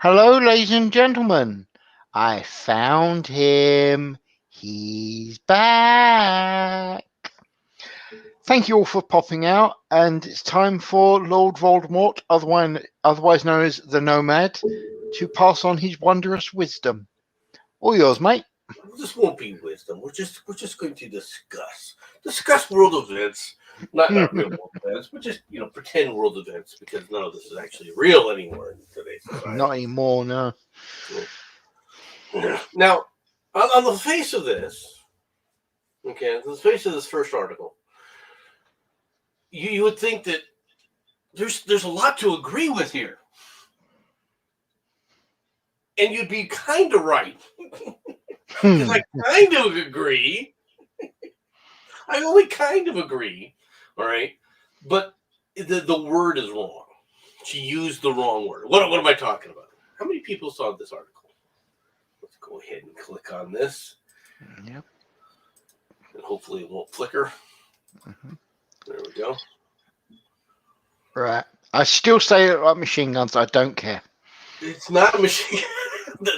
Hello, ladies and gentlemen. I found him. He's back. Thank you all for popping out, and it's time for Lord Voldemort, otherwise known as the Nomad, to pass on his wondrous wisdom. All yours, mate. This won't be wisdom. We're just going to discuss world events, not real world events, but just pretend world events because none of this is actually real anymore in today's society. Not anymore, no. Now, on the face of this, okay, on the face of this first article, you would think that there's a lot to agree with here, and you'd be kind of right. Because I kind of agree. I only kind of agree. All right. But the word is wrong. She used the wrong word. What am I talking about? How many people saw this article? Let's go ahead and click on this. Yep. And hopefully it won't flicker. Mm-hmm. There we go. Right. I still say it like machine guns. I don't care. It's not a machine.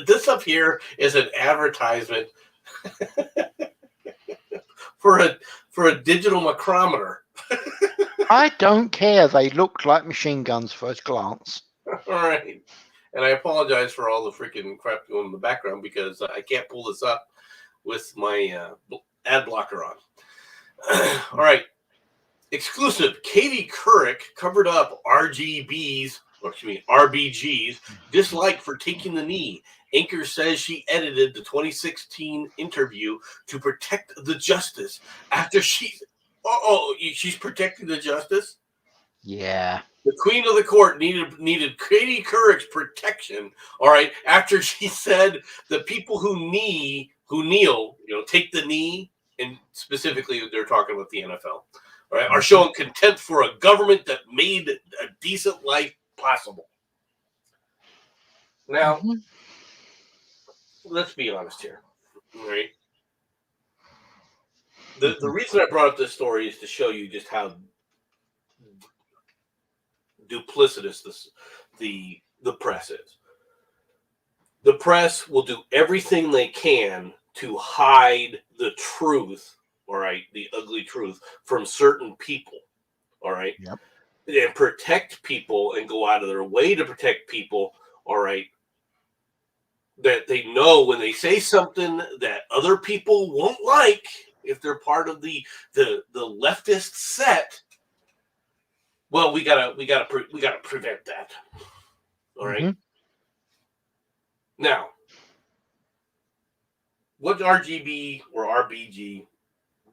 This up here is an advertisement for a digital micrometer. I don't care. They look like machine guns first glance. All right. And I apologize for all the freaking crap going in the background because I can't pull this up with my ad blocker on. All right. Exclusive. Katie Couric covered up RBG's dislike for taking the knee. Anchor says she edited the 2016 interview to protect the justice after she's protecting the justice? Yeah. The queen of the court needed Katie Couric's protection, all right, after she said the people who kneel, take the knee, and specifically they're talking about the NFL, all right, are showing contempt for a government that made a decent life possible. Now, let's be honest here, all right? The reason I brought up this story is to show you just how duplicitous the press is. The press will do everything they can to hide the truth, all right, the ugly truth from certain people, all right? Yep. And protect people and go out of their way to protect people, all right, that they know when they say something that other people won't like, if they're part of the leftist set, well, we gotta prevent that. All right. Now, what RBG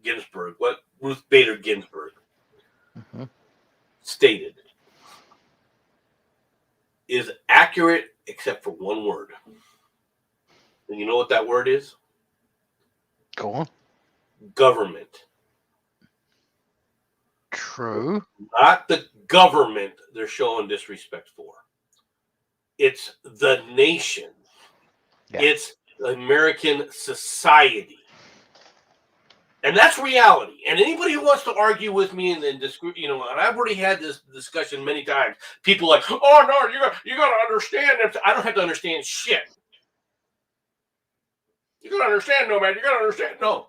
Ginsburg, what Ruth Bader Ginsburg stated is accurate except for one word. And you know what that word is? Go on. Government. True. Not the government they're showing disrespect for. It's the nation. Yeah. It's American society. And that's reality. And anybody who wants to argue with me and disagree, and I've already had this discussion many times. People like, oh no, you got to understand. I don't have to understand shit. You got to understand, no man. You got to understand. No.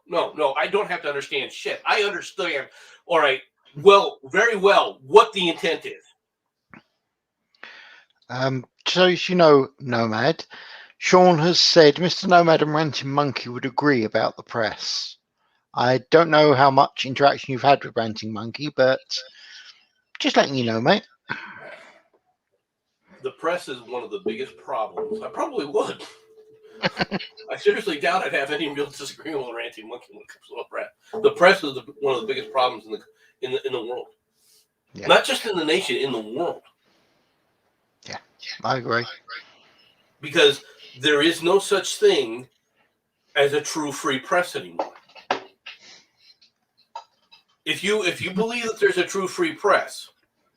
I don't have to understand shit. I understand. All right. Well, very well, what the intent is. So as you know, Nomad, Sean has said Mr. Nomad and Ranting Monkey would agree about the press. I don't know how much interaction you've had with Ranting Monkey, but just letting you know, mate. The press is one of the biggest problems. I probably would. I seriously doubt I'd have any real disagreement with Ranting Monkey when it comes to the press. The press is one of the biggest problems in the world. Yeah. Not just in the nation, in the world. Yeah, I agree. Because there is no such thing as a true free press anymore. If you believe that there's a true free press,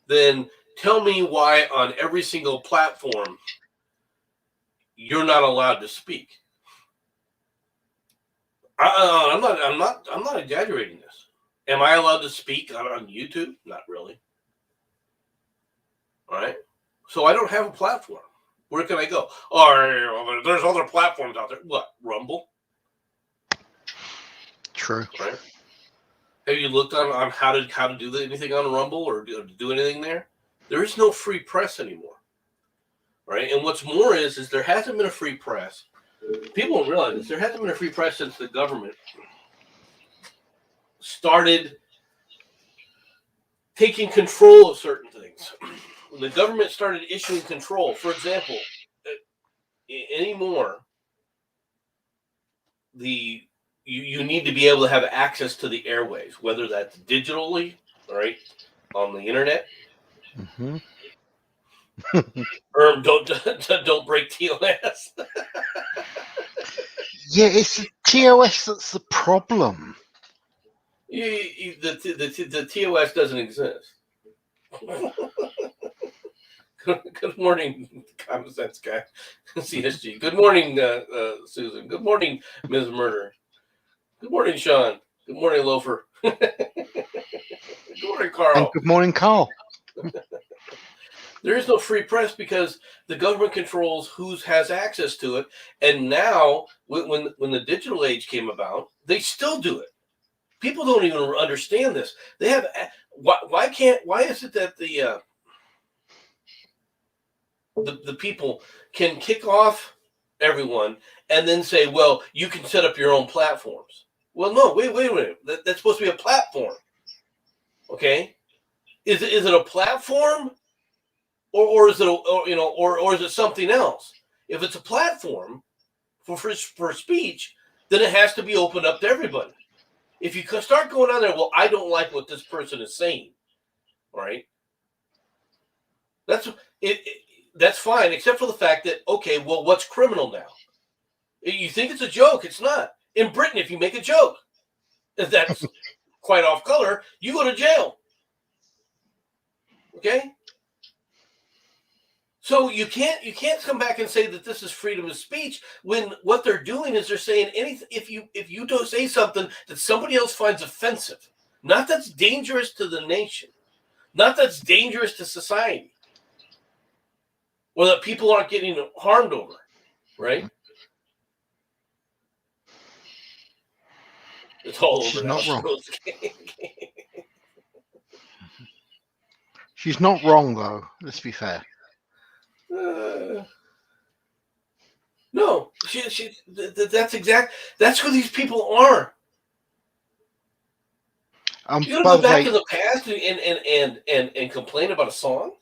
then tell me why on every single platform you're not allowed to speak. I'm not exaggerating this. Am I allowed to speak on YouTube? Not really. All right. So I don't have a platform. Where can I go? Oh, there's other platforms out there. What? Rumble? True. Right? Have you looked on how to do anything on Rumble or do anything there? There is no free press anymore. Right? And what's more is there hasn't been a free press. People don't realize this. There hasn't been a free press since the government started taking control of certain things. When the government started issuing control, for example, anymore, you need to be able to have access to the airways, whether that's digitally, right, on the internet. Mm-hmm. Don't break TOS. Yeah, it's the TOS that's the problem. The TOS doesn't exist. Good morning, common sense guy. CSG. Good morning, Susan. Good morning, Ms. Murder. Good morning, Sean. Good morning, Loafer. Good morning, Carl. And good morning, Carl. There is no free press because the government controls who has access to it. And now, when the digital age came about, they still do it. People don't even understand this. They have why is it that the people can kick off everyone and then say, well, you can set up your own platforms. Well, no, wait a minute. That's supposed to be a platform. Okay, is it a platform? Or is it or is it something else? If it's a platform for speech, then it has to be opened up to everybody. If you start going on there, well, I don't like what this person is saying, right? That's fine, except for the fact that, okay, well, what's criminal now? You think it's a joke? It's not. In Britain, if you make a joke that's quite off color, you go to jail. Okay. So you can't come back and say that this is freedom of speech when what they're doing is they're saying anything. If you don't say something that somebody else finds offensive, not that's dangerous to the nation, not that's dangerous to society, or that people aren't getting harmed over, right? It's all over. She's now. not wrong. She's not wrong, though. Let's be fair. No, that's who these people are. You're gonna go back to the past and complain about a song?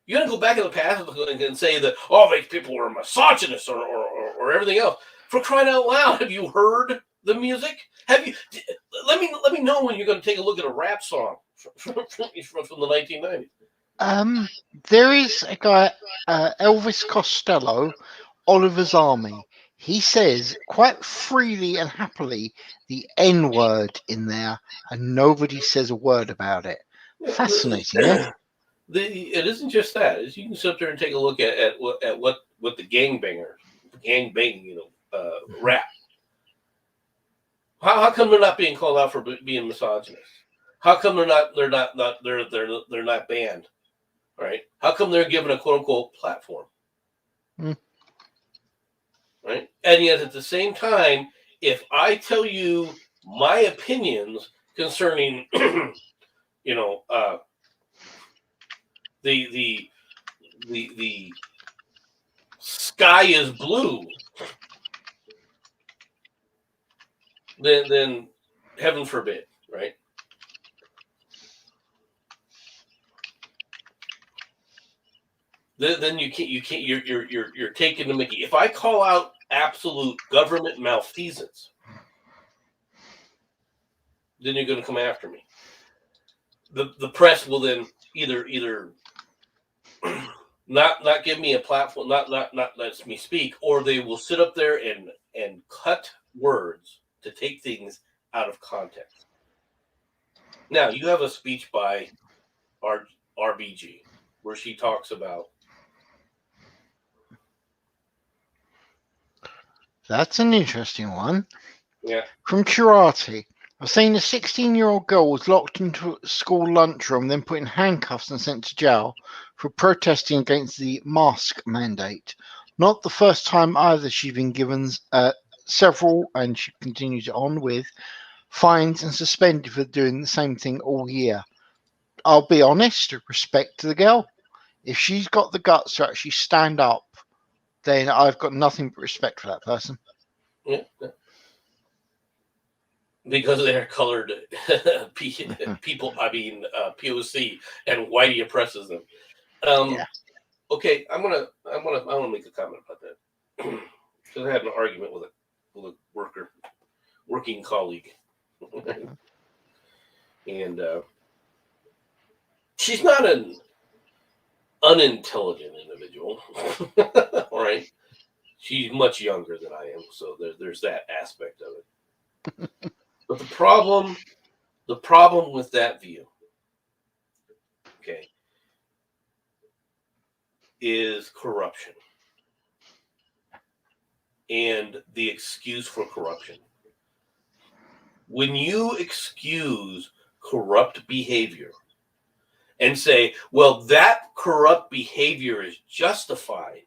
You're gonna go back in the past and say that these people were misogynists or everything else. For crying out loud, have you heard the music? Have you? Let me know when you're going to take a look at a rap song from the 1990s. There is a guy, Elvis Costello, Oliver's Army. He says quite freely and happily the N-word in there, and nobody says a word about it. Fascinating, eh? It isn't just that. Is you can sit there and take a look at what the gangbanging, rap. How come they're not being called out for being misogynist? How come they're not banned? Right? How come they're given a quote unquote platform? Right? And yet at the same time, if I tell you my opinions concerning, the sky is blue, then heaven forbid, right? Then you can't you're taking the mickey. If I call out absolute government malfeasance, then you're going to come after me. The press will then either not give me a platform, not let me speak, or they will sit up there and cut words to take things out of context. Now you have a speech by RBG where she talks about. That's an interesting one. Yeah. From Chirati. I've seen a 16-year-old girl was locked into a school lunchroom, then put in handcuffs and sent to jail for protesting against the mask mandate. Not the first time either. She's been given several, and she continues on with fines and suspended for doing the same thing all year. I'll be honest, respect to the girl. If she's got the guts to actually stand up, then I've got nothing but respect for that person. Yeah. Because they're colored people, POC, and whitey oppresses them. Yeah. Okay, I want to make a comment about that because I had an argument with a working colleague, and she's not an unintelligent individual. All right, she's much younger than I am, so there's that aspect of it. But the problem with that view, okay, is corruption and the excuse for corruption. When you excuse corrupt behavior and say, well, that corrupt behavior is justified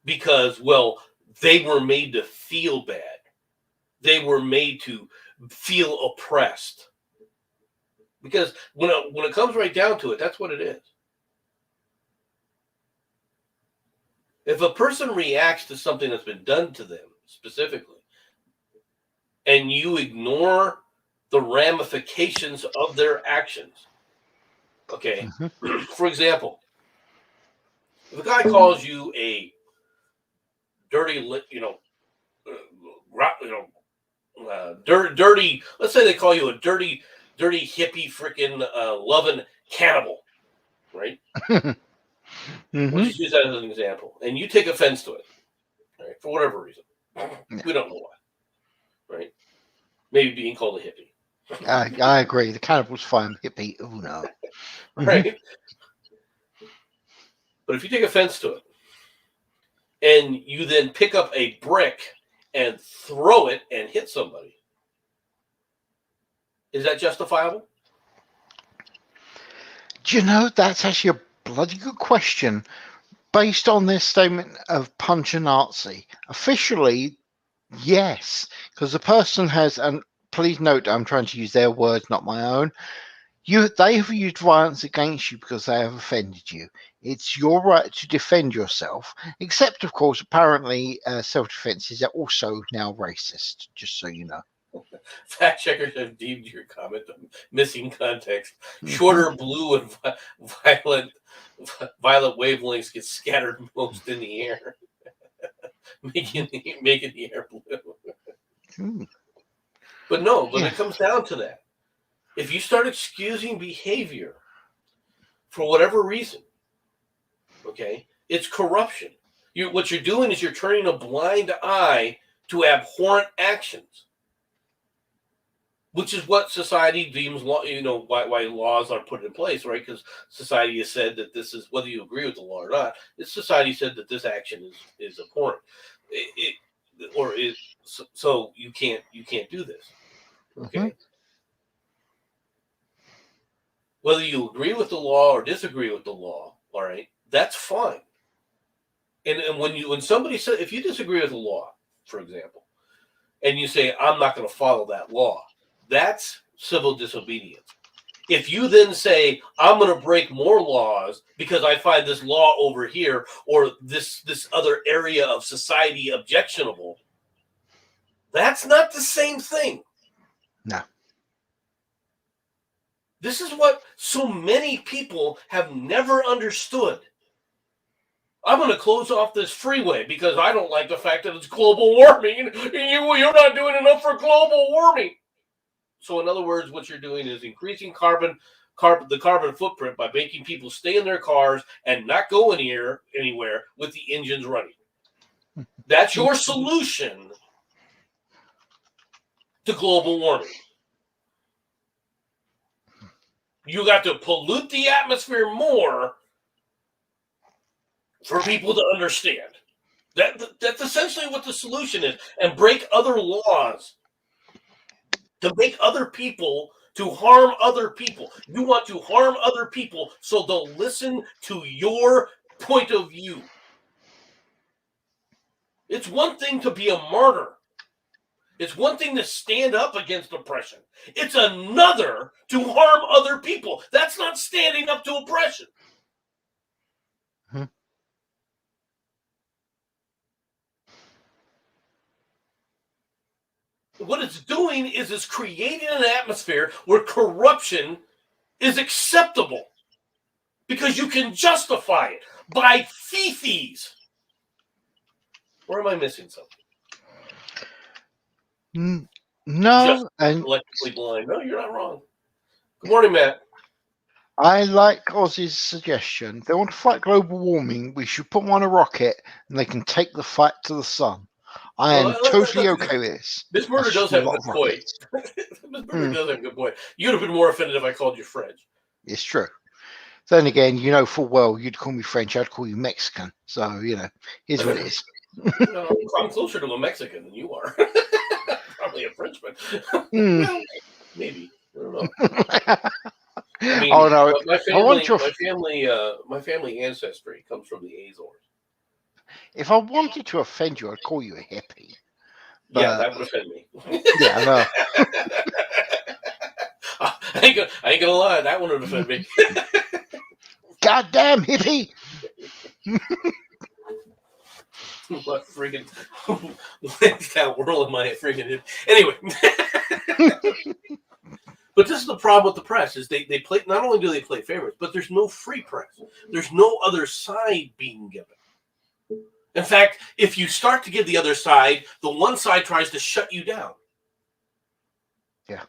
because, well, they were made to feel bad. They were made to feel oppressed. Because when it comes right down to it, that's what it is. If a person reacts to something that's been done to them specifically, and you ignore the ramifications of their actions, okay? Mm-hmm. For example, if a guy calls you a dirty, dirty. Let's say they call you a dirty hippie, freaking loving cannibal, right? Mm-hmm. We'll just use that as an example, and you take offense to it, right? For whatever reason, we don't know why, right? Maybe being called a hippie. I agree. The cannibal's fine. Hippie, oh no, right? Mm-hmm. But if you take offense to it, and you then pick up a brick and throw it and hit somebody, is that justifiable? Do you know, that's actually a bloody good question. Based on this statement of punch a Nazi, officially, yes, because the person has, and please note I'm trying to use their words, not my own. They have used violence against you because they have offended you. It's your right to defend yourself, except, of course, apparently self-defense is also now racist, just so you know. Fact checkers have deemed your comment missing context. Shorter blue and violet wavelengths get scattered most in the air, making the air blue. But no, when it comes down to that, if you start excusing behavior for whatever reason, okay, it's corruption. What you're doing is you're turning a blind eye to abhorrent actions, which is what society deems law. Why laws are put in place, right? Because society has said that this is, whether you agree with the law or not, society said that this action is abhorrent, so you can't do this, okay? Mm-hmm. Whether you agree with the law or disagree with the law, all right, that's fine. And when somebody says, if you disagree with the law, for example, and you say, I'm not going to follow that law, that's civil disobedience. If you then say, I'm going to break more laws because I find this law over here or this other area of society objectionable, that's not the same thing. No. This is what so many people have never understood. I'm going to close off this freeway because I don't like the fact that it's global warming and you're not doing enough for global warming. So in other words, what you're doing is increasing the carbon footprint by making people stay in their cars and not go anywhere with the engines running. That's your solution to global warming. You got to pollute the atmosphere more for people to understand. That's essentially what the solution is, and break other laws. to make other people, to harm other people. You want to harm other people so they'll listen to your point of view. It's one thing to be a martyr. It's one thing to stand up against oppression. It's another to harm other people. That's not standing up to oppression. Hmm. What it's doing is it's creating an atmosphere where corruption is acceptable because you can justify it by fifis. Or am I missing something? No, Just and electrically blind. No, you're not wrong. Good morning, Matt. I like Ozzy's suggestion. They want to fight global warming. We should put them on a rocket, and they can take the fight to the sun. I am totally okay with this. This murder does have a good point. This murder does have a good point. You'd have been more offended if I called you French. It's true. Then again, you know full well you'd call me French, I'd call you Mexican. So, here's what it is. No, I'm closer to a Mexican than you are. Probably a Frenchman. Well, maybe. I don't know. I mean, oh no! my family ancestry comes from the Azores. If I wanted to offend you, I'd call you a hippie. But, yeah, that would offend me. Yeah, I know. I ain't gonna lie, that one would offend me. Goddamn hippie! What friggin' that world am I friggin' anyway. But this is the problem with the press is they play. Not only do they play favorites, but there's no free press. There's no other side being given. In fact, if you start to give the other side, the one side tries to shut you down. Yeah.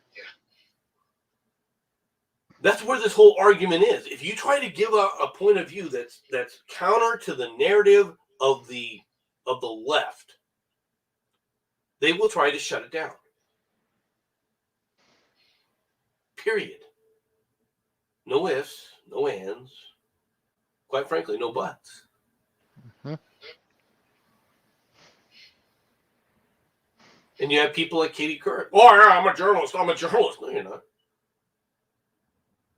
That's where this whole argument is. If you try to give a point of view that's counter to the narrative of the left, they will try to shut it down. Period. No ifs, no ands. Quite frankly, no buts. Mm-hmm. And you have people like Katie Couric. Oh, yeah, I'm a journalist. No, you're not.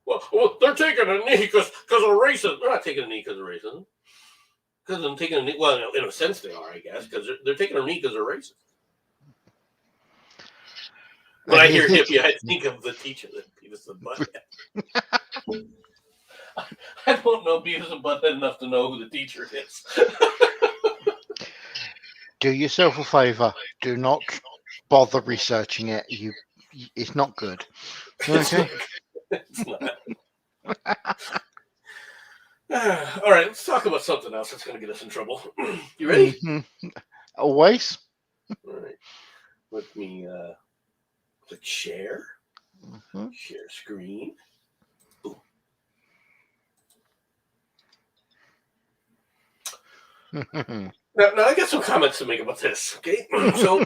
Well, they're taking a knee because of racism. They're not taking a knee because of racism. Because they're taking a knee. Well, in a sense, they are, I guess, because they're taking a knee because they're racist. When I hear hippie, I think of the teacher that Beavis and Butthead. I don't know Beavis and Butthead enough to know who the teacher is. Do yourself a favor. Do not bother researching it. It's not good. Okay. It's not. All right, let's talk about something else that's going to get us in trouble. You ready? Mm-hmm. Always. All right. Let me click share. Mm-hmm. Share screen. Now, I got some comments to make about this. Okay, so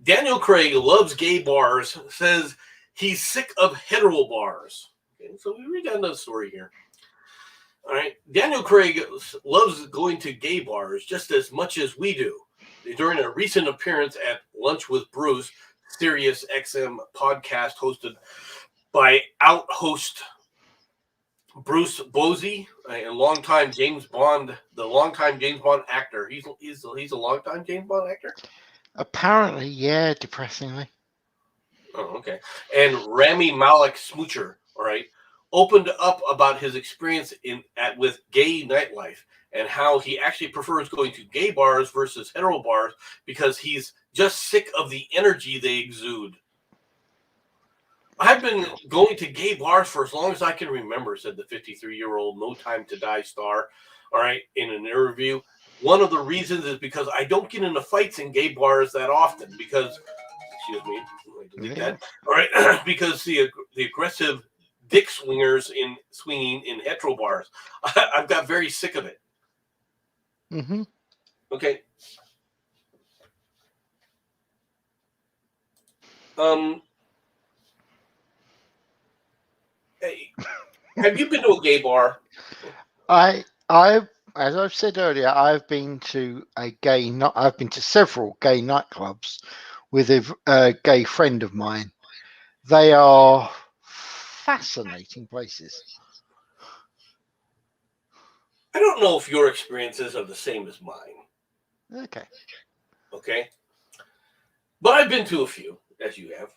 Daniel Craig loves gay bars. Says he's sick of hetero bars. Okay, so we read down the story here. All right, Daniel Craig loves going to gay bars just as much as we do. During a recent appearance at Lunch with Bruce, Sirius XM podcast hosted by out-host Bruce Bozzi, a longtime James Bond actor. He's a longtime James Bond actor? Apparently, yeah, depressingly. Oh, okay. And Rami Malek Smoocher, all right, opened up about his experience with gay nightlife and how he actually prefers going to gay bars versus hetero bars because he's just sick of the energy they exude. I've been going to gay bars for as long as I can remember, said the 53-year-old No Time to Die star, all right, in an interview. One of the reasons is because I don't get into fights in gay bars that often because, excuse me, delete that. All right, because the aggressive dick swinging in hetero bars. I've got very sick of it. Mm-hmm. Okay. Hey, have you been to a gay bar? I, as I've said earlier, I've been to several gay nightclubs with a gay friend of mine. They are fascinating places. I don't know if your experiences are the same as mine. Okay. Okay. But I've been to a few, as you have.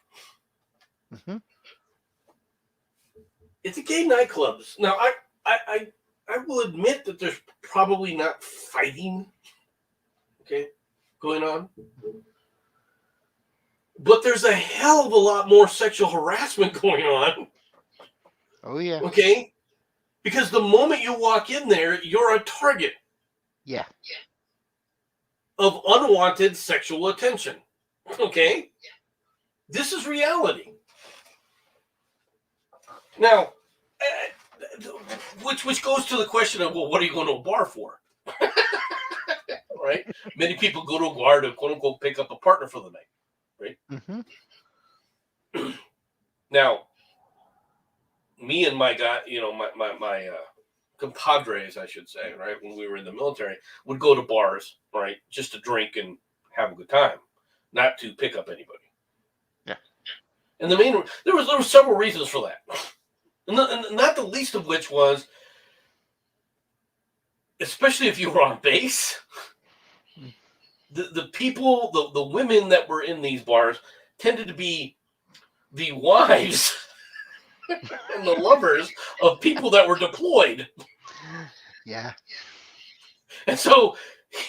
Hmm. It's a gay nightclubs. Now, I will admit that there's probably not fighting, okay, going on. But there's a hell of a lot more sexual harassment going on, Oh yeah. okay? Because the moment you walk in there, you're a target Yeah. of unwanted sexual attention, okay? This is reality. Now, which goes to the question of, well, what are you going to a bar for? Right? Many people go to a bar to quote unquote pick up a partner for the night, right? Hmm. Now, me and my guy, my compadres, I should say, right, when we were in the military, would go to bars, right, just to drink and have a good time, not to pick up anybody. Yeah. And there were several reasons for that, and not the least of which was, especially if you were on base, the people, the women that were in these bars tended to be the wives and the lovers of people that were deployed. Yeah. And so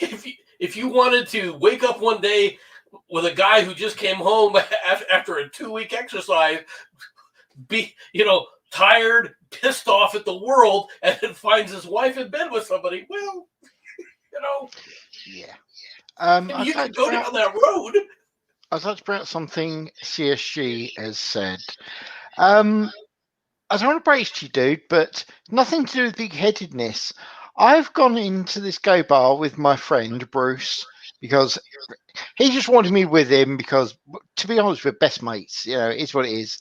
if you wanted to wake up one day with a guy who just came home after a 2-week exercise, be tired, pissed off at the world, and then finds his wife in bed with somebody, well, Yeah. you could go down that road. I'd like to bring up something CSG has said. I don't want to praise you, dude, but nothing to do with big-headedness. I've gone into this gay bar with my friend Bruce because he just wanted me with him because, to be honest, we're best mates. It's what it is.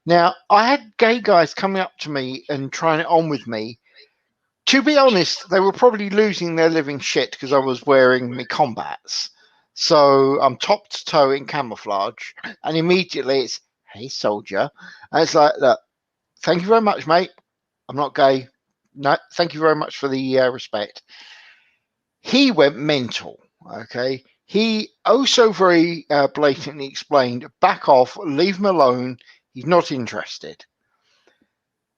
Now, I had gay guys coming up to me and trying it on with me. To be honest, they were probably losing their living shit because I was wearing my combats. So I'm top to toe in camouflage, and immediately it's, hey, soldier. And it's like, look, thank you very much, mate. I'm not gay. No, thank you very much for the respect. He went mental, okay? He so very blatantly explained, back off, leave him alone. He's not interested.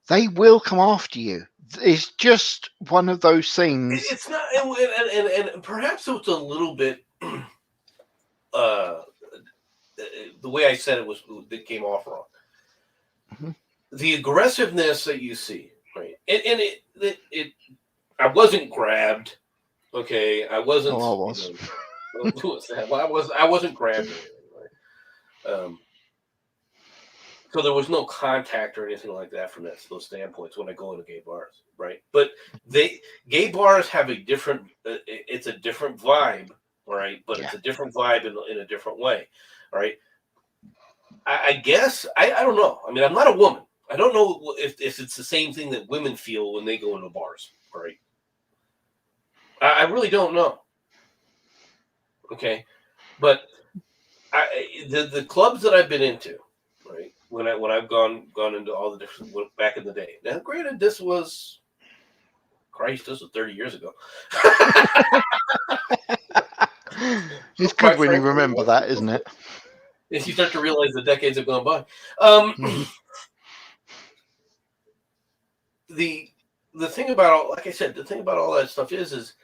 They will come after you. It's just one of those things. It's not, and perhaps it's a little bit. The way I said it came off wrong. Mm-hmm. The aggressiveness that you see, right? And it I wasn't grabbed. Okay, I wasn't. Oh, I was. Who was that? Well, I wasn't grabbed. Or anything, right? So there was no contact or anything like that from those standpoints when I go into gay bars, right? But gay bars have a different. It's a different vibe, all right. But Yeah. it's a different vibe in a different way, all right. I guess I don't know. I mean, I'm not a woman. I don't know if it's the same thing that women feel when they go into bars, right? I really don't know. Okay, but the clubs that I've been into, right? When I've gone into all the different back in the day. Now, granted, this was 30 years ago. It's good Quite when you frankly, remember that, isn't it? if you start to realize the decades have gone by. Mm-hmm. The thing about, like I said, the thing about all that stuff is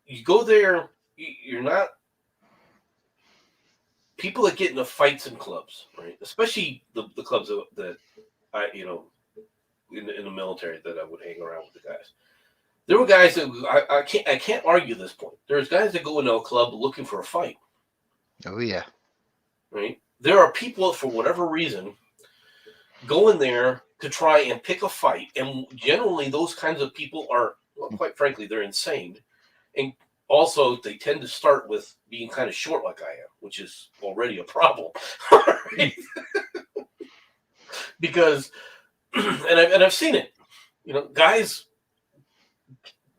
you go there, you're not people that get into fights in clubs, right? Especially the clubs that I in the military that I would hang around with the guys. There were guys that I can't argue this point. There's guys that go into a club looking for a fight. Oh yeah. Right? There are people for whatever reason go in there to try and pick a fight, and generally those kinds of people are, well, quite frankly, they're insane, and also they tend to start with being kind of short like I am, which is already a problem. Right? Because I've seen it. Guys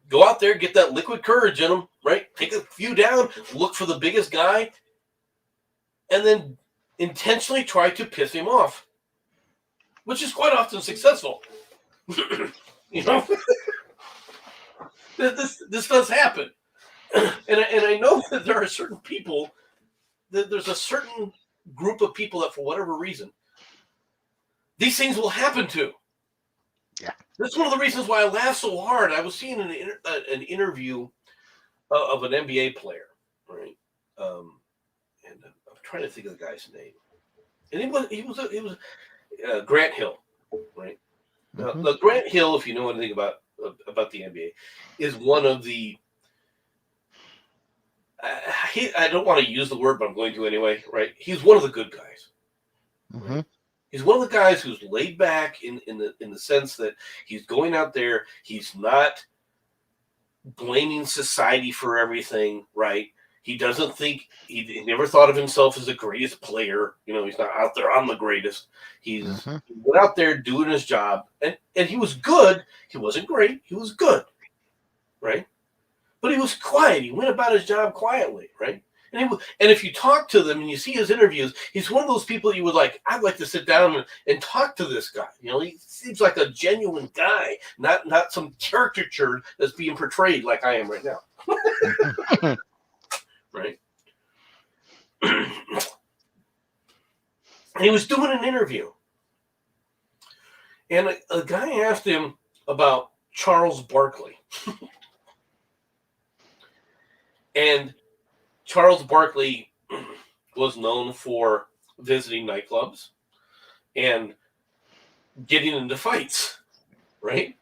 go out there, get that liquid courage in them, right? Take a few down, look for the biggest guy, and then intentionally try to piss him off, which is quite often successful. You know, this does happen, and I know that there are certain people, that there's a certain group of people that for whatever reason these things will happen to. Yeah. That's one of the reasons why I laugh so hard. I was seeing an interview of an NBA player, right? And I'm trying to think of the guy's name, and he was Grant Hill, right? Mm-hmm. Now, Grant Hill, if you know anything about the NBA, is one of the I don't want to use the word, but I'm going to anyway, right? He's one of the good guys. Mm-hmm. Right? He's one of the guys who's laid back in the sense that he's going out there. He's not blaming society for everything, right? He doesn't think he never thought of himself as the greatest player. You know, he's not out there. I'm the greatest. He went out there doing his job, and he was good. He wasn't great. He was good, right? But he was quiet. He went about his job quietly, right? And if you talk to them and you see his interviews, he's one of those people you would like. I'd like to sit down and talk to this guy. You know, he seems like a genuine guy, not some caricature that's being portrayed like I am right now. Right? And he was doing an interview, and a guy asked him about Charles Barkley. And Charles Barkley was known for visiting nightclubs and getting into fights, right?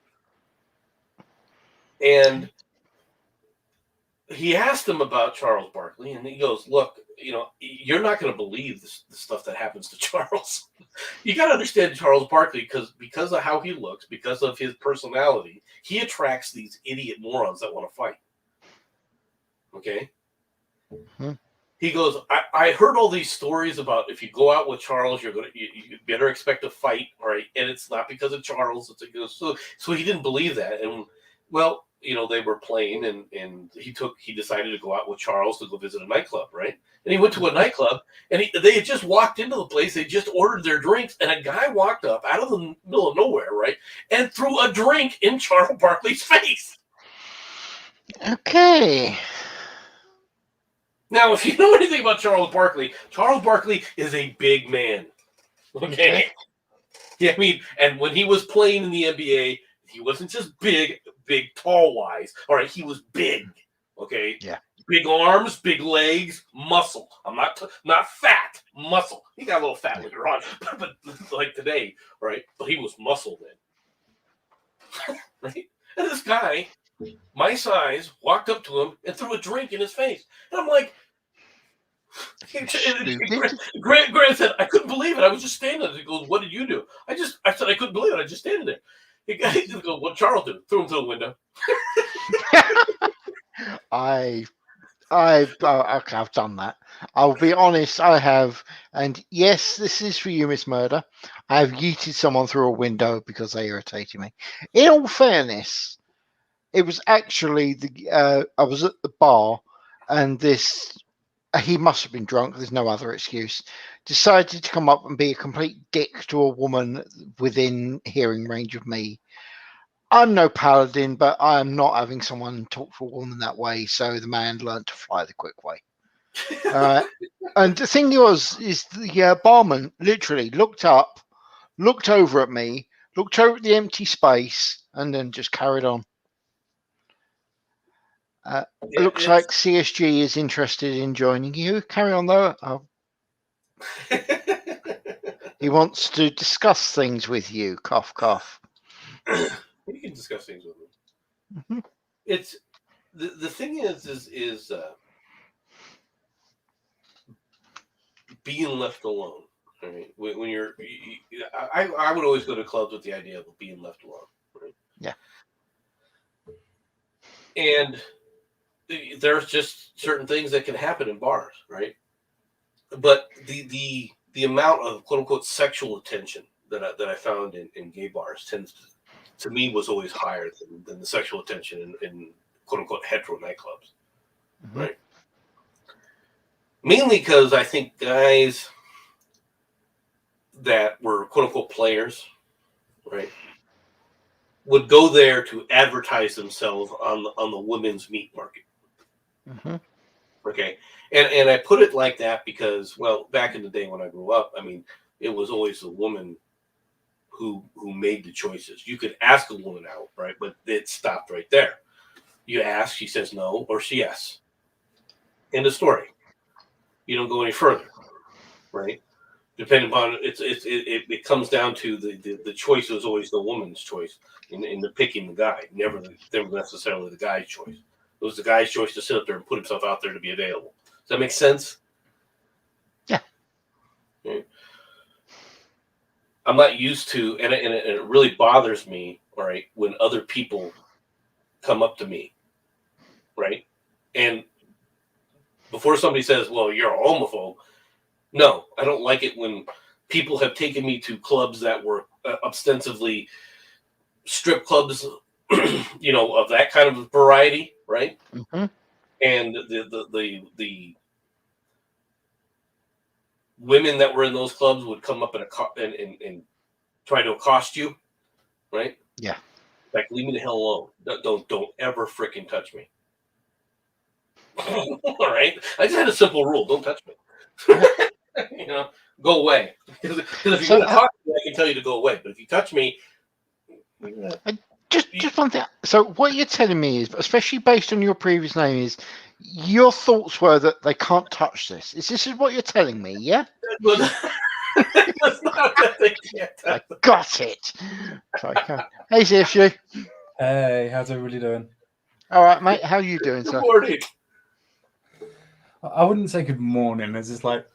And he asked him about Charles Barkley, and he goes, "Look, you know, you're not going to believe the stuff that happens to Charles. You got to understand Charles Barkley because of how he looks, because of his personality, he attracts these idiot morons that want to fight." Okay. Mm-hmm. He goes, I heard all these stories about if you go out with Charles, you better expect a fight, all right? And it's not because of Charles. So he didn't believe that. And well, you know, they were playing, and he decided to go out with Charles to go visit a nightclub, right? And he went to a nightclub, and they had just walked into the place. They just ordered their drinks, and a guy walked up out of the middle of nowhere, right, and threw a drink in Charles Barkley's face. Okay. Now, if you know anything about Charles Barkley is a big man. Okay? Yeah, I mean, and when he was playing in the NBA, he wasn't just big tall wise. All right, he was big. Okay? Yeah. Big arms, big legs, muscle. I'm not fat, muscle. He got a little fat later on, but like today, right? But he was muscle then. Right? And this guy, my size, walked up to him and threw a drink in his face. And I'm like, Grant said, I couldn't believe it. I was just standing there. He goes, what did you do? I said, I couldn't believe it. I just standing there. He goes, what Charles do? Threw him through the window. Okay, I've done that. I'll be honest, I have. And yes, this is for you, Miss Murder. I have yeeted someone through a window because they irritated me. In all fairness, it was actually I was at the bar, and he must have been drunk. There's no other excuse. Decided to come up and be a complete dick to a woman within hearing range of me. I'm no paladin, but I am not having someone talk to a woman that way. So the man learned to fly the quick way. And the thing is the barman literally looked up, looked over at me, looked over at the empty space, and then just carried on. Looks like CSG is interested in joining you. Carry on, though. He wants to discuss things with you. Cough, cough. You can discuss things with him. Mm-hmm. It's the thing is being left alone. Right? When you're, I would always go to clubs with the idea of being left alone. Right? Yeah. And there's just certain things that can happen in bars, right? But the amount of quote unquote sexual attention that I found in gay bars to me was always higher than the sexual attention in quote unquote hetero nightclubs, mm-hmm. Right? Mainly because I think guys that were quote unquote players, right, would go there to advertise themselves on the women's meat market. Mm-hmm. Okay, and I put it like that because, well, back in the day when I grew up, I mean, it was always the woman who made the choices. You could ask a woman out, right, but it stopped right there. You ask, she says no, or she yes. End of story. You don't go any further, right? Depending upon it comes down to the choice was always the woman's choice in the picking the guy, never necessarily the guy's choice. It was the guy's choice to sit up there and put himself out there to be available. Does that make sense? Yeah. Right. I'm not used to, and it really bothers me, all right, when other people come up to me, right, and before somebody says, "Well, you're a homophobe," no, I don't like it when people have taken me to clubs that were ostensibly strip clubs, you know, of that kind of variety, right? Mm-hmm. And the women that were in those clubs would come up and try to accost you, right? Yeah. Like, leave me the hell alone. Don't ever freaking touch me. All right, I just had a simple rule: don't touch me. You know, go away. Because if you're going to talk to me, I can tell you to go away. But if you touch me, just one thing. So what you're telling me is, especially based on your previous name, is your thoughts were that they can't touch this. Is this what you're telling me? Yeah. that's not that they can't touch. I got it. Sorry. Hey, CFG. Hey, how's everybody doing? All right, mate. How are you doing, sir? Good morning. I wouldn't say good morning. It's just like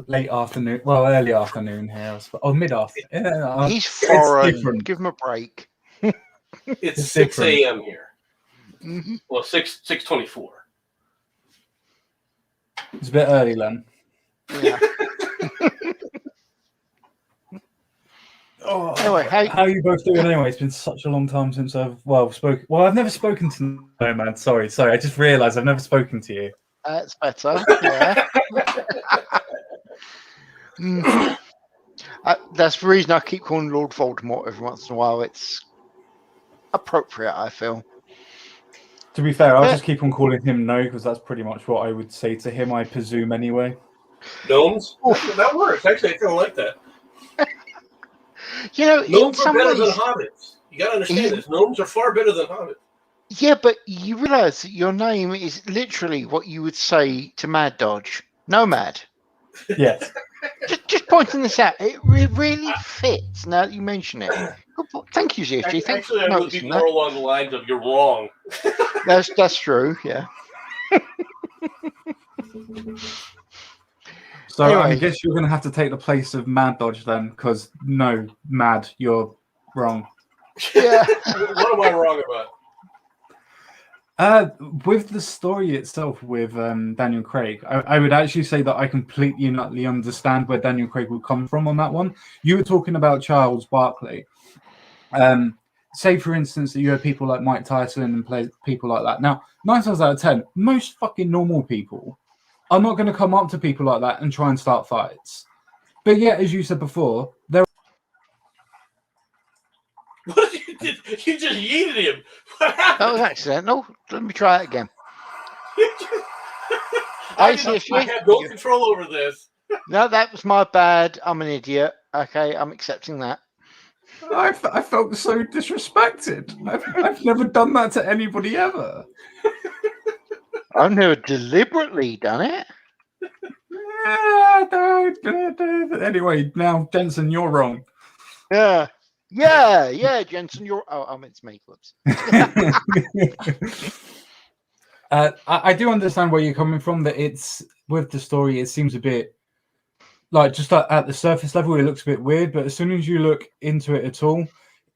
late afternoon. Well, early afternoon here. Or mid afternoon. Yeah, He's foreign. Give him a break. It's 6 a.m. here. Mm-hmm. Well, 6:24. It's a bit early, Len. Yeah. Oh, Anyway, how are you both doing anyway? It's been such a long time since I've spoken. Well, I've never spoken to no man. Sorry. I just realised I've never spoken to you. That's better. Yeah. That's the reason I keep calling Lord Voldemort every once in a while. It's appropriate, I feel. To be fair, I'll just keep on calling him No, because that's pretty much what I would say to him, I presume, anyway. Gnomes? That works. Actually, I kind of like that. You know, gnomes are better than hobbits. You got to understand this. Gnomes are far better than hobbits. Yeah, but you realise that your name is literally what you would say to Mad Dodge. Nomad. Yes. Just pointing this out. It really fits now that you mention it. Thank you, ZFG. Thanks for noticing that. Actually, I would be more along the lines of "you're wrong." That's true. Yeah. So anyway, I guess you're going to have to take the place of Mad Dodge then, because no, Mad, you're wrong. Yeah. What am I wrong about? With the story itself with Daniel Craig, I would actually say that I completely and utterly understand where Daniel Craig would come from on that one. You were talking about Charles Barkley. Say, for instance, that you have people like Mike Tyson and people like that. Now, 9 times out of 10, most fucking normal people are not going to come up to people like that and try and start fights. But yet, as you said before, there. What you did? You just yeeted him. That was accidental. Let me try it again. I have no control over this. No, that was my bad. I'm an idiot. Okay, I'm accepting that. I felt so disrespected. I've never done that to anybody ever. I've never deliberately done it. Anyway, now Jenson, you're wrong. Yeah, Jenson, you're. Oh, I meant to make whoops. I do understand where you're coming from. That it's with the story, it seems a bit like just at the surface level, it looks a bit weird. But as soon as you look into it at all,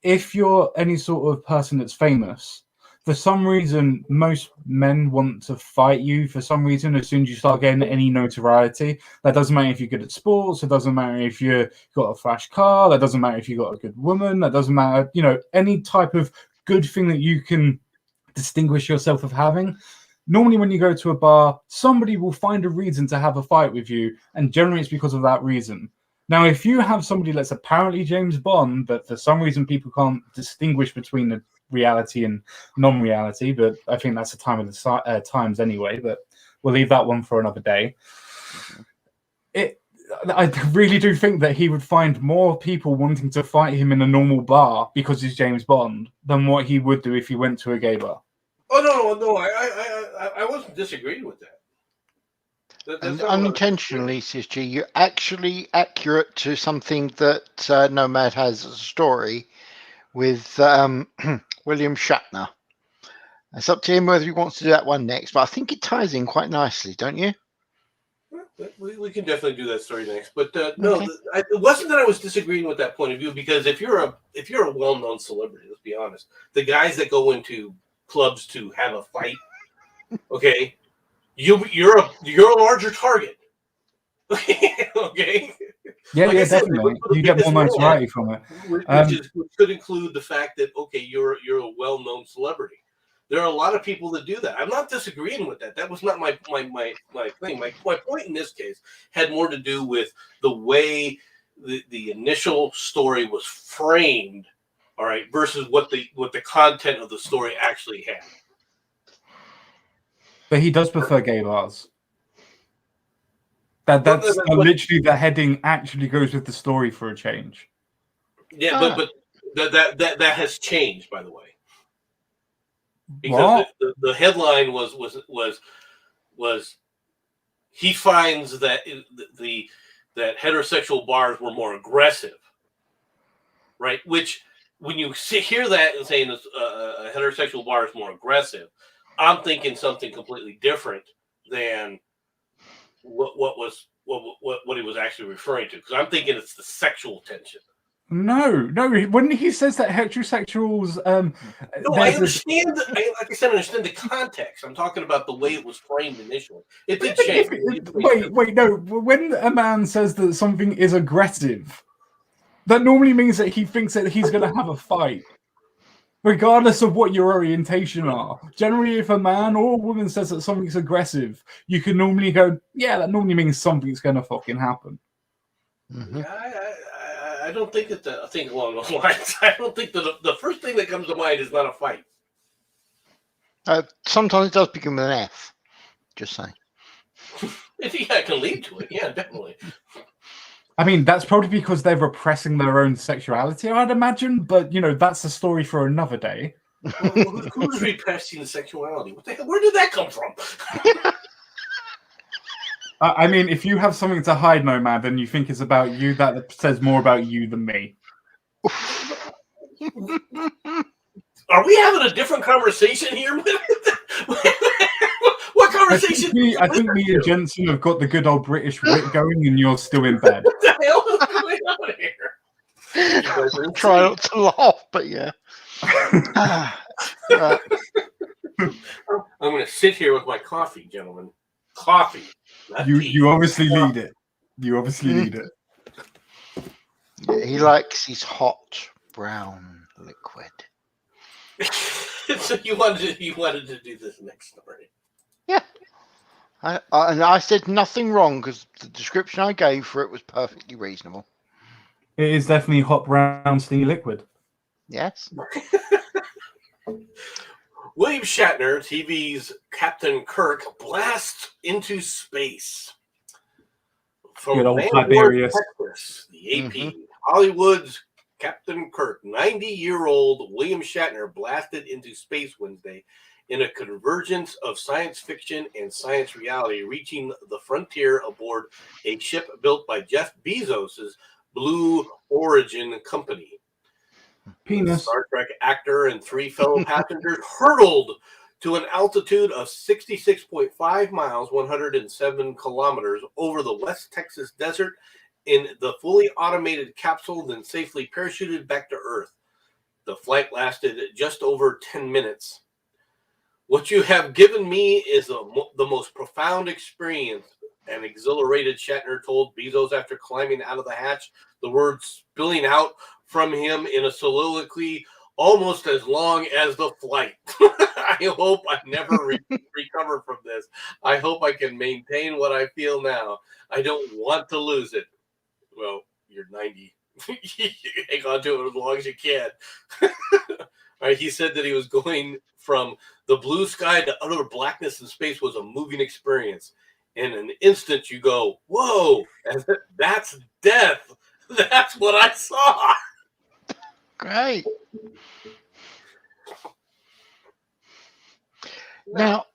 if you're any sort of person that's famous, for some reason, most men want to fight you. For some reason, as soon as you start getting any notoriety, that doesn't matter if you're good at sports. It doesn't matter if you've got a flash car. That doesn't matter if you've got a good woman. That doesn't matter, any type of good thing that you can distinguish yourself of having. Normally, when you go to a bar, somebody will find a reason to have a fight with you, and generally it's because of that reason. Now, if you have somebody that's apparently James Bond, but for some reason people can't distinguish between the reality and non-reality, but I think that's the time of the times anyway, but we'll leave that one for another day. I really do think that he would find more people wanting to fight him in a normal bar because he's James Bond than what he would do if he went to a gay bar. Oh no! I wasn't disagreeing with that. And unintentionally, CSG, you're actually accurate to something that Nomad has as a story with William Shatner. It's up to him whether he wants to do that one next, but I think it ties in quite nicely, don't you? We can definitely do that story next. But no, it wasn't that I was disagreeing with that point of view, because if you're a well-known celebrity, let's be honest, the guys that go into clubs to have a fight, okay, you're a larger target. Okay. Yeah, like definitely. You get more notoriety from it, which could include the fact that you're a well-known celebrity. There are a lot of people that do that. I'm not disagreeing with that. That was not my thing. My point in this case had more to do with the way the initial story was framed, all right, versus what the content of the story actually had. But he does prefer gay bars. That's literally the heading actually goes with the story for a change. Yeah, but that has changed, by the way. Because the headline was he finds that that heterosexual bars were more aggressive, right? Which when you hear that and saying a heterosexual bar is more aggressive, I'm thinking something completely different than what he was actually referring to, because I'm thinking it's the sexual tension. No. When he says that heterosexuals, no, I understand. Like I said, I understand the context. I'm talking about the way it was framed initially. It did change. Wait, no. When a man says that something is aggressive, that normally means that he thinks that he's going to have a fight, regardless of what your orientation are. Generally, if a man or a woman says that something's aggressive, you can normally go, yeah, that normally means something's going to fucking happen. Mm-hmm. I don't think that I think along those lines. I don't think that the first thing that comes to mind is not a fight. Sometimes it does begin with an F. Just saying. It can lead to it. Yeah, definitely. I mean, that's probably because they're repressing their own sexuality, I'd imagine. But, that's a story for another day. Well, who's repressing sexuality? What the hell? Where did that come from? I mean, if you have something to hide, Nomad, and you think it's about you, that says more about you than me. Are we having a different conversation here? What conversation? I think me and Jenson have got the good old British wit going, and you're still in bed. What the hell is going on here? You guys are trying not to laugh, but yeah. I'm going to sit here with my coffee, gentlemen. Coffee. You obviously need it. You obviously need it. Yeah, he likes his hot brown liquid. So you wanted to do this next story. Yeah. I said nothing wrong because the description I gave for it was perfectly reasonable. It is definitely hot brown steamy liquid. Yes. William Shatner, TV's Captain Kirk, blasts into space. From Tiberius, Texas, the AP, Hollywood's Captain Kirk, 90-year-old William Shatner, blasted into space Wednesday in a convergence of science fiction and science reality, reaching the frontier aboard a ship built by Jeff Bezos' Blue Origin company. Penis. The Star Trek actor and 3 fellow passengers hurtled to an altitude of 66.5 miles, 107 kilometers over the West Texas desert in the fully automated capsule, then safely parachuted back to Earth. The flight lasted just over 10 minutes. What you have given me is the most profound experience, an exhilarated Shatner told Bezos after climbing out of the hatch, the words spilling out from him in a soliloquy almost as long as the flight. I hope I never recover from this. I hope I can maintain what I feel now. I don't want to lose it. Well, you're 90. Hang on to it as long as you can. All right, he said that he was going from the blue sky to utter blackness in space was a moving experience. In an instant, you go, whoa, that's death. That's what I saw. Great. Now,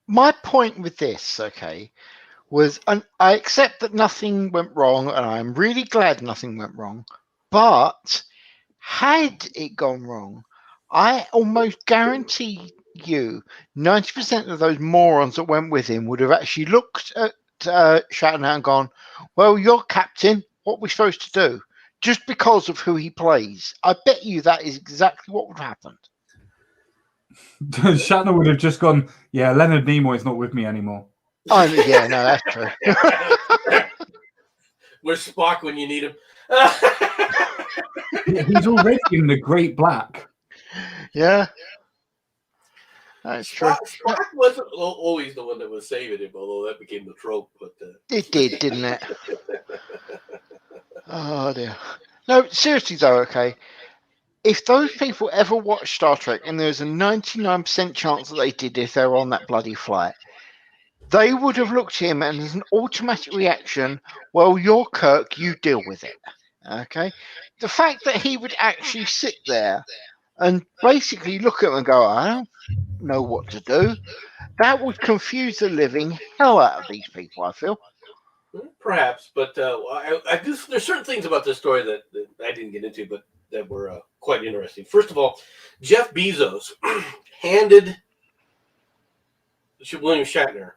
my point with this, okay, was I accept that nothing went wrong, and I'm really glad nothing went wrong. But had it gone wrong, I almost guarantee you 90% of those morons that went with him would have actually looked at Shatner and gone, well, you're captain. What are we supposed to do? Just because of who he plays. I bet you that is exactly what would have happened. Shatner would have just gone, yeah, Leonard Nimoy's not with me anymore. Oh, yeah, no, that's true. Where's Spock when you need him? He's already in the Great Black. Yeah. That's true. Spock wasn't always the one that was saving him, although that became the trope. But it did, didn't it? Oh, dear. No, seriously, though, okay. If those people ever watched Star Trek, and there's a 99% chance that they did if they were on that bloody flight, they would have looked at him and as an automatic reaction, well, you're Kirk, you deal with it. Okay? The fact that he would actually sit there and basically look at him and go, I don't know what to do, that would confuse the living hell out of these people, I feel. Perhaps, but I do, there's certain things about this story that I didn't get into, but that were quite interesting. First of all, Jeff Bezos handed William Shatner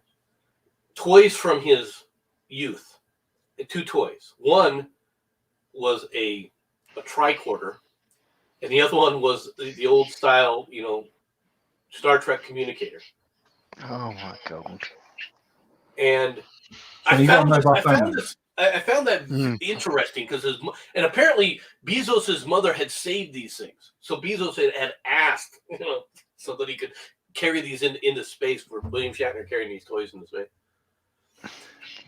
toys from his youth. 2 toys. One was a tricorder, and the other one was the old style, Star Trek communicator. Oh my God! And So I found that interesting because and apparently Bezos' mother had saved these things, so Bezos had asked, so that he could carry these into space for William Shatner carrying these toys into space.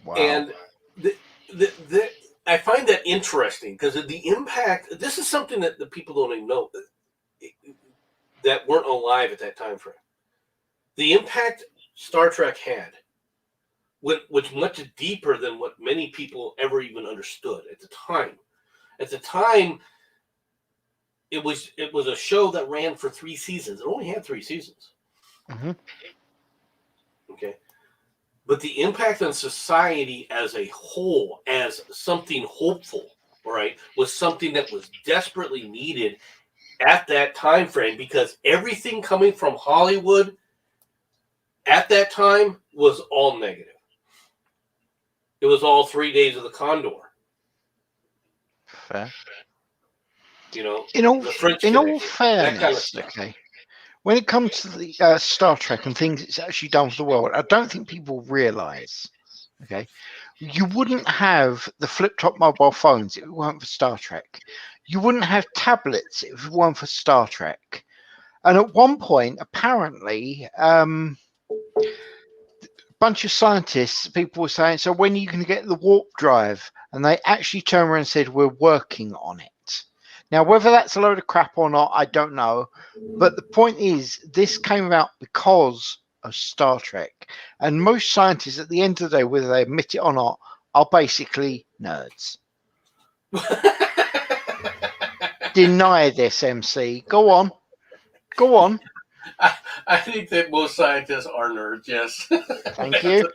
Wow. And I find that interesting because the impact. This is something that the people don't even know that weren't alive at that time frame. The impact Star Trek had was much deeper than what many people ever even understood at the time. At the time, it was a show that ran for 3 seasons. It only had 3 seasons. Mm-hmm. Okay. But the impact on society as a whole, as something hopeful, all right, was something that was desperately needed at that time frame because everything coming from Hollywood at that time was all negative. It was all 3 Days of the Condor. Fair. In all fairness, okay. When it comes to the Star Trek and things it's actually done for the world, I don't think people realise, okay, you wouldn't have the flip-top mobile phones if it weren't for Star Trek. You wouldn't have tablets if it weren't for Star Trek. And at one point, apparently, bunch of scientists, people were saying, so when are you going to get the warp drive? And they actually turned around and said, we're working on it. Now, whether that's a load of crap or not, I don't know. But the point is, this came about because of Star Trek. And most scientists, at the end of the day, whether they admit it or not, are basically nerds. Deny this, MC. Go on. Go on. I think that most scientists are nerds, yes. Thank you.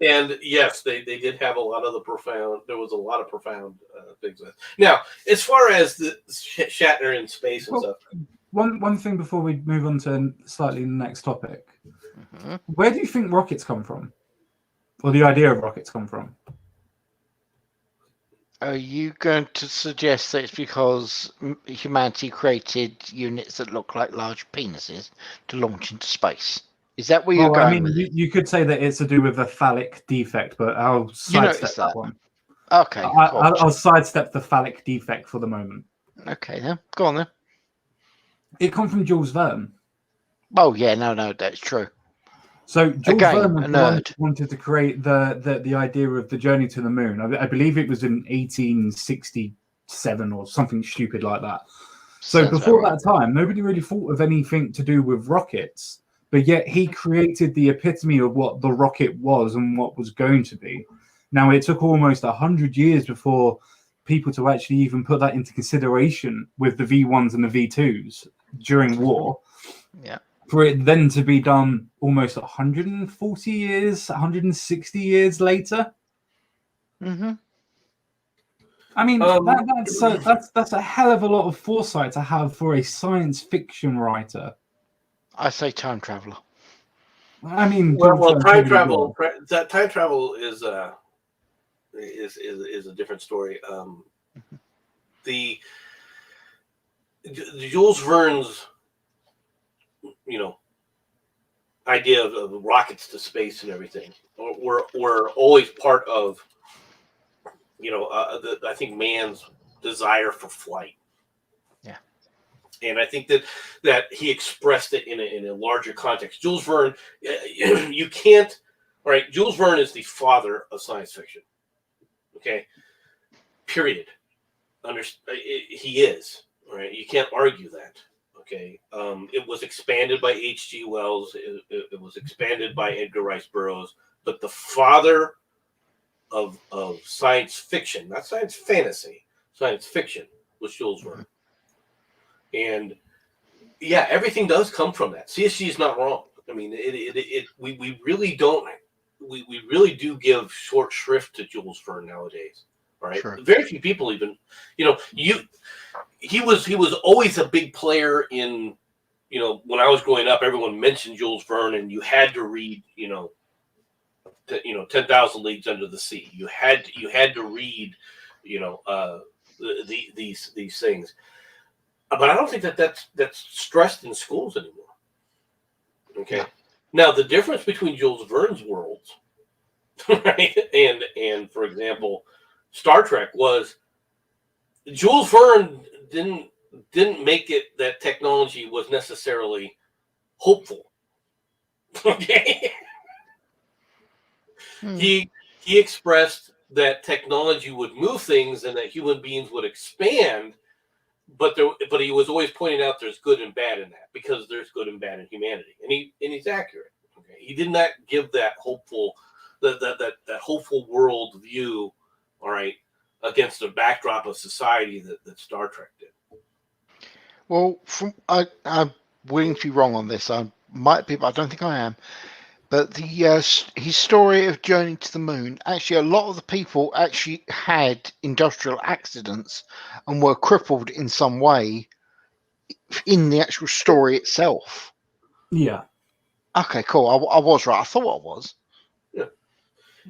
And yes, they did have a lot of there was a lot of profound things. Now, as far as the Shatner in space and stuff. One thing before we move on to slightly the next topic. Mm-hmm. Where do you think rockets come from? Or the idea of rockets come from? Are you going to suggest that it's because humanity created units that look like large penises to launch into space? Is that where you're going? I mean, you could say that it's to do with a phallic defect, but I'll sidestep that one. Okay. I'll sidestep the phallic defect for the moment. Okay, then. Go on, then. It come from Jules Verne. Oh, yeah, no, that's true. So Jules Again, Verne a was the one nerd. who wanted to create the idea of the journey to the moon. I believe it was in 1867 or something stupid like that. So Sounds before about right. that time, nobody really thought of anything to do with rockets. But yet he created the epitome of what the rocket was and what was going to be. Now, it took almost 100 years before people to actually even put that into consideration with the V1s and the V2s during war. Yeah. For it then to be done almost 140 years, 160 years later. Mm-hmm. I mean, that's a hell of a lot of foresight to have for a science fiction writer. I say time traveler. I mean, well, time travel. well. That time travel is a different story. The Jules Verne's, idea of rockets to space and everything were always part of, I think man's desire for flight. Yeah. And I think that he expressed it in a larger context. Jules Verne, you can't. All right, Jules Verne is the father of science fiction. Okay. Period. He is. All right. You can't argue that. Okay. It was expanded by H.G. Wells. It was expanded by Edgar Rice Burroughs. But the father of science fiction, not science fantasy, science fiction, was Jules Verne. And yeah, everything does come from that. CSG is not wrong. I mean, we really don't. We really do give short shrift to Jules Verne nowadays. Right? Sure. Very few people even, he was always a big player in, when I was growing up, everyone mentioned Jules Verne, and you had to read, 10,000 Leagues Under the Sea. You had to read, these things. But I don't think that's stressed in schools anymore. Okay. Yeah. Now the difference between Jules Verne's worlds, right, and for example, Star Trek was Jules Verne didn't make it that technology was necessarily hopeful. Okay. He expressed that technology would move things and that human beings would expand, but he was always pointing out there's good and bad in that, because there's good and bad in humanity, and he's accurate. Okay. He did not give that hopeful that hopeful world view, all right, against the backdrop of society that Star Trek did. Well, I'm willing to be wrong on this. I might be, but I don't think I am. But his story of Journey to the Moon, actually, a lot of the people actually had industrial accidents and were crippled in some way in the actual story itself. Yeah. Okay, cool. I was right. I thought I was. Yeah.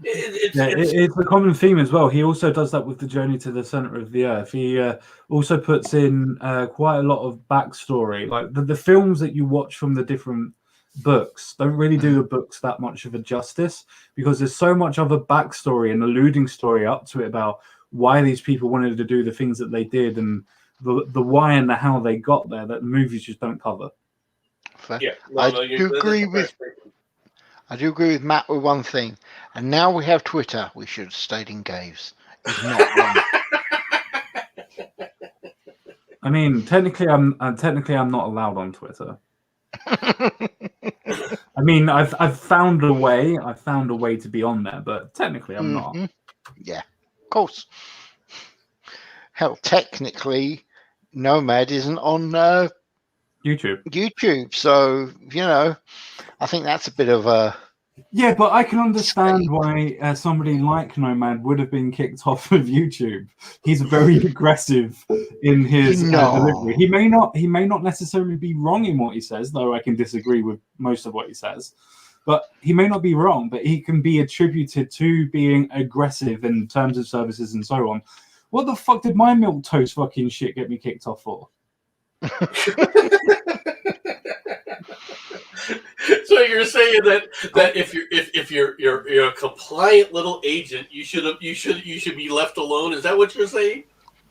It's a common theme as well. He also does that with the Journey to the Center of the Earth. He also puts in quite a lot of backstory. Like the films that you watch from the different books don't really do the books that much of a justice, because there's so much of a backstory and alluding story up to it about why these people wanted to do the things that they did and the why and the how they got there, that movies just don't cover. Fair. Yeah, I do agree with Matt with one thing, and now we have Twitter. We should have stayed in caves. He's not wrong. I mean, technically, I'm not allowed on Twitter. I mean, I've found a way. I've found a way to be on there, but technically, I'm not. Yeah, of course. Hell, technically, Nomad isn't on YouTube, so I think that's a bit of a. Yeah, but I can understand why somebody like Nomad would have been kicked off of YouTube. He's very aggressive in his delivery. He may not necessarily be wrong in what he says, though I can disagree with most of what he says. But he may not be wrong, but he can be attributed to being aggressive in terms of services and so on. What the fuck did my milk toast fucking shit get me kicked off for? So you're saying that if you're a compliant little agent, you should be left alone? Is that what you're saying?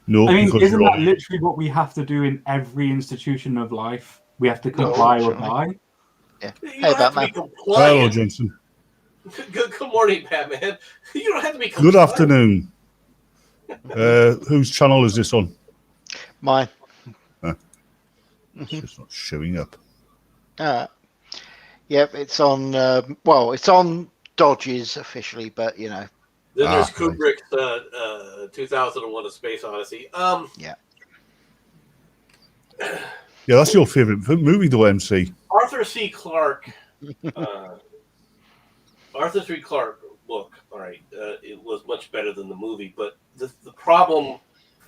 No, I mean, because isn't you're that literally what we have to do in every institution of life? We have to No, comply or unfortunately. die. Yeah. You Hey, don't have to Batman. be Hello, compliant. Jenson. Good morning, Batman. You don't have to be Good compliant. afternoon. Whose channel is this on? Mine. It's just not showing up. Yep, it's on. Well, it's on Dodges officially, but you know. Then there's Right. Kubrick's 2001: A Space Odyssey. Yeah. Yeah, that's your favorite movie, though, MC. Arthur C. Clarke. Arthur C. Clarke book. All right, it was much better than the movie, but the problem,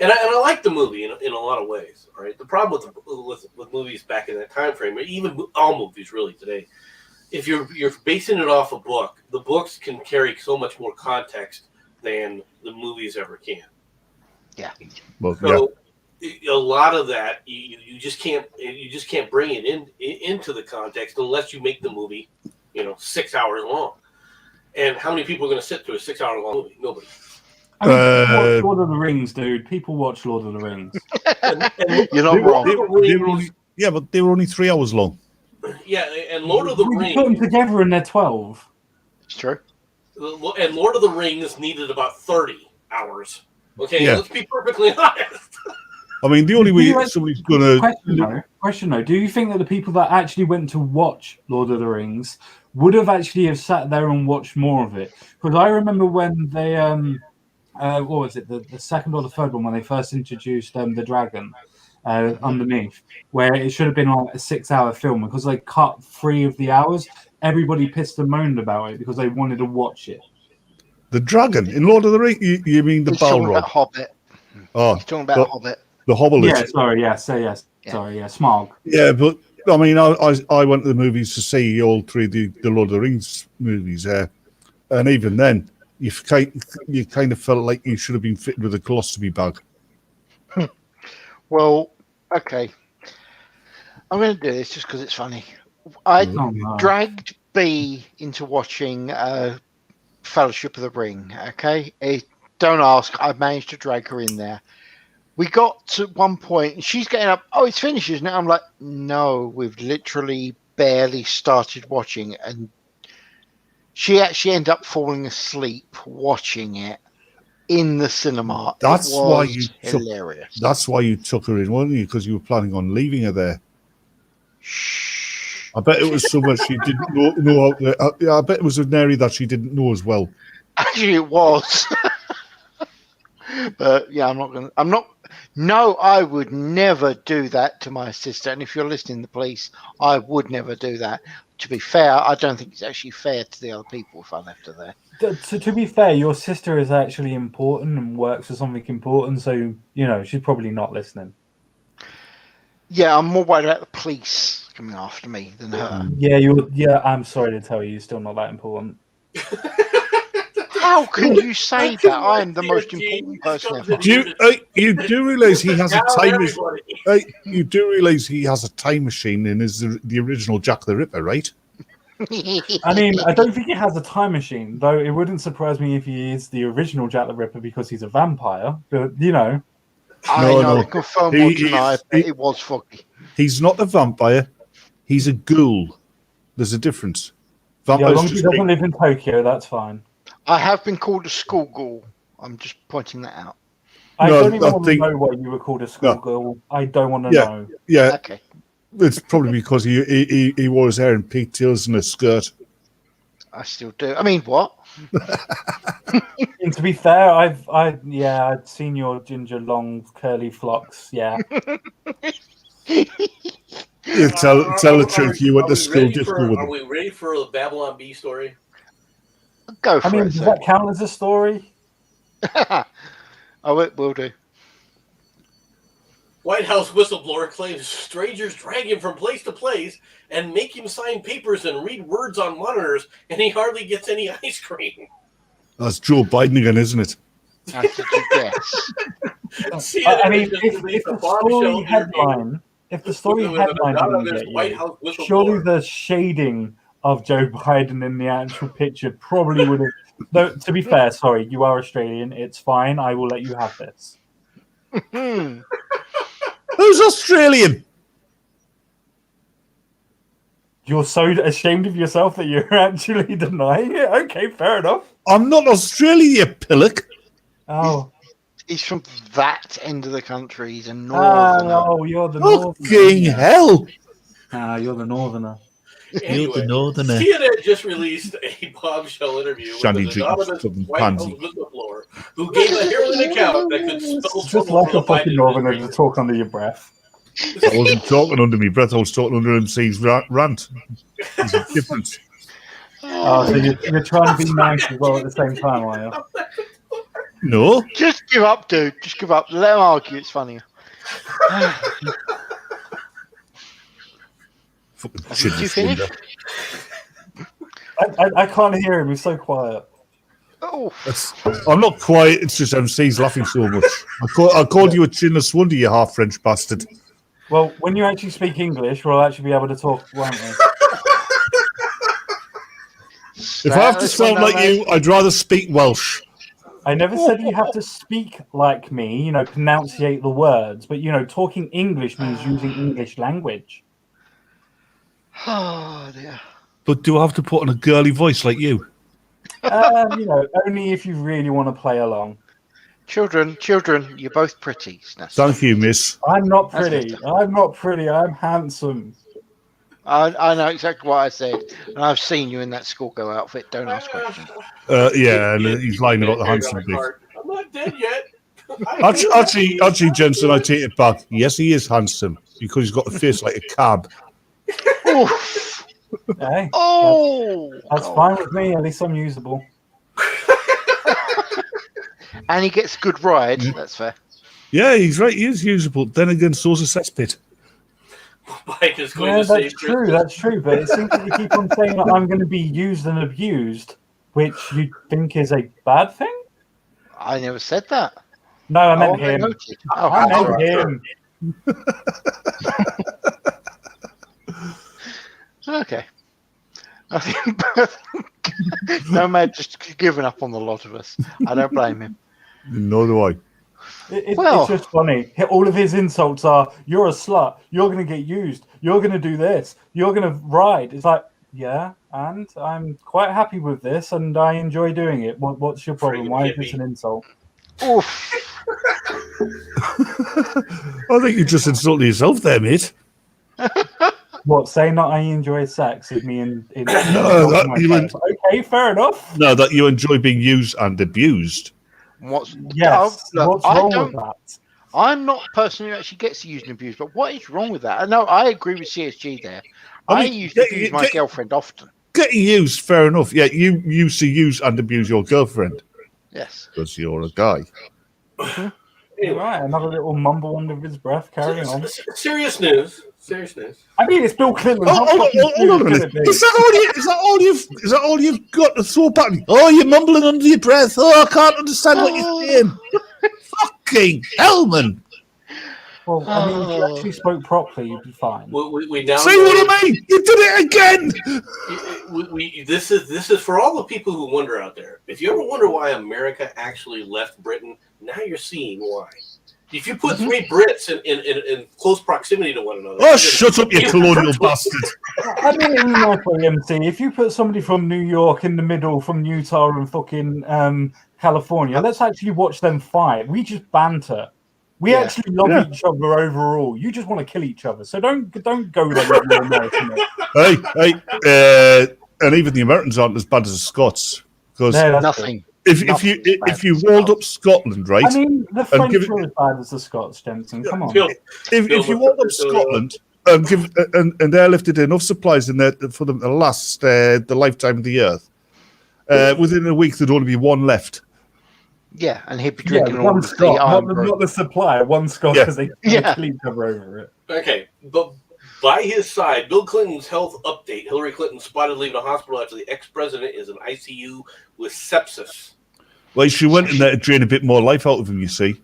and I like the movie in a lot of ways. All right, the problem with movies back in that time frame, or even all movies really today, if you're basing it off a book, the books can carry so much more context than the movies ever can. Yeah. Well, So a lot of that you just can't bring it into the context unless you make the movie 6 hours long. And how many people are going to sit through a 6 hour long movie? Nobody. I mean, people watch Lord of the Rings, dude. People watch Lord of the Rings. And You're not wrong. but they were only 3 hours long. Yeah, and Lord of the We Rings. put them together and they're 12. It's true. And Lord of the Rings needed about 30 hours. Okay, Yeah. let's be perfectly honest. I mean, the only way somebody's going to... Question though, do you think that the people that actually went to watch Lord of the Rings would have actually have sat there and watched more of it? Because I remember when they, what was it, the second or the third one, when they first introduced the dragon underneath, where it should have been like a 6 hour film, because they cut 3 of the hours, everybody pissed and moaned about it because they wanted to watch it. The dragon in Lord of the Rings? You mean the He's talking Balrog? about Hobbit. Oh, He's talking about Hobbit. The Hobbit. Yeah, sorry, yes. Sorry, Smog. Yeah, but I mean, I went to the movies to see all 3 of the Lord of the Rings movies, and even then, you kind of felt like you should have been fitted with a colostomy bag. Well, okay. I'm going to do this just because it's funny. I dragged B into watching Fellowship of the Ring. Okay, don't ask. I managed to drag her in there. We got to one point, and she's getting up. Oh, it's finished, isn't it? I'm like, no, we've literally barely started watching, and she actually ended up falling asleep watching it in the cinema. That's why you hilarious. That's why you took her in, wasn't you? Because you were planning on leaving her there. Shh. I bet it was somewhere she didn't know. I bet it was an area that she didn't know as well. Actually, it was. But yeah, No, I would never do that to my sister. And if you're listening, the police, I would never do that. To be fair, I don't think it's actually fair to the other people if I left her there. To be fair, your sister is actually important and works for something important, so she's probably not listening. Yeah, I'm more worried about the police coming after me than her. Yeah, I'm sorry to tell you, you're still not that important. How can you say that? I am the most important person ever. You do realize he has a time machine? You do realize he has a time machine and is the original Jack the Ripper, right? I mean, I don't think he has a time machine, though. It wouldn't surprise me if he is the original Jack the Ripper because he's a vampire. But I know. Confirm or deny, but it was foggy. He's not a vampire. He's a ghoul. There's a difference. As long as he doesn't live in Tokyo, that's fine. I have been called a school ghoul. I'm just pointing that out. I don't even want to know why you were called a school ghoul. I don't want to know. Yeah. Okay. It's probably because he wore his hair in pigtails and a skirt. I still do. I mean, what? And to be fair, I'd seen your ginger long curly flocks. Yeah. Tell the truth. You went to school difficult with Are we ready for the Babylon Bee story? Go for it. Does that count as a story? Oh, it will do. White House whistleblower claims strangers drag him from place to place and make him sign papers and read words on monitors, and he hardly gets any ice cream. That's Joe Biden again, isn't it? That's what you guess. I mean, if the story headline didn't get you, surely the shading of Joe Biden in the actual picture probably would have. Though, to be fair, sorry, you are Australian. It's fine. I will let you have this. Who's Australian? You're so ashamed of yourself that you're actually denying it? Okay, fair enough. I'm not Australian, you pillock. Oh. He's from that end of the country. He's a northerner. Oh, you're the northerner. Fucking hell. You're the northerner. Anyway, northerner. CNN just released a bombshell interview Shandy with an anonymous drinking white pansy. whistleblower who gave a harrowing account that could spell Just trouble like for a the fucking Biden northerner administration. to talk under your breath. I wasn't talking under my breath. I was talking under MC's rant. There's a difference. Oh, so you're trying to be nice as well at the same time, are you? No. Just give up, dude. Just give up. Let him argue. It's funnier. Fucking Did you finish? I can't hear him. He's so quiet. Oh, I'm not quiet. It's just MC's laughing so much. I called you a chinless wonder, you half French bastard. Well, when you actually speak English, we'll actually be able to talk, won't we? If I have to sound like you, I'd rather speak Welsh. I never said you have to speak like me, pronunciate the words, but, talking English means using English language. Oh dear. But do I have to put on a girly voice like you? Only if you really want to play along. Children, you're both pretty. Thank you, miss. I'm not pretty. I'm not pretty. I'm handsome. I know exactly what I said, and I've seen you in that schoolgirl outfit. Don't ask questions. Yeah, and he's lying about the handsome bit. I'm not dead yet. Actually, Jenson, I take it back. Yes, he is handsome because he's got a face like a cab. Oof. Hey, Oh, that's fine with me. At least I'm usable. and he gets a good ride. That's fair. Yeah, he's right. He is usable. Then again, so's a cesspit. Mike is going Yeah, to say that's true. That's true. But it seems that you keep on saying that I'm going to be used and abused, which you think is a bad thing. I never said that. No, I meant I him. noted. Oh, I meant sorry. him. Okay. I think Nomad just given up on the lot of us. I don't blame him. Nor do I. It's just funny. All of his insults are, you're a slut, you're going to get used, you're going to do this, you're going to ride. It's like, yeah, and I'm quite happy with this, and I enjoy doing it. What's your problem? Why is this an insult? Oof. I think you just insulted yourself there, mate. What, saying that I enjoy sex with me in No, that you okay, fair enough. No, that you enjoy being used and abused. Yes. Look, What's wrong with that? I'm not a person who actually gets used and abused, but what is wrong with that? No, I agree with CSG there. I used to abuse my girlfriend often. Getting used, fair enough. Yeah, you used to use and abuse your girlfriend. Yes. Because you're a guy. Anyway. Right, another little mumble under his breath. Carrying on. Serious news. I mean, it's Bill Clinton. Hold on a minute. Is that all you've got to throw back? Oh, you're mumbling under your breath. Oh, I can't understand what you're saying. Fucking hell, man. Well, I mean, if you actually spoke properly, you'd be fine. We now see what I mean? You did it again. This is for all the people who wonder out there. If you ever wonder why America actually left Britain, now you're seeing why. If you put three Brits in close proximity to one another, oh, shut up, you colonial bastard! I mean, in my MC, if you put somebody from New York in the middle, from Utah and fucking California, let's actually watch them fight. We just banter. We actually love each other overall. You just want to kill each other, so don't go there with your American. Hey, and even the Americans aren't as bad as the Scots because nothing. If you walled up Scotland, right? I mean, the French are as bad as the Scots, Jenson. Come on. If you walled up Scotland and airlifted enough supplies in there for them to last the lifetime of the Earth, within a week there'd only be one left. Yeah, and he'd be drinking all one of Scot, the not the supply. One Scot because they kill each other over it. Okay, but by his side, Bill Clinton's health update. Hillary Clinton spotted leaving a hospital after the ex-president is in ICU with sepsis. Well, she went in there to drain a bit more life out of him, you see.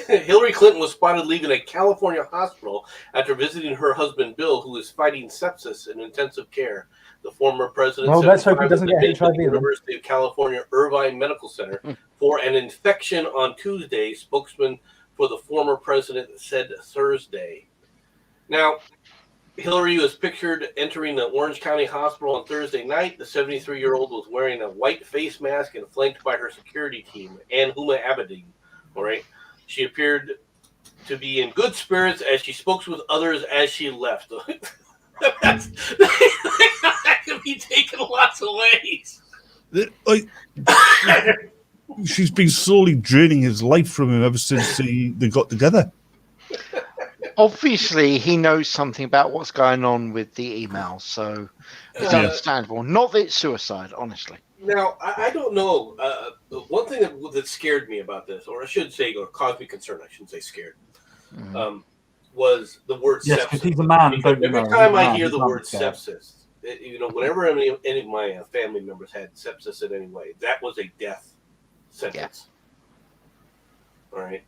Hillary Clinton was spotted leaving a California hospital after visiting her husband, Bill, who is fighting sepsis in intensive care. The former president let's hope he doesn't get HIV. University of California Irvine Medical Center for an infection on Tuesday. Spokesman for the former president said Thursday. Now, Hillary was pictured entering the Orange County Hospital on Thursday night. The 73-year-old was wearing a white face mask and flanked by her security team, and Huma Abedin. All right. She appeared to be in good spirits as she spoke with others as she left. That could be taken lots of ways. She's been slowly draining his life from him ever since they got together. Obviously, he knows something about what's going on with the emails, so it's understandable. Not that it's suicide, honestly. Now, I don't know. One thing that scared me about this, or I should say, or caused me concern, I shouldn't say scared, was the word yes, sepsis. Because he's a man. Every time I hear the word sepsis, whenever any of my family members had sepsis in any way, that was a death sentence. Yeah. All right.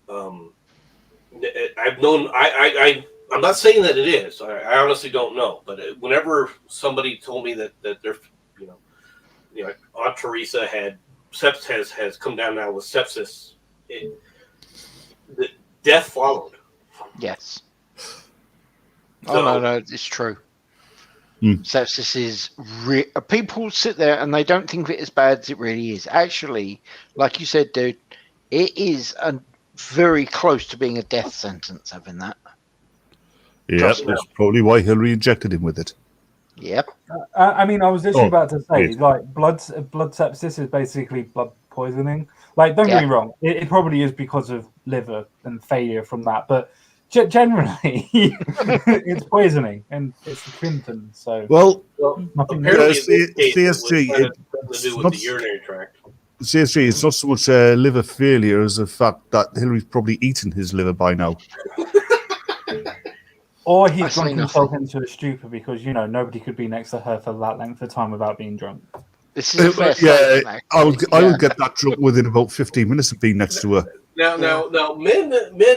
I've known. I'm not saying that it is. I honestly don't know. But whenever somebody told me that they're, Aunt Teresa had sepsis has come down now with sepsis, the death followed. Yes. No, it's true. Sepsis is people sit there and they don't think of it as bad as it really is. Actually, like you said, dude, it is very close to being a death sentence having that. Yeah, that's probably why Hillary injected him with it. Yep. I mean, I was literally about to say, like, blood sepsis is basically blood poisoning. Like, don't get me wrong, it probably is because of liver and failure from that, but generally, it's poisoning, and it's the Clintons. So, apparently, CSG, it's to do with the urinary tract. CSG, it's not so much liver failure as the fact that Hillary's probably eaten his liver by now. Or he's drunk himself into a stupor because, nobody could be next to her for that length of time without being drunk. This is I would get that drunk within about 15 minutes of being next to her. Now, men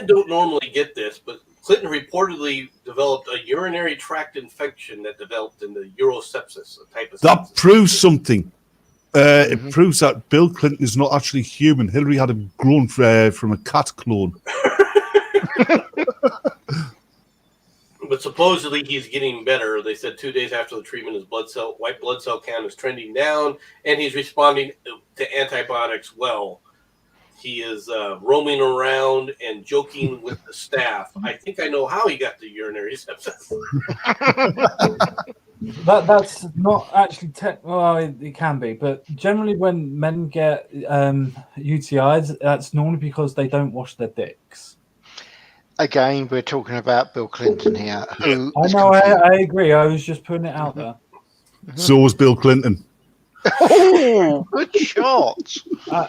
don't normally get this, but Clinton reportedly developed a urinary tract infection that developed in the urosepsis, a type of sepsis. That proves something. It proves that Bill Clinton is not actually human. Hillary had him grown from a cat clone. But supposedly he's getting better. They said 2 days after the treatment, his white blood cell count is trending down, and he's responding to antibiotics well. He is roaming around and joking with the staff. I think I know how he got the urinary sepsis. That's not actually well, it can be, but generally when men get UTIs, that's normally because they don't wash their dicks. Again, we're talking about Bill Clinton here. Who I know, I agree. I was just putting it out there. So was Bill Clinton. Oh, good shot.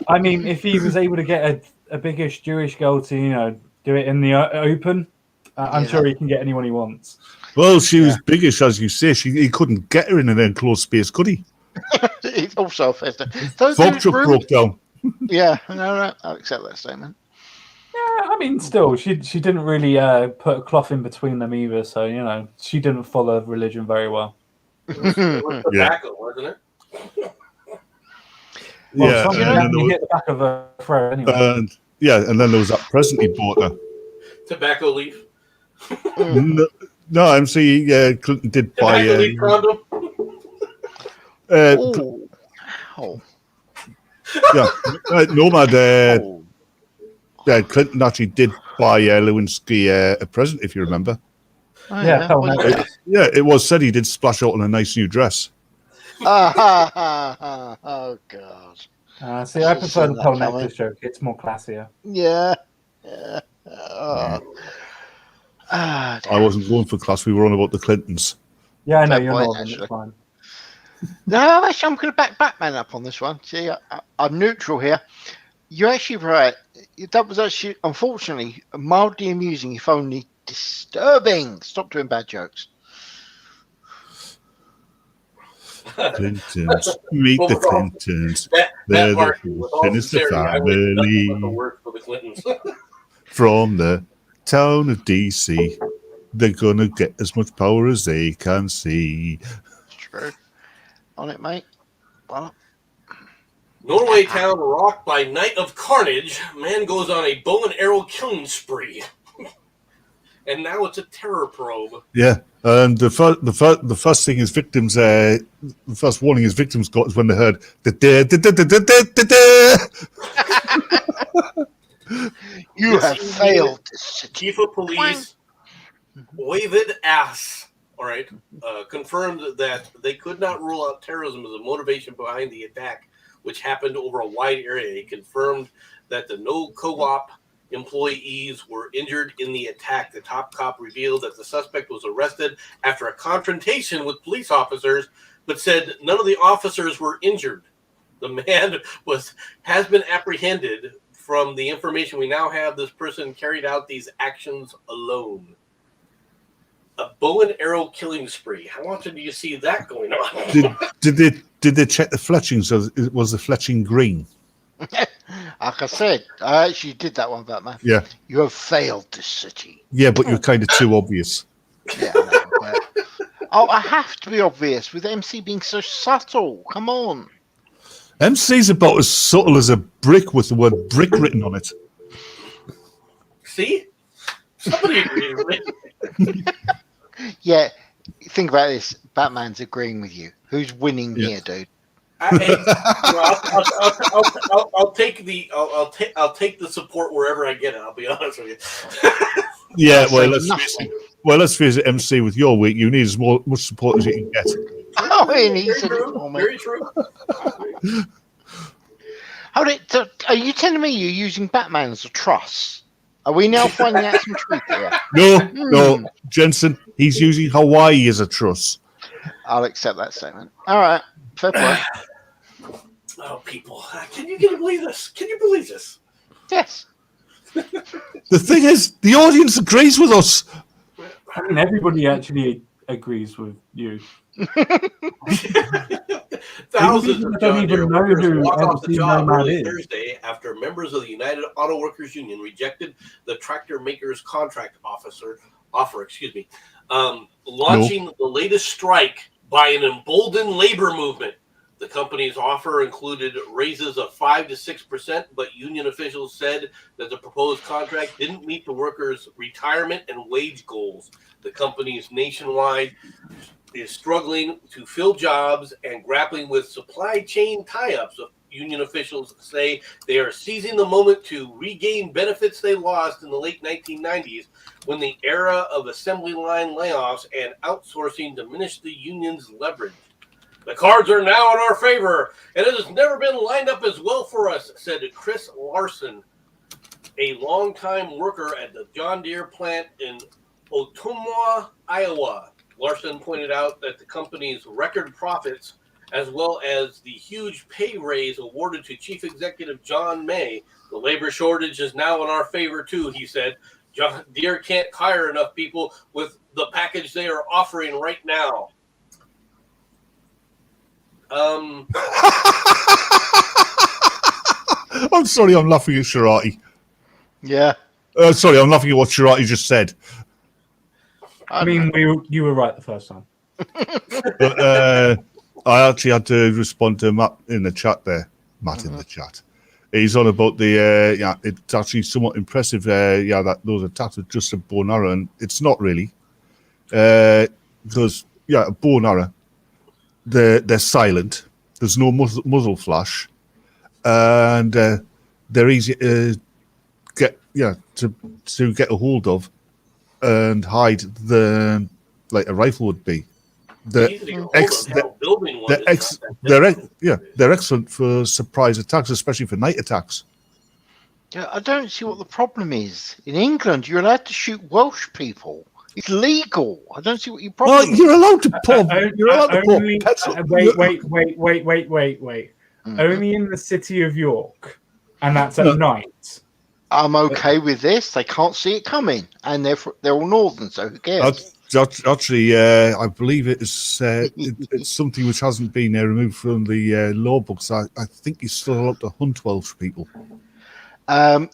I mean, if he was able to get a biggish Jewish girl to, do it in the open, I'm sure he can get anyone he wants. Well, she was biggish, as you say. He couldn't get her in an enclosed space, could he? It's also offensive. Fog truck broke down. Yeah, no, I'll accept that statement. Yeah, I mean, still, she didn't really put a cloth in between them either, so, she didn't follow religion very well. It was tobacco, wasn't it? Well, and hit the back of her throat anyway. And then there was that present he bought her. Tobacco leaf. No, I'm saying Clinton did buy tobacco leaf condom. Nomad. Clinton actually did buy Lewinsky a present, if you remember. It was said he did splash out on a nice new dress. Oh God! See, I prefer the pearl necklace joke. It's more classier. Yeah. I wasn't going for class. We were on about the Clintons. Yeah, I know you're not. It's fine. No, actually, I'm going to back Batman up on this one. See, I'm neutral here. You're actually right. That was actually, unfortunately, mildly amusing, if only disturbing. Stop doing bad jokes. Clintons, meet the Clintons. They're the sinister family from the town of DC. They're gonna get as much power as they can see. True. On it, mate. Well, Norway town rocked by night of carnage. Man goes on a bow and arrow killing spree. And now it's a terror probe. Yeah, and the first thing his victims, the first warning his victims got is when they heard You have failed. Chief of police, Wavid Ass, all right, confirmed that they could not rule out terrorism as a motivation behind the attack, which happened over a wide area. He confirmed that the no co-op employees were injured in the attack. The top cop revealed that the suspect was arrested after a confrontation with police officers, but said none of the officers were injured. The man has been apprehended. From the information we now have, this person carried out these actions alone. A bow and arrow killing spree. How often do you see that going on? Did they check the fletching? So it was the fletching green? Like I said, I actually did that one, Batman. Yeah. You have failed this city. Yeah, but you're kind of too obvious. Yeah, I know, but I have to be obvious with MC being so subtle. Come on. MC's about as subtle as a brick with the word brick written on it. See? Somebody agreed with me. Yeah, think about this. Batman's agreeing with you. Who's winning here, dude? I'll take the support wherever I get it. I'll be honest with you. Yeah, let's face it, MC, with your week, you need as much support as you can get. Oh, he needs it for me. Very true. Are you telling me you're using Batman as a truss? Are we now finding out some truth here? No, Jenson, he's using Hawaii as a truss. I'll accept that statement. All right, fair play. Oh, people. Can you believe this? Can you believe this? Yes. The thing is, the audience agrees with us. I mean, everybody actually agrees with you. Thousands of John Deere workers walked off the job early is. Thursday after members of the United Auto Workers Union rejected the tractor maker's contract offer. Launching the latest strike by an emboldened labor movement. The company's offer included raises of 5 to 6%, but union officials said that the proposed contract didn't meet the workers' retirement and wage goals. The company's nationwide is struggling to fill jobs and grappling with supply chain tie-ups. Union officials say they are seizing the moment to regain benefits they lost in the late 1990s when the era of assembly line layoffs and outsourcing diminished the union's leverage. The cards are now in our favor, and it has never been lined up as well for us, said Chris Larson, a longtime worker at the John Deere plant in Ottumwa, Iowa. Larson pointed out that the company's record profits, as well as the huge pay raise awarded to Chief Executive John May, the labor shortage is now in our favor too, he said. John Deere can't hire enough people with the package they are offering right now. I'm sorry, I'm laughing at Sharati. Yeah. Sorry, I'm laughing at what Sharati just said. I mean, you were right the first time. But, I actually had to respond to Matt in the chat there. Matt in the chat. He's on about the, it's actually somewhat impressive, that those attacks are just a bow and arrow, and it's not really. Because, a bow and arrow, they're silent. There's no muzzle flash, and they're easy to get to get a hold of and hide like a rifle would be. They're excellent for surprise attacks, especially for night attacks. Yeah, I don't see what the problem is. In England, you're allowed to shoot Welsh people. It's legal. I don't see what your problem is. You're allowed to pop. You're allowed to pop. Wait. Only in the city of York, and that's at night. I'm okay with this. They can't see it coming, and they're all northern, so who cares? Actually, I believe it's something which hasn't been removed from the law books. I think you're still allowed to hunt Welsh people. I've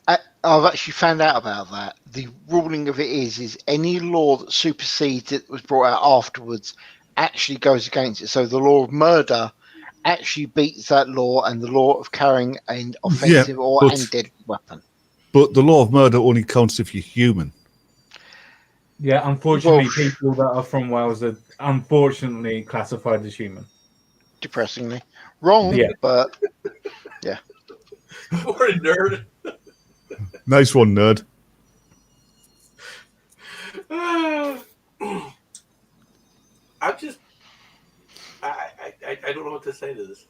actually found out about that. The ruling of it is any law that supersedes it was brought out afterwards actually goes against it. So the law of murder actually beats that law and the law of carrying an offensive or deadly weapon. But the law of murder only counts if you're human. Yeah, unfortunately, people that are from Wales are unfortunately classified as human. Depressingly. Wrong, but yeah. What a nerd. Nice one, nerd. I'm just, I don't know what to say to this.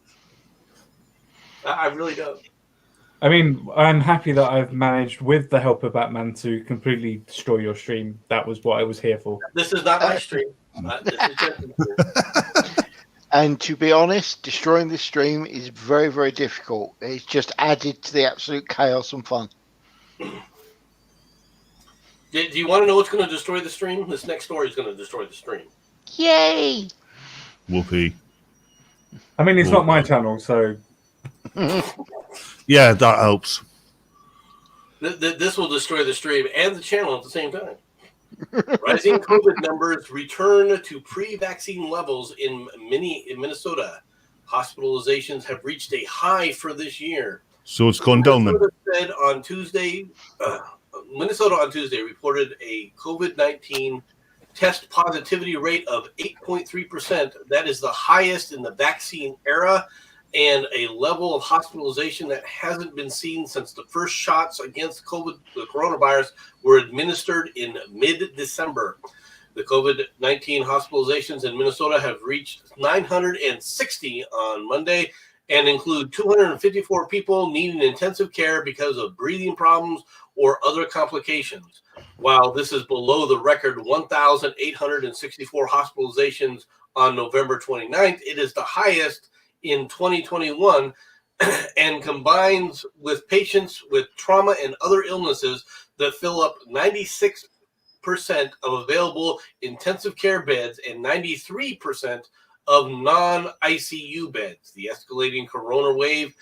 I really don't. I mean, I'm happy that I've managed, with the help of Batman, to completely destroy your stream. That was what I was here for. This is not my stream. This is Jenson's stream. And to be honest, destroying this stream is very, very difficult. It's just added to the absolute chaos and fun. Do you want to know what's going to destroy the stream? This next story is going to destroy the stream. Yay! Whoopee. I mean, it's not my channel, so... Yeah, that helps. This will destroy the stream and the channel at the same time. Rising COVID numbers return to pre-vaccine levels in Minnesota. Hospitalizations have reached a high for this year. So it's gone down then. Minnesota on Tuesday reported a COVID-19 test positivity rate of 8.3%. That is the highest in the vaccine era, and a level of hospitalization that hasn't been seen since the first shots against the coronavirus were administered in mid-December. The COVID-19 hospitalizations in Minnesota have reached 960 on Monday and include 254 people needing intensive care because of breathing problems or other complications. While this is below the record 1,864 hospitalizations on November 29th, it is the highest in 2021 and combines with patients with trauma and other illnesses that fill up 96% of available intensive care beds and 93% of non-ICU beds. The escalating corona wave,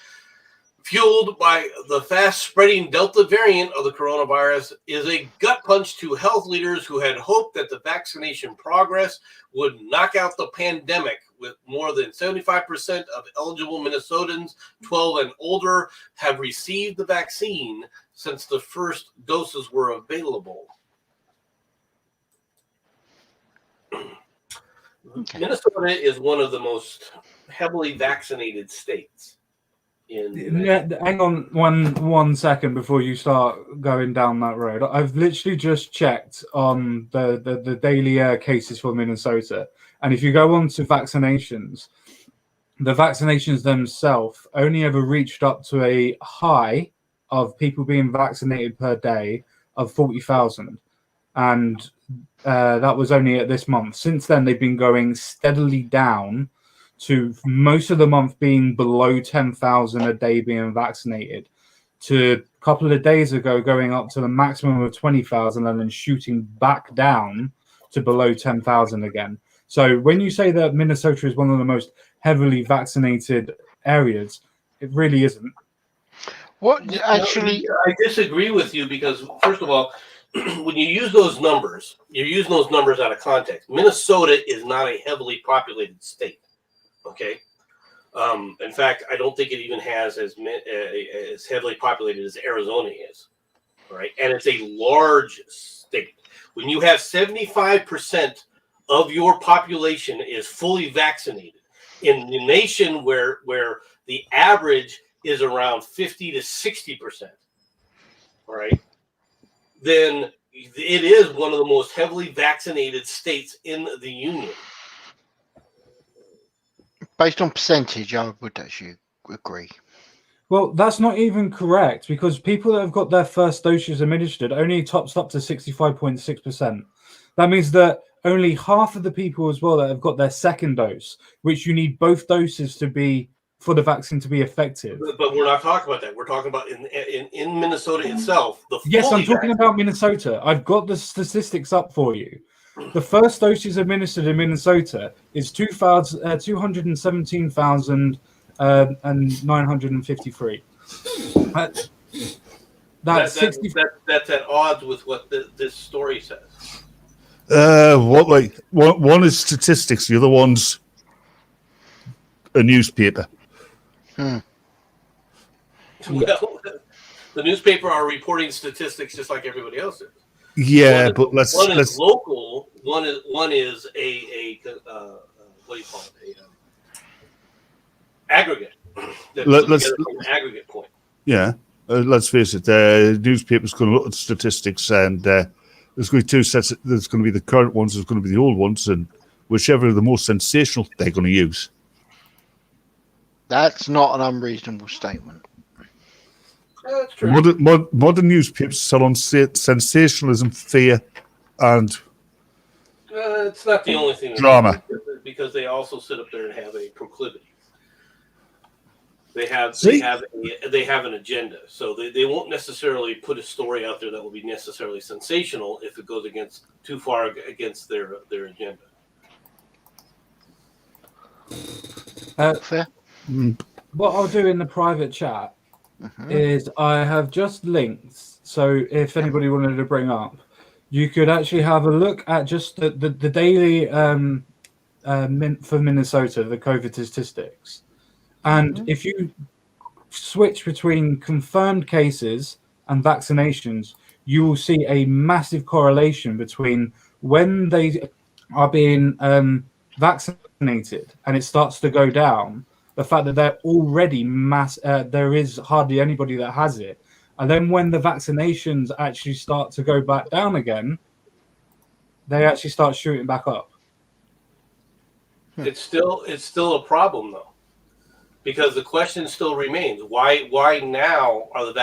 fueled by the fast-spreading Delta variant of the coronavirus, is a gut punch to health leaders who had hoped that the vaccination progress would knock out the pandemic, with more than 75% of eligible Minnesotans 12 and older have received the vaccine since the first doses were available. Okay. Minnesota is one of the most heavily vaccinated states. Hang on one second before you start going down that road. I've literally just checked on the daily cases for Minnesota, and if you go on to vaccinations, the vaccinations themselves only ever reached up to a high of people being vaccinated per day of 40,000, and that was only at this month. Since then, they've been going steadily down to most of the month being below 10,000 a day being vaccinated, to a couple of days ago going up to the maximum of 20,000 and then shooting back down to below 10,000 again. So when you say that Minnesota is one of the most heavily vaccinated areas, it really isn't. What actually? I disagree with you because, first of all, when you use those numbers, you're using those numbers out of context. Minnesota is not a heavily populated state. Okay. In fact, I don't think it even has as heavily populated as Arizona is. All right. And it's a large state. When you have 75% of your population is fully vaccinated in the nation where the average is around 50 to 60%. All right. Then it is one of the most heavily vaccinated states in the union. Based on percentage, I would actually agree. Well, that's not even correct, because people that have got their first doses administered only tops up to 65.6%. That means that only half of the people as well that have got their second dose, which you need both doses to be for the vaccine to be effective. But we're not talking about that. We're talking about in Minnesota itself. Yes, I'm talking about Minnesota. I've got the statistics up for you. The first doses administered in Minnesota is 217,953. That's at odds with what this story says. One is statistics, the other one's a newspaper. Well, the newspaper are reporting statistics just like everybody else is. Yeah, One, but one is let's local. One is a what do you call it? Aggregate that's put let's together from an aggregate point. yeah. Let's face it. The newspaper's going to look at statistics, and there's going to be two sets. There's going to be the current ones. There's going to be the old ones, and whichever are the most sensational, they're going to use. That's not an unreasonable statement. That's true. Modern newspapers sell on sensationalism, fear, and It's not the only thing. Drama. Because they also sit up there and have a proclivity. They have an agenda, so they won't necessarily put a story out there that will be necessarily sensational if it goes too far against their agenda. Fair. What I'll do in the private chat is I have just links. So if anybody wanted to bring up, you could actually have a look at just the daily for Minnesota, the COVID statistics. And if you switch between confirmed cases and vaccinations, you will see a massive correlation between when they are being vaccinated and it starts to go down, the fact that they're already there is hardly anybody that has it. And then when the vaccinations actually start to go back down again, they actually start shooting back up. It's still a problem though. Because the question still remains: Why now are the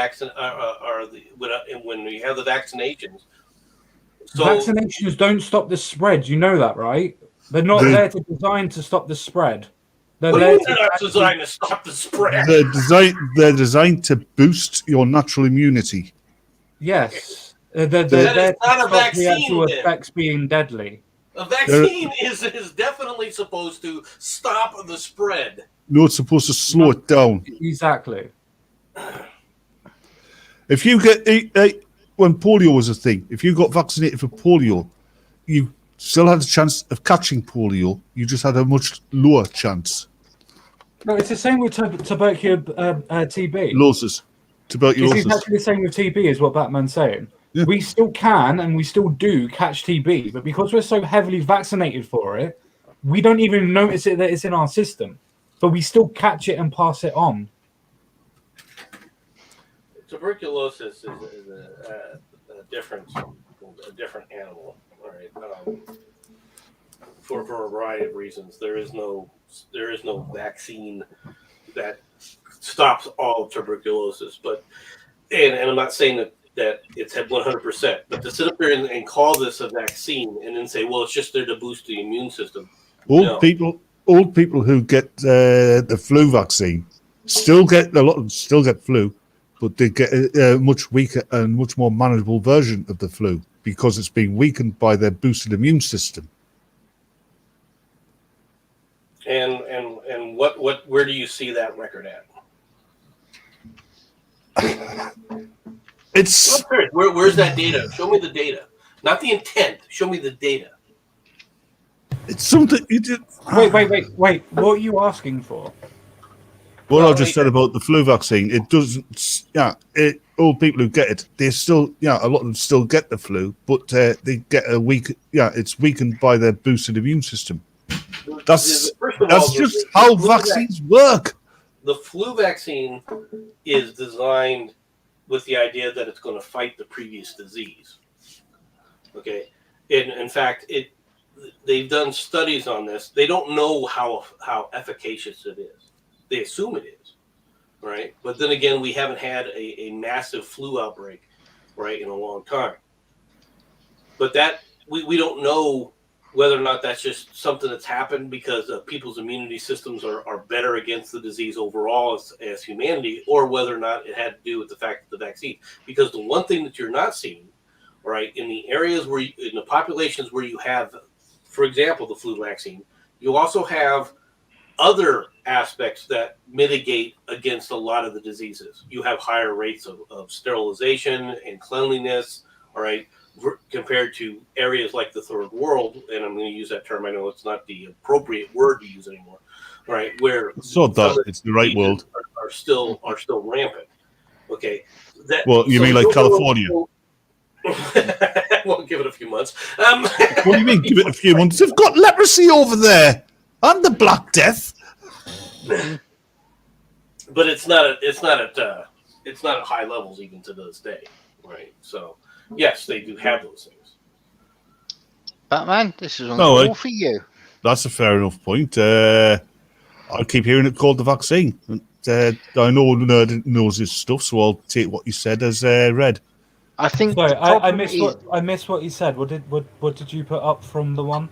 when we have the vaccinations? So vaccinations don't stop the spread. You know that, right? They're not there to design to stop the spread. They're not designed to stop the spread. They're designed to boost your natural immunity. Yes, they're there not to a stop vaccine, the actual then. effects being deadly. A vaccine is definitely supposed to stop the spread. No, it's supposed to slow it down. Exactly. If you get when polio was a thing, if you got vaccinated for polio, you still had a chance of catching polio. You just had a much lower chance. No, it's the same with TB. Tuberculosis. It's exactly the same with TB, is what Batman's saying. Yeah. We still can and we still do catch TB, but because we're so heavily vaccinated for it, we don't even notice it that it's in our system. But we still catch it and pass it on. Tuberculosis is a different animal, all right? For a variety of reasons, there is no vaccine that stops all tuberculosis. But and I'm not saying that it's at 100%, but to sit up there and call this a vaccine and then say, well, it's just there to boost the immune system. Old people who get the flu vaccine still get flu, but they get a much weaker and much more manageable version of the flu because it's being weakened by their boosted immune system. And where do you see that record at? Where's that data? Show me the data, not the intent. Show me the data. It's something you did. Wait. What are you asking for? What I just said about the flu vaccine, it doesn't. Old people who get it, they still, a lot of them still get the flu, but they get it's weakened by their boosted immune system. That's just how vaccines work. The flu vaccine is designed with the idea that it's going to fight the previous disease. Okay, in fact, they've done studies on this. They don't know how efficacious it is. They assume it is, right? But then again, we haven't had a massive flu outbreak, right, in a long time. But that we don't know whether or not that's just something that's happened because people's immunity systems are better against the disease overall as humanity, or whether or not it had to do with the fact of the vaccine. Because the one thing that you're not seeing, right, in the areas in the populations where you have, for example, the flu vaccine, you also have other aspects that mitigate against a lot of the diseases. You have higher rates of sterilization and cleanliness, all right, compared to areas like the third world. And I'm going to use that term. I know it's not the appropriate word to use anymore, right? Where So that it's the right world. are still rampant. Okay, Well, you mean like California? We'll give it a few months. What do you mean? Give it a few months. They've got leprosy over there, and the Black Death. But it's not at high levels even to this day, right? So yes, they do have those things. Batman, this is No, all for you. That's a fair enough point. I keep hearing it called the vaccine. I know nerd knows his stuff, so I'll take what you said as read. I think. Sorry, the I problem missed is- what I missed what you said. What did you put up from the one?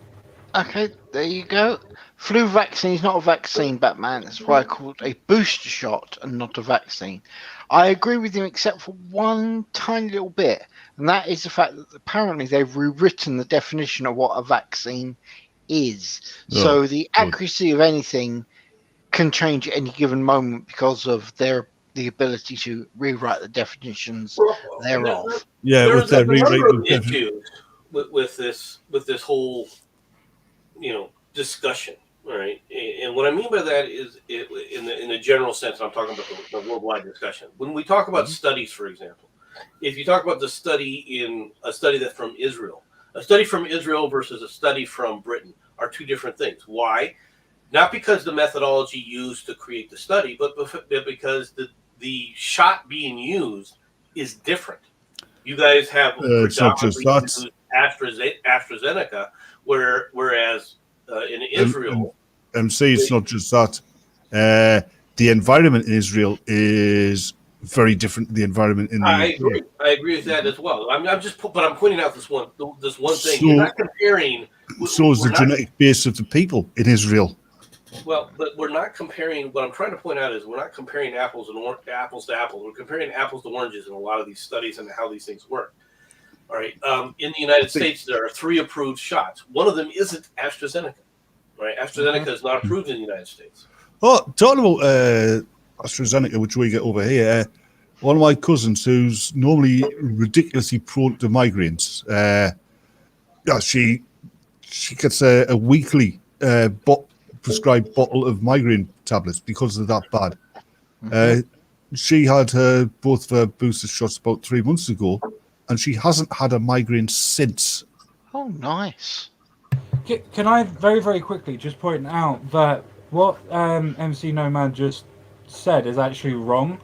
Okay, there you go. Flu vaccine is not a vaccine, Batman. That's why I call it a booster shot and not a vaccine. I agree with you except for one tiny little bit, and that is the fact that apparently they've rewritten the definition of what a vaccine is. So the accuracy of anything can change at any given moment because of the ability to rewrite the definitions thereof. Yeah, There's with the a number of rewriting. issues with this whole discussion, right? And what I mean by that is in the general sense, I'm talking about the worldwide discussion. When we talk about studies, for example, if you talk about a study that's from Israel, a study from Israel versus a study from Britain are two different things. Why? Not because the methodology used to create the study, but because the shot being used is different. You guys have It's not just predominantly used AstraZeneca, whereas in Israel, MC, it's not just that. The environment in Israel is very different to the environment in the UK. I agree with that as well. I'm pointing out this one thing. You're not comparing. So is the genetic base of the people in Israel. Well, but we're not comparing. What I'm trying to point out is we're not comparing apples to apples. We're comparing apples to oranges in a lot of these studies and how these things work. All right. In the United States, there are 3 approved shots. One of them isn't AstraZeneca. Right. AstraZeneca is not approved in the United States. Oh, talking about AstraZeneca, which we get over here, one of my cousins who's normally ridiculously prone to migraines, she gets a weekly prescribed bottle of migraine tablets because they're that bad. She had both of her booster shots about 3 months ago, and she hasn't had a migraine since. Oh, nice. Can I very, very quickly just point out that what MC Nomad just said is actually wrong.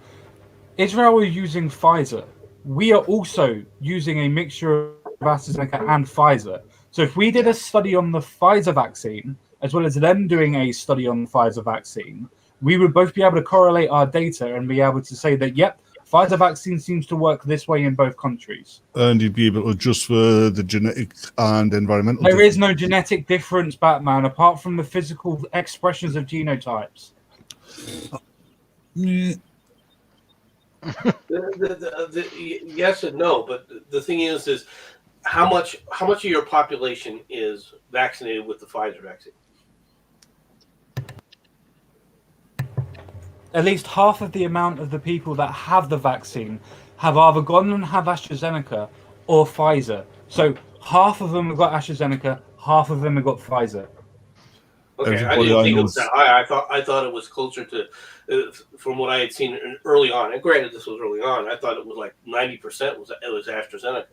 Israel are using Pfizer. We are also using a mixture of AstraZeneca and Pfizer. So if we did a study on the Pfizer vaccine, as well as them doing a study on the Pfizer vaccine, we would both be able to correlate our data and be able to say that, yep, Pfizer vaccine seems to work this way in both countries. And you'd be able to adjust for the genetic and environmental. There is no genetic difference, Batman, apart from the physical expressions of genotypes. Yes and no, but the thing is how much of your population is vaccinated with the Pfizer vaccine? At least half of the amount of the people that have the vaccine have either gone and have AstraZeneca or Pfizer. So half of them have got AstraZeneca, half of them have got Pfizer. Okay, I didn't think it was that high. I thought it was closer to, from what I had seen early on. And granted, this was early on. I thought it was like 90% was AstraZeneca.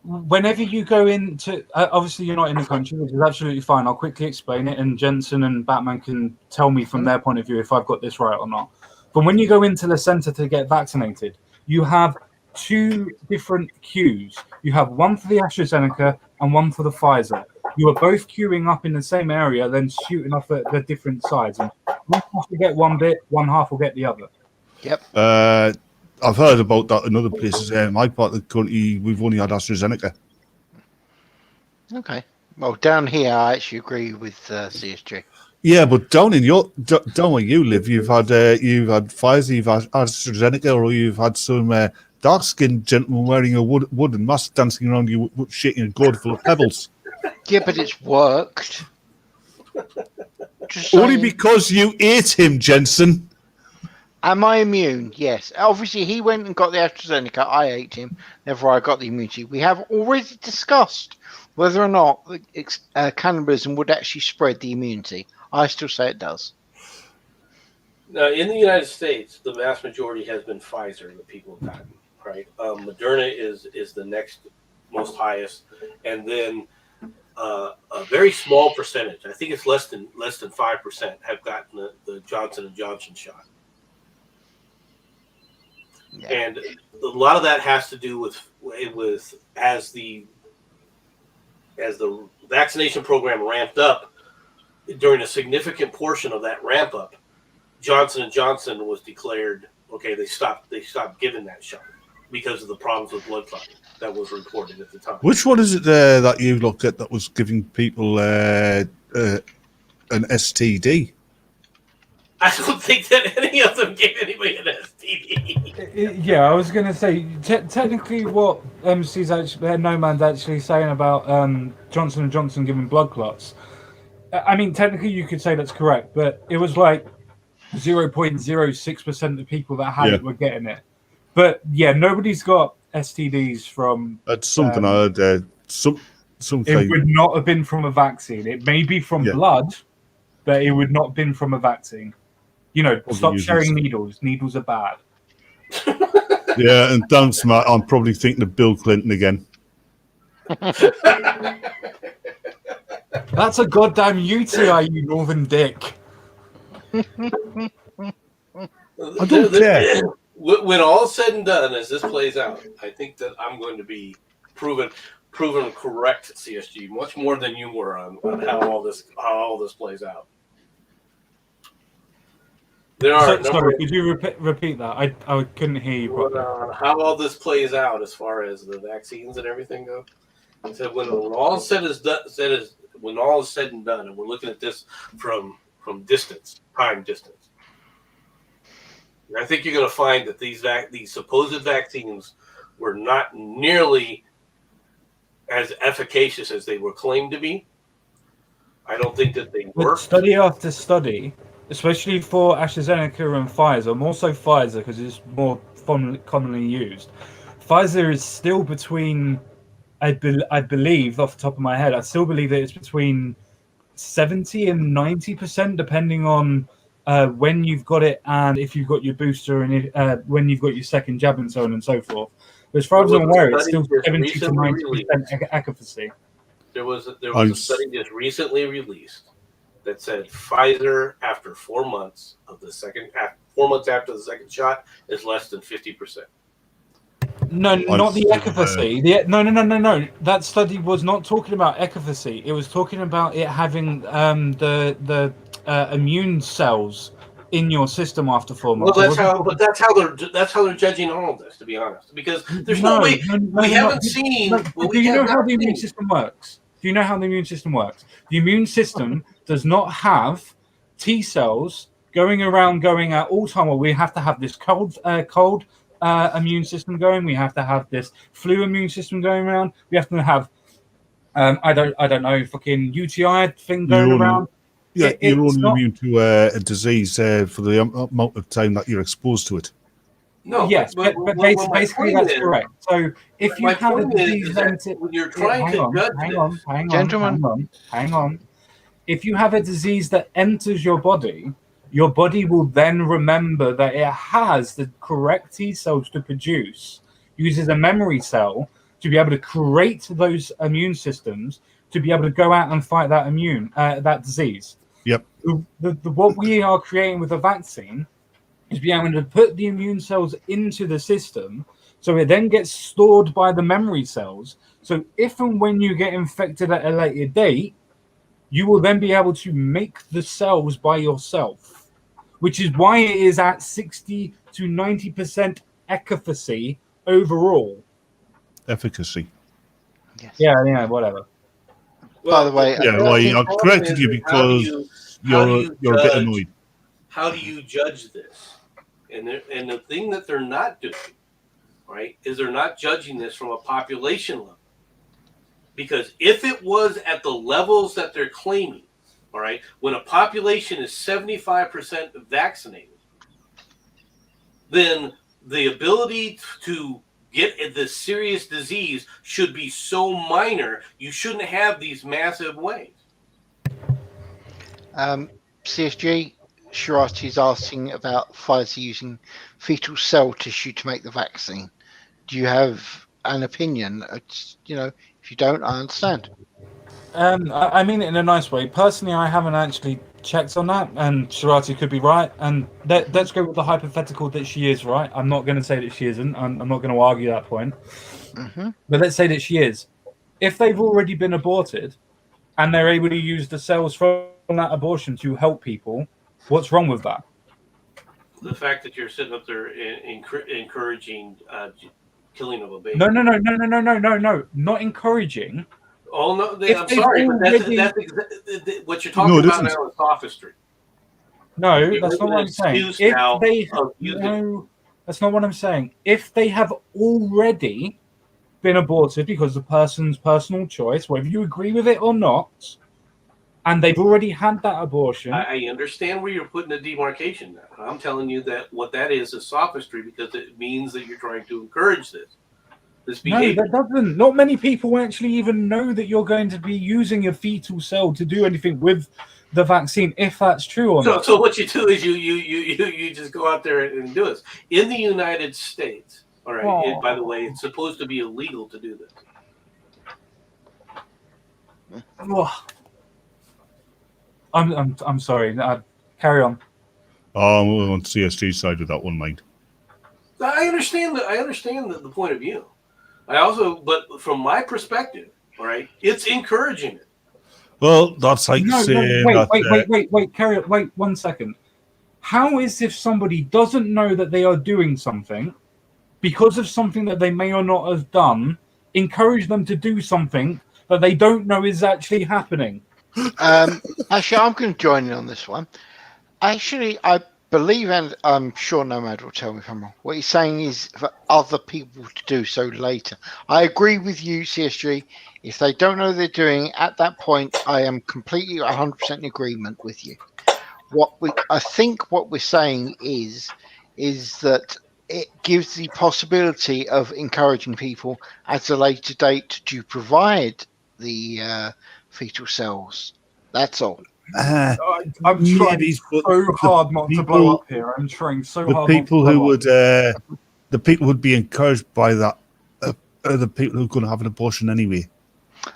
Whenever you go into, obviously you're not in the country, which is absolutely fine. I'll quickly explain it, and Jenson and Batman can tell me from their point of view if I've got this right or not. But when you go into the center to get vaccinated, you have 2 different queues. You have one for the AstraZeneca and one for the Pfizer. You are both queuing up in the same area, then shooting off at the different sides. And one half will get one bit, one half will get the other. Yep. I've heard about that in other places. In my part of the country, we've only had AstraZeneca. Okay. Well, down here, I actually agree with CSG. Yeah, but down where you live, you've had Pfizer, you've had AstraZeneca, or you've had some dark-skinned gentleman wearing a wooden mask dancing around you, shaking a gourd full of pebbles. Yeah, but it's worked. Only because you ate him, Jenson. Am I immune? Yes. Obviously, he went and got the AstraZeneca. I ate him. Therefore, I got the immunity. We have already discussed whether or not cannibalism would actually spread the immunity. I still say it does. Now, in the United States, the vast majority has been Pfizer that people have gotten. Right, Moderna is the next most highest, and then a very small percentage. I think it's less than 5% have gotten the Johnson and Johnson shot. Yeah. And a lot of that has to do with as the vaccination program ramped up, during a significant portion of that ramp up, Johnson and Johnson was declared okay. They stopped giving that shot because of the problems with blood clotting that was reported at the time. Which one is it that you looked at that was giving people an STD? I don't think that any of them gave anybody an STD. Yeah, I was going to say, technically what MC's actually, No Man's actually saying about Johnson & Johnson giving blood clots, I mean, technically you could say that's correct, but it was like 0.06% of people that had it were getting it. But yeah, nobody's got STDs from... That's something I heard. It would not have been from a vaccine. It may be from blood, but it would not have been from a vaccine. You know, stop sharing needles. Needles are bad. Yeah, and don't smart. I'm probably thinking of Bill Clinton again. That's a goddamn UTI, you northern dick. I don't care. When all said and done, as this plays out, I think that I'm going to be proven correct, CSG, much more than you were on how all this plays out. Sorry, could you repeat that? I couldn't hear you properly. How all this plays out as far as the vaccines and everything go. I said when all is said and done, and we're looking at this from distance, time distance. And I think you're going to find that these supposed vaccines were not nearly as efficacious as they were claimed to be. I don't think that they work. Study after study, especially for AstraZeneca and Pfizer, more so Pfizer because it's more commonly used. Pfizer is still between, I believe, off the top of my head, I still believe that it's between 70 and 90%, depending on when you've got it and if you've got your booster and when you've got your second jab and so on and so forth. But as far as I'm aware, it's still 70 to 90% efficacy. There was a study just recently released that said Pfizer after 4 months after the second shot is less than 50%. No, not the efficacy. No. That study was not talking about efficacy. It was talking about it having the immune cells in your system after 4 months. Well, that's how they're judging all of this, to be honest. Because there's no way we haven't seen. Do you know how the immune system works? Do you know how the immune system works? The immune system does not have T cells going at all time. Well, we have to have this cold immune system going. We have to have this flu immune system going around. We have to have I don't know, fucking UTI thing going around. Yeah, you're only immune to a disease for the amount of time that you're exposed to it. No, yes, but basically that's correct. So if you have a disease, when you're trying to judge hang on. If you have a disease that enters your body will then remember that it has the correct T cells to produce, uses a memory cell to be able to create those immune systems to be able to go out and fight that disease. Yep. What we are creating with a vaccine is being able to put the immune cells into the system, so it then gets stored by the memory cells. So if and when you get infected at a later date, you will then be able to make the cells by yourself, which is why it is at 60 to 90% efficacy overall. Efficacy. Yes. Yeah, whatever. By the way, I corrected you because you're a bit annoyed. How do you judge this? And the thing that they're not doing, right, is they're not judging this from a population level. Because if it was at the levels that they're claiming, all right, when a population is 75% vaccinated, then the ability to get this serious disease should be so minor, you shouldn't have these massive waves. CSG, Shirati's asking about Pfizer using fetal cell tissue to make the vaccine. Do you have an opinion? If you don't, I understand. I mean it in a nice way. Personally, I haven't actually checked on that, and Shirati could be right. And let's go with the hypothetical that she is right. I'm not going to say that she isn't. I'm not going to argue that point. Mm-hmm. But let's say that she is. If they've already been aborted, and they're able to use the cells from that abortion to help people, what's wrong with that? The fact that you're sitting up there encouraging killing of a baby. No. Not encouraging. Oh no, I'm sorry, but that's what you're talking about now is sophistry. No, that's not what I'm saying. That's not what I'm saying. If they have already been aborted because of the person's personal choice, whether you agree with it or not, and they've already had that abortion. I understand where you're putting the demarcation now. I'm telling you that what that is sophistry because it means that you're trying to encourage this behavior. No, that doesn't. Not many people actually even know that you're going to be using a fetal cell to do anything with the vaccine, if that's true or not. So what you do is you just go out there and do this. In the United States, all right, by the way, it's supposed to be illegal to do this. I'm sorry. Carry on. I'm on CSG's side of that one, mate. I understand the point of view. But from my perspective, all right, it's encouraging it. Well, that's like saying wait, carry on. Wait 1 second. How is if somebody doesn't know that they are doing something because of something that they may or not have done, encourage them to do something that they don't know is actually happening? Actually, I'm going to join in on this one. Actually, I believe, and I'm sure Nomad will tell me if I'm wrong, what he's saying is for other people to do so later. I agree with you, CSG. If they don't know they're doing at that point, I am completely 100% in agreement with you. I think what we're saying is that it gives the possibility of encouraging people at a later date to provide the fetal cells. That's all. I'm trying so hard not to blow up here. I'm trying so hard. The people would be encouraged by that are the people who are going to have an abortion anyway.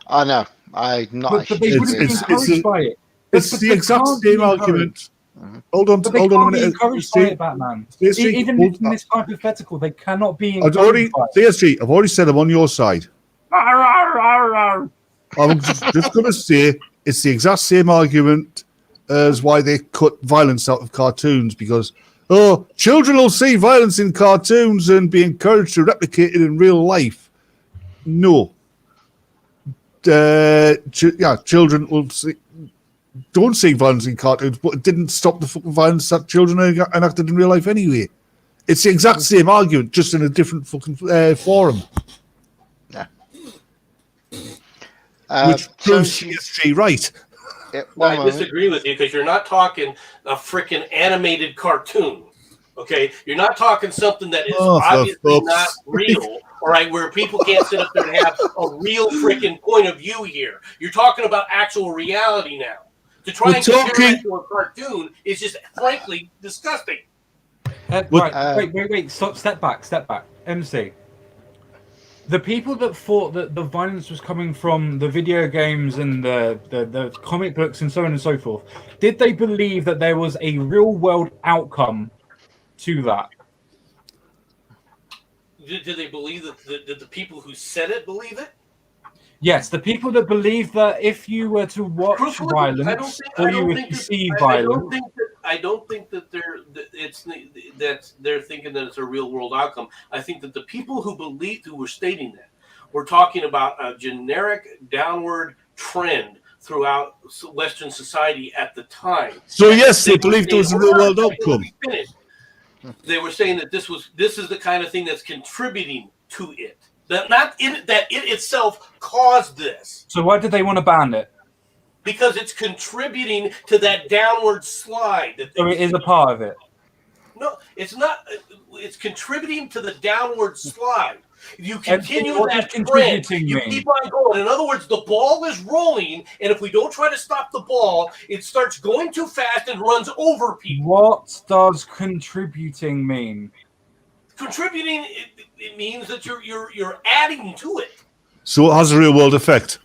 I know. I'm not. But they wouldn't be encouraged by it. It's the exact same argument. Hold on a minute. Be encouraged by it, Batman. Even in this hypothetical, they cannot be encouraged by it. CSG, I've already said I'm on your side. I'm just going to say it's the exact same argument as why they cut violence out of cartoons, because children will see violence in cartoons and be encouraged to replicate it in real life. No. Children don't see violence in cartoons, but it didn't stop the fucking violence that children enacted in real life anyway. It's the exact same argument, just in a different fucking forum. Yeah. Which proves CSG right. I disagree with you because you're not talking a freaking animated cartoon. Okay, you're not talking something that is obviously not real. All right, where people can't sit up there and have a real freaking point of view here. You're talking about actual reality now. To try and compare it to a cartoon is just frankly disgusting. Wait. Step back. MC. The people that thought that the violence was coming from the video games and the comic books and so on and so forth, did they believe that there was a real world outcome to that? Did they believe that? Did the people who said it believe it? Yes, the people that believe that if you were to watch violence or you were to see violence, I don't think that they're thinking that it's a real world outcome. I think that the people who were stating that were talking about a generic downward trend throughout Western society at the time. So yes, they believed it was a real world outcome. They were saying that this is the kind of thing that's contributing to it. That it itself caused this. So why did they want to ban it? Because it's contributing to that downward slide. So it is a part of it. No, it's not. It's contributing to the downward slide. You continue what that does trend. contributing You mean? keep on going. In other words, the ball is rolling, and if we don't try to stop the ball, it starts going too fast and runs over people. What does contributing mean? Contributing, it means that you're adding to it. So it has a real world effect.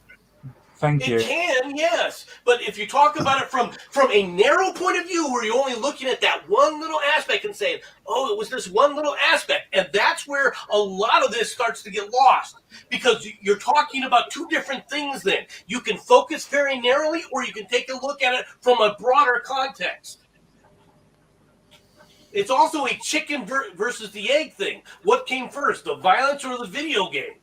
Thank you. It can, yes. But if you talk about it from a narrow point of view where you're only looking at that one little aspect and saying, oh, it was this one little aspect, and that's where a lot of this starts to get lost because you're talking about two different things then. You can focus very narrowly or you can take a look at it from a broader context. It's also a chicken versus the egg thing. What came first, the violence or the video game?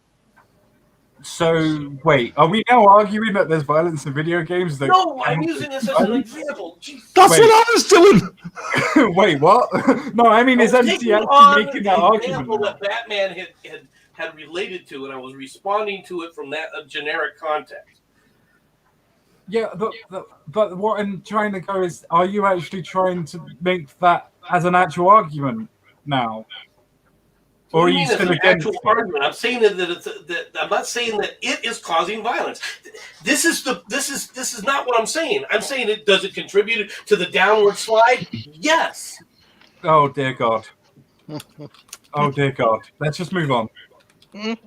So, wait, are we now arguing that there's violence in video games? No, I'm using this as an example. Jeez. That's what I was doing. Wait, what? No, I mean, is MC actually making that argument? That Batman had related to, and I was responding to it from that generic context. Yeah, but what I'm trying to go is, are you actually trying to make that as an actual argument now? Or are you still against it? Argument? I'm saying that I'm not saying that it is causing violence. This is not what I'm saying. I'm saying does it contribute to the downward slide? Yes. Oh dear God. Oh dear God. Let's just move on. You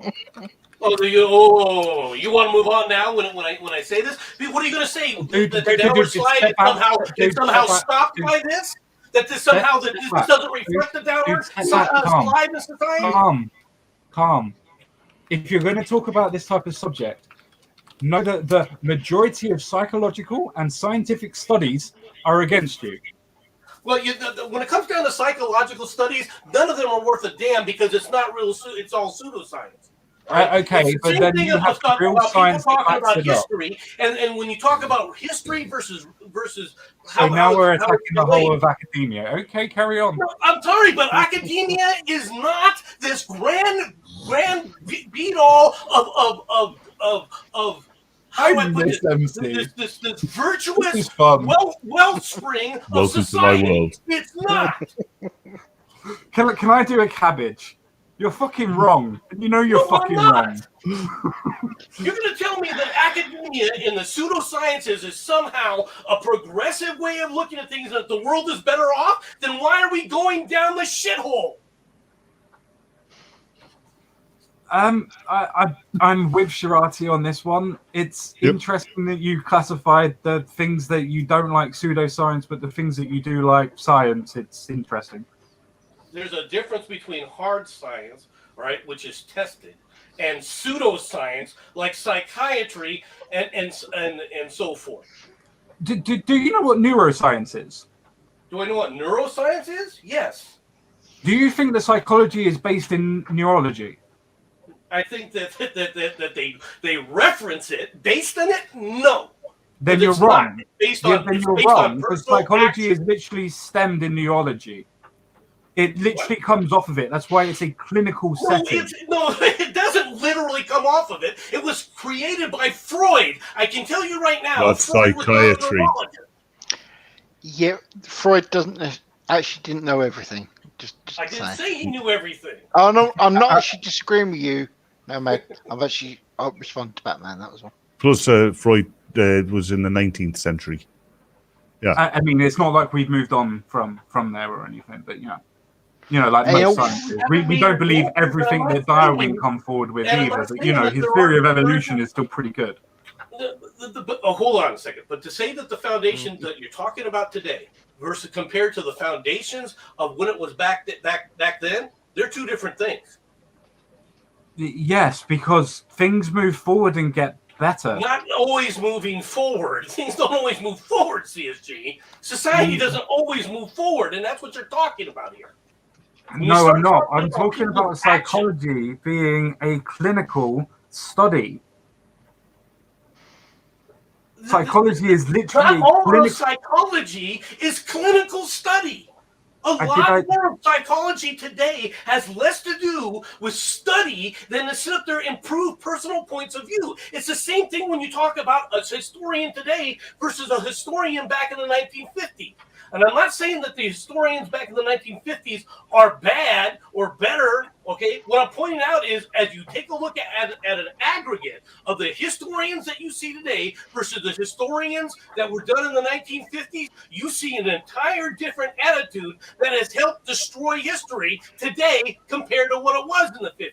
want to move on now when I say this? What are you going to say? The downward slide is somehow stopped by this? That this somehow this doesn't reflect the downward slide in society? Calm. If you're going to talk about this type of subject, know that the majority of psychological and scientific studies are against you. Well, when it comes down to psychological studies, none of them are worth a damn because it's not real. It's all pseudoscience. Right? Okay, but then you have real science talking about history, and when you talk about history versus so now we're attacking the whole of academia. Okay, carry on. No, I'm sorry, but academia is not this grand beat all of how I put this virtuous wellspring of society. To my world. It's not. Can I do a cabbage? You're fucking wrong. You know you're fucking wrong. You're going to tell me that academia in the pseudosciences is somehow a progressive way of looking at things, that the world is better off? Then why are we going down the shithole? I'm with Shirati on this one. It's interesting that you classified the things that you don't like pseudoscience, but the things that you do like science. It's interesting. There's a difference between hard science, right, which is tested, and pseudoscience like psychiatry and so forth. Do you know what neuroscience is? Do I know what neuroscience is? Yes. Do you think that psychology is based in neurology? I think that they reference it based on it. No. Then you're wrong. Then you're wrong because psychology is literally stemmed in neurology. It literally comes off of it. That's why it's a clinical setting. It doesn't literally come off of it. It was created by Freud. I can tell you right now. That's psychiatry. Yeah, Freud didn't know everything. I didn't say he knew everything. Oh no, I'm not actually disagreeing with you. No, mate. I'll respond to Batman. That was one. Plus, Freud was in the 19th century. Yeah. I mean, it's not like we've moved on from there or anything, but like most scientists, we don't believe everything that Darwin come forward with either. But his theory of evolution is still pretty good. Hold on a second. But to say that the foundation that you're talking about today versus compared to the foundations of when it was back then, they're two different things. Yes, because things move forward and get better. Not always moving forward. Things don't always move forward, CSG. Society doesn't always move forward, and that's what you're talking about here. No, I'm not. I'm talking about psychology being a clinical study. Psychology is literally... Not all of psychology is clinical study. A lot more of psychology today has less to do with study than to sit up there and prove personal points of view. It's the same thing when you talk about a historian today versus a historian back in the 1950s. And I'm not saying that the historians back in the 1950s are bad or better, okay? What I'm pointing out is as you take a look at an aggregate of the historians that you see today versus the historians that were done in the 1950s, you see an entire different attitude that has helped destroy history today compared to what it was in the 50s.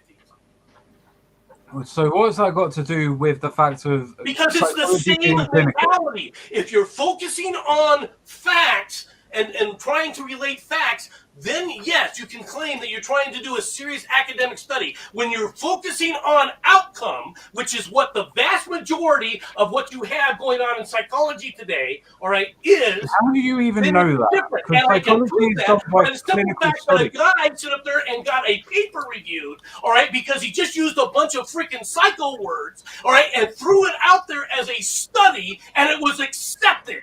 So what's that got to do with the fact of because it's the psychology same being clinical? mentality. If you're focusing on facts and trying to relate facts, then yes, you can claim that you're trying to do a serious academic study. When you're focusing on outcome, which is what the vast majority of what you have going on in psychology today, all right, is. How do you even know that? Different. Because And I can psychology prove is that done by by the simple clinical fact that a study. guy stood up there and got a paper reviewed, all right, because he just used a bunch of freaking psycho words, all right, and threw it out there as a study, and it was accepted.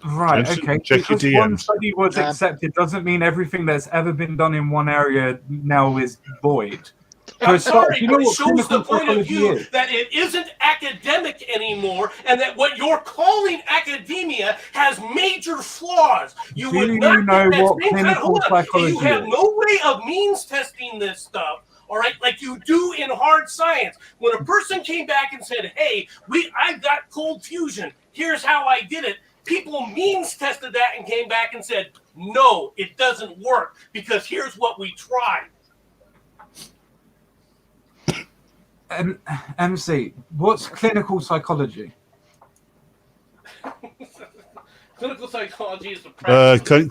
Right, Jenson, okay. check your Because one DMs. study was accepted doesn't mean everything that's ever been done in one area now is void. I'm sorry, you know but it what shows the clinical point of psychology view is? that it isn't academic anymore, and that what you're calling academia has major flaws. You Do would you not know get that what same kind of, clinical hold on, psychology you have is? no way of means testing this stuff. All right, like you do in hard science. When a person came back and said, "Hey, I got cold fusion. Here's how I did it." People means tested that and came back and said, "No, it doesn't work because here's what we tried." MC, what's clinical psychology? Clinical psychology is the practice.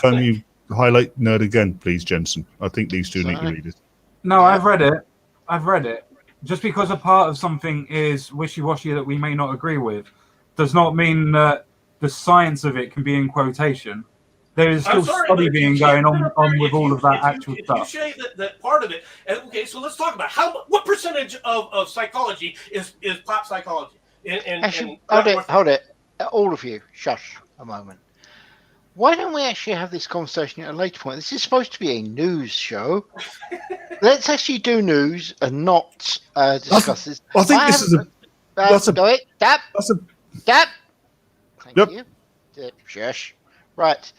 Can you highlight nerd again, please, Jenson? I think these two need to read it. No, I've read it. Just because a part of something is wishy-washy that we may not agree with does not mean that the science of it can be in quotation. There is still study being going on with all of that actual stuff. If you say that part of it, and okay, so let's talk about what percentage of psychology is pop psychology? Actually, hold it. All of you, shush a moment. Why don't we actually have this conversation at a later point? This is supposed to be a news show. Let's actually do news and not discuss this. I think this is do it. Tap. Tap. Thank Yep. you. Shush. Right.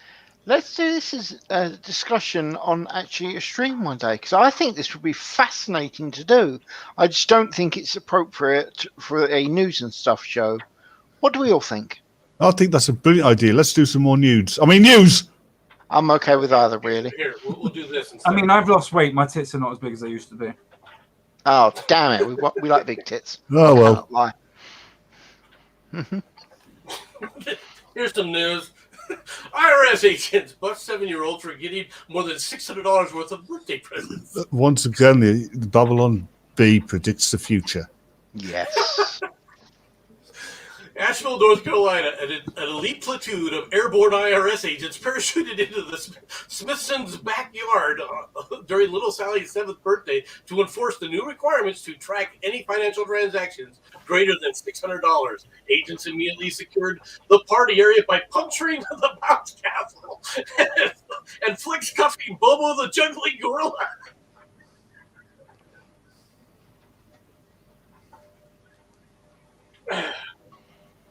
Let's do this as a discussion on actually a stream one day, because I think this would be fascinating to do. I just don't think it's appropriate for a news and stuff show. What do we all think? I think that's a brilliant idea. Let's do some more news. News! I'm okay with either, really. Here, we'll do this instead. I've lost weight. My tits are not as big as they used to be. Oh, damn it. We like big tits. Oh, well. Lie. Here's some news. IRS agents bust 7-year-old for getting more than $600 worth of birthday presents. Once again, the Babylon Bee predicts the future. Yes. Asheville, North Carolina, an elite platoon of airborne IRS agents parachuted into the Smithson's backyard during little Sally's 7th birthday to enforce the new requirements to track any financial transactions greater than $600. Agents immediately secured the party area by puncturing the bounce castle and flick cuffing Bobo the juggling gorilla.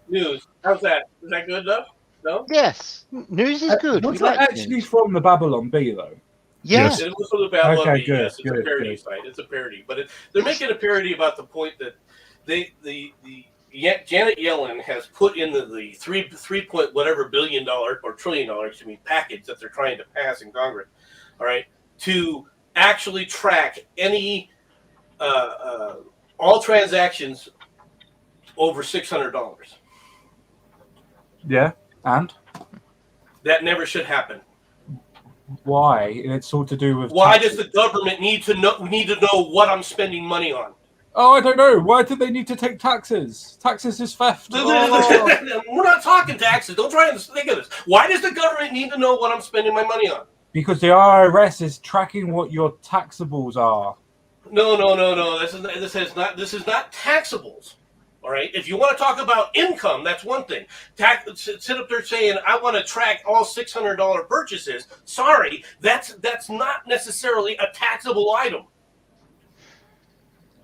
News. How's that? Is that good enough? No? Yes. News is good. Was that actually from the Babylon Bee, though? Yes. It was from the Babylon Okay, Bee. good, Yes, it's a parody site. It's a parody. But they're making a parody about the point that Janet Yellen has put in the three point whatever billion dollar or trillion dollar package that they're trying to pass in Congress, all right, to actually track any all transactions over $600. Yeah, and That never should happen. why? It's all to do with Why taxes. does the government need to know what I'm spending money on? Oh, I don't know. Why did they need to take taxes? Taxes is theft. Oh. We're not talking taxes. Don't try and think of this. Why does the government need to know what I'm spending my money on? Because the IRS is tracking what your taxables are. No. This is not taxables. All right. If you want to talk about income, that's one thing. Sit up there saying I want to track all $600 purchases. Sorry, that's not necessarily a taxable item.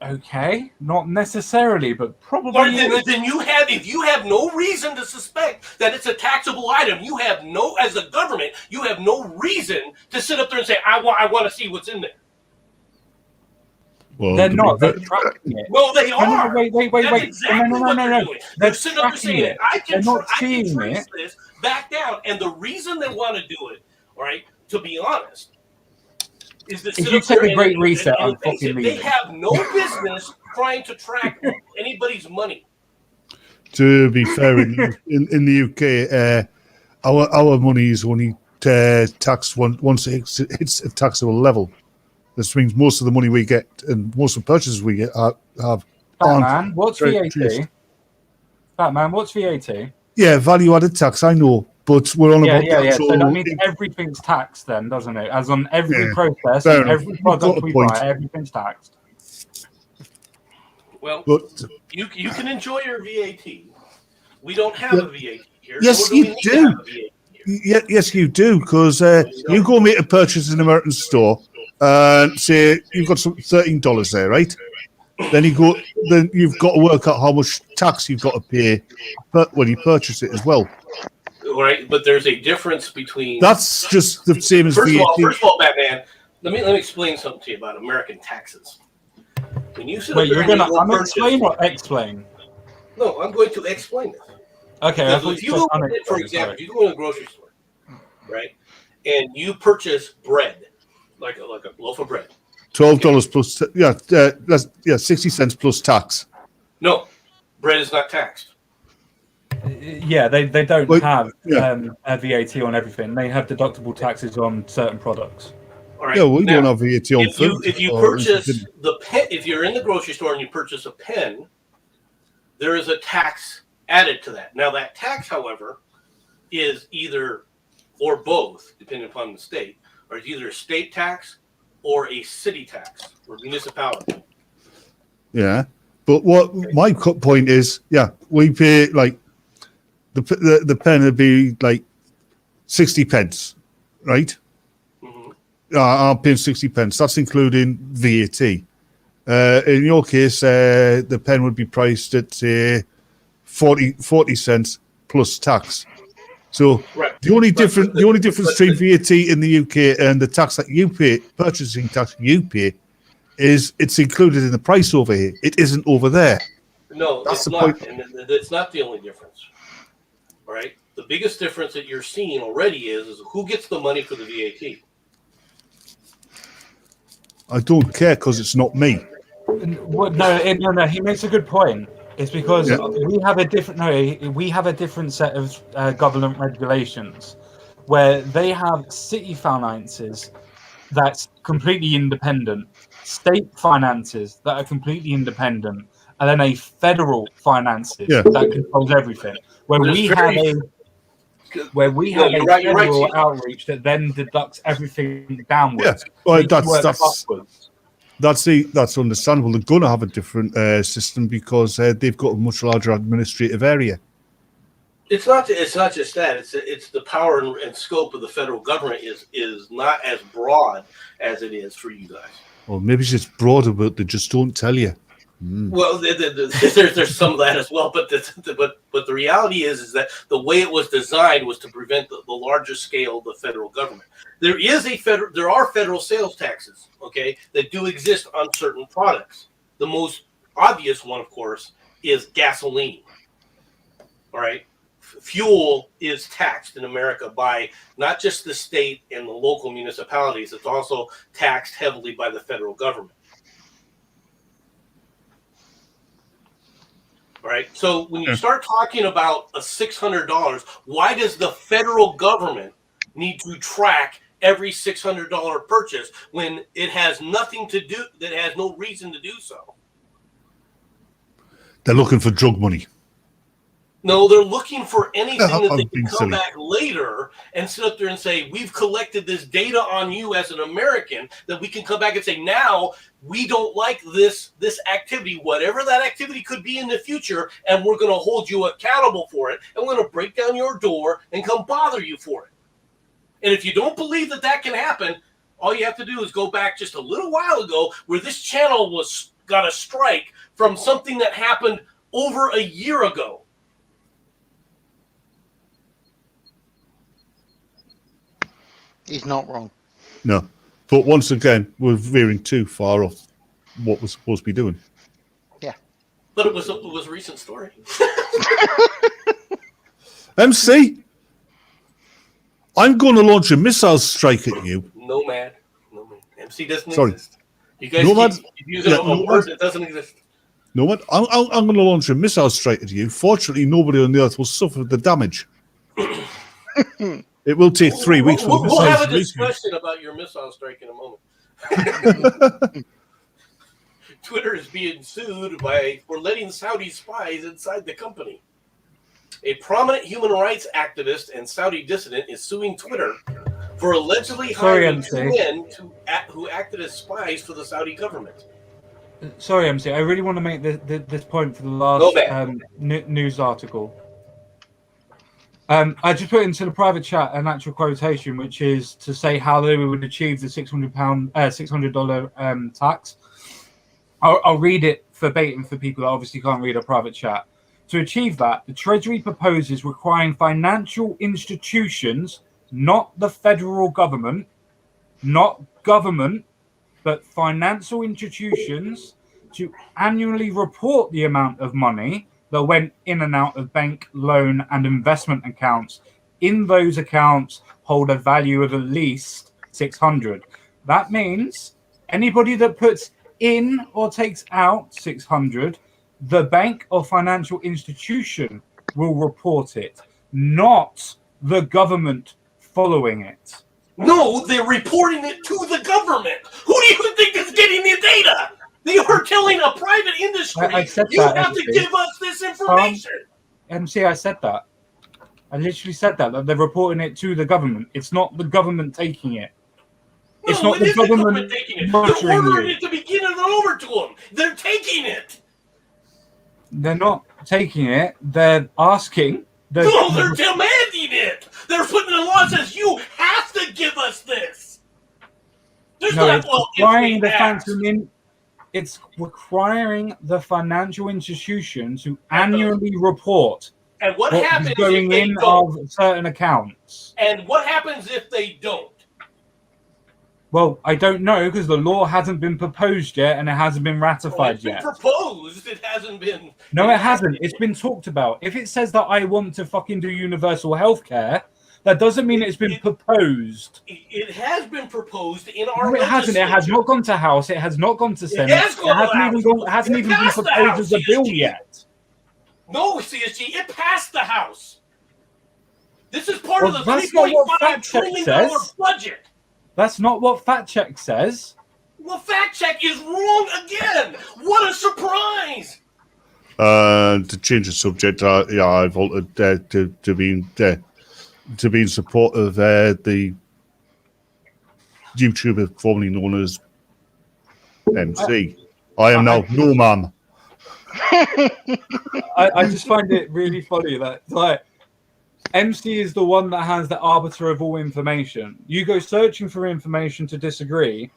Okay, not necessarily, but probably. Or then you have, if you have no reason to suspect that it's a taxable item, you have no, as a government, you have no reason to sit up there and say, I want to see what's in there. Well, They're not. They're tracking it. No, they are. Wait. That's exactly what they're doing. They're sitting up there saying, it. I can seeing trace this back down. And the reason they want to do it, all right, to be honest, is that if you take a great reset, I'm fucking leaving. They have no business trying to track anybody's money. To be fair, in the UK, our money is only taxed once it hits a taxable level. This means most of the money we get and most of the purchases we get have. Batman, what's VAT? Batman, what's VAT? Yeah, value-added tax. I know, but we're on about that. So that means everything's taxed, then, doesn't it? As on every process, and every product we buy, everything's taxed. Well, but you can enjoy your VAT. We don't have a VAT here. Yes, you do. Yes, you do, because you go make a purchase in an American store. Say you've got some $13 there, right? Then you've got to work out how much tax you've got to pay when you purchase it as well. Right, but there's a difference between. That's just the same as first VAT. First of all, Batman, let me explain something to you about American taxes. When you sit you're going to explain or explain? No, I'm going to explain this. Okay. If you go, for example, if you go to a grocery store, right, and you purchase bread. Like a loaf of bread. $12 plus 60 cents plus tax. No, bread is not taxed. Yeah, they don't have a VAT on everything. They have deductible taxes on certain products. All right. Yeah, we don't have VAT on food. If you purchase the pen, if you're in the grocery store and you purchase a pen, there is a tax added to that. Now that tax, however, is either or both, depending upon the state. Or it's either a state tax or a city tax or municipality. Yeah, but what my point is, we pay like the pen would be like 60 pence, right? Mm-hmm. I'm paying 60 pence. That's including VAT. In your case, the pen would be priced at say 40 cents plus tax. So the only difference between VAT in the UK and the tax that you pay, purchasing tax you pay, is it's included in the price over here. It isn't over there. No, that's the point. And it's not the only difference. All right. The biggest difference that you're seeing already is who gets the money for the VAT. I don't care because it's not me. No. He makes a good point. It's because we have a different set of government regulations where they have city finances that's completely independent, state finances that are completely independent, and then a federal finances that controls everything. Where we have a federal outreach that then deducts everything downwards. Yeah, well, that's understandable. They're going to have a different system because they've got a much larger administrative area. It's not just that. It's the power and scope of the federal government is not as broad as it is for you guys. Well, maybe it's just broader, but they just don't tell you. Well, there's some of that as well, but the reality is that the way it was designed was to prevent the larger scale of the federal government. There are federal sales taxes, okay, that do exist on certain products. The most obvious one, of course, is gasoline. All right, fuel is taxed in America by not just the state and the local municipalities; it's also taxed heavily by the federal government. Right. So when you start talking about a $600, why does the federal government need to track every $600 purchase when it has nothing to do, that has no reason to do so? They're looking for drug money. No, they're looking for anything that they can come back later and sit up there and say, we've collected this data on you as an American that we can come back and say, now we don't like this activity, whatever that activity could be in the future, and we're going to hold you accountable for it, and we're going to break down your door and come bother you for it. And if you don't believe that can happen, all you have to do is go back just a little while ago where this channel was got a strike from something that happened over a year ago. He's not wrong. No. But once again, we're veering too far off what we're supposed to be doing. Yeah. But it was a recent story. MC, I'm going to launch a missile strike at you. No, man. MC doesn't Sorry. exist. You guys keep using a word that doesn't exist. No, what? I'm going to launch a missile strike at you. Fortunately, nobody on the Earth will suffer the damage. It will take 3 weeks for the missiles We'll have a to reach you. discussion about your missile strike in a moment. Twitter is being sued for letting Saudi spies inside the company. A prominent human rights activist and Saudi dissident is suing Twitter for allegedly hiring 2 men who acted as spies for the Saudi government. Sorry, MC. I really want to make this point for the last news article. I just put into the private chat an actual quotation, which is to say how they would achieve the $600 tax. I'll read it verbatim for people that obviously can't read a private chat. To achieve that, the Treasury proposes requiring financial institutions, not the federal government, not government, but financial institutions, to annually report the amount of money that went in and out of bank, loan, and investment accounts. In those accounts, hold a value of at least 600. That means anybody that puts in or takes out 600, the bank or financial institution will report it, not the government following it. No, they're reporting it to the government. Who do you think is getting the data? They are telling a private industry, you have to give us this information. MC, I said that. I literally said that they're reporting it to the government. It's not the government taking it. It's not the government taking it. They're ordering it to be given over to them. They're taking it. They're not taking it. They're asking. No, they're demanding it. They're putting in a law that says you have to give us this. There's it's requiring the financial institution to annually report and what happens going in of certain accounts. And what happens if they don't? Well, I don't know because the law hasn't been proposed yet and it hasn't been ratified yet. It's been proposed. It hasn't been. No, it hasn't. It's been talked about. If it says that I want to fucking do universal healthcare, that doesn't mean it's been proposed. It has been proposed in our. No, it hasn't. It has not gone to House. It has not gone to Senate. It hasn't even been proposed as a bill yet. No, CSG, it passed the House. This is part of the $3.5 trillion budget. That's not what Fact Check says. Well, Fact Check is wrong again. What a surprise! To change the subject, I voted to be in support of the YouTuber formerly known as MC. I am now no mum. I just find it really funny that MC is the one that has the arbiter of all information. You go searching for information to disagree,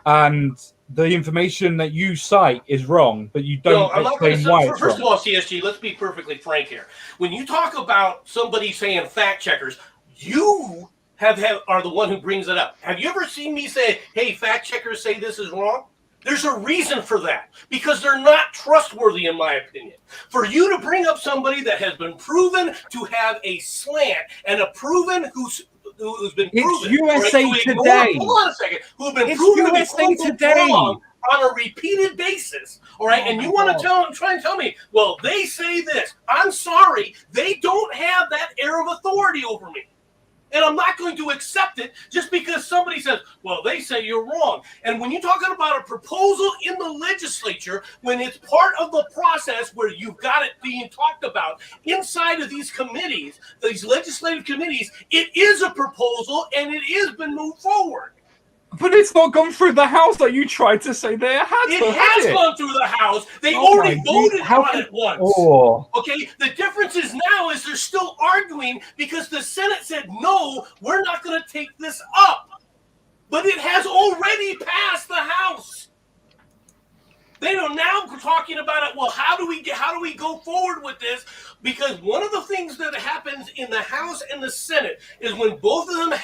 and the information that you cite is wrong, but you don't explain why it's wrong. First of all, CSG, let's be perfectly frank here. When you talk about somebody saying fact checkers, you are the one who brings it up. Have you ever seen me say, hey, fact checkers say this is wrong? There's a reason for that, because they're not trustworthy, in my opinion. For you to bring up somebody that has been proven to have a slant and who's been proven. It's USA Today. Hold on a second. Who've been proven to be wrong on a repeated basis. All right. And you want to try and tell me, well, they say this. I'm sorry. They don't have that air of authority over me. And I'm not going to accept it just because somebody says, well, they say you're wrong. And when you're talking about a proposal in the legislature, when it's part of the process where you've got it being talked about inside of these committees, these legislative committees, it is a proposal and it has been moved forward. But it's not gone through the House like you tried to say there has. It has gone through the House. They already voted on it once. Oh. Okay, the difference is now is they're still arguing because the Senate said, no, we're not going to take this up. But it has already passed the House. They are now talking about it. Well, how do we go forward with this? Because one of the things that happens in the House and the Senate is when both of them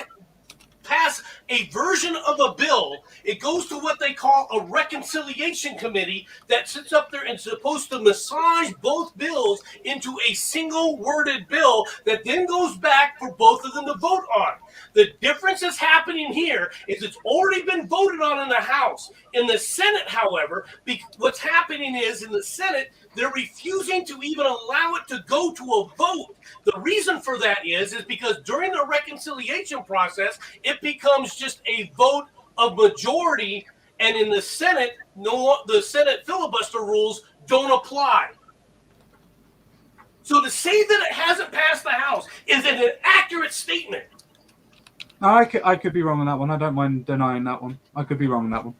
pass a version of a bill, it goes to what they call a reconciliation committee that sits up there and is supposed to massage both bills into a single worded bill that then goes back for both of them to vote on. The difference that's happening here is it's already been voted on in the House. In the Senate, however, what's happening is in the Senate, they're refusing to even allow it to go to a vote. The reason for that is because during the reconciliation process, it becomes just a vote of majority, and in the Senate, the Senate filibuster rules don't apply. So to say that it hasn't passed the House is an inaccurate statement. I could be wrong on that one. I don't mind denying that one. I could be wrong on that one.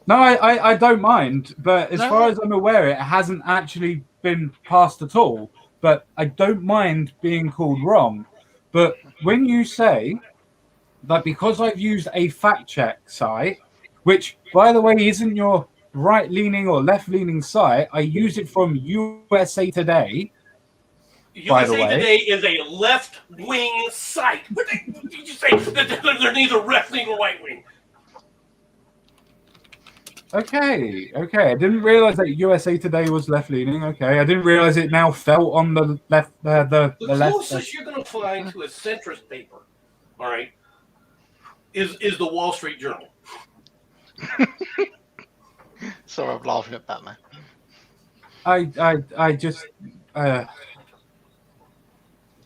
No, I don't mind. But as far as I'm aware, it hasn't actually been passed at all. But I don't mind being called wrong. But when you say that because I've used a fact check site, which, by the way, isn't your right-leaning or left-leaning site, I used it from USA Today. USA Today is a left-wing site. What did you say? They're neither left-wing or right-wing. Okay. I didn't realize that USA Today was left-leaning. Okay, I didn't realize it now fell on the left. The closest left. You're going to find to a centrist paper, all right, is the Wall Street Journal. Sorry, I'm laughing at Batman. I just.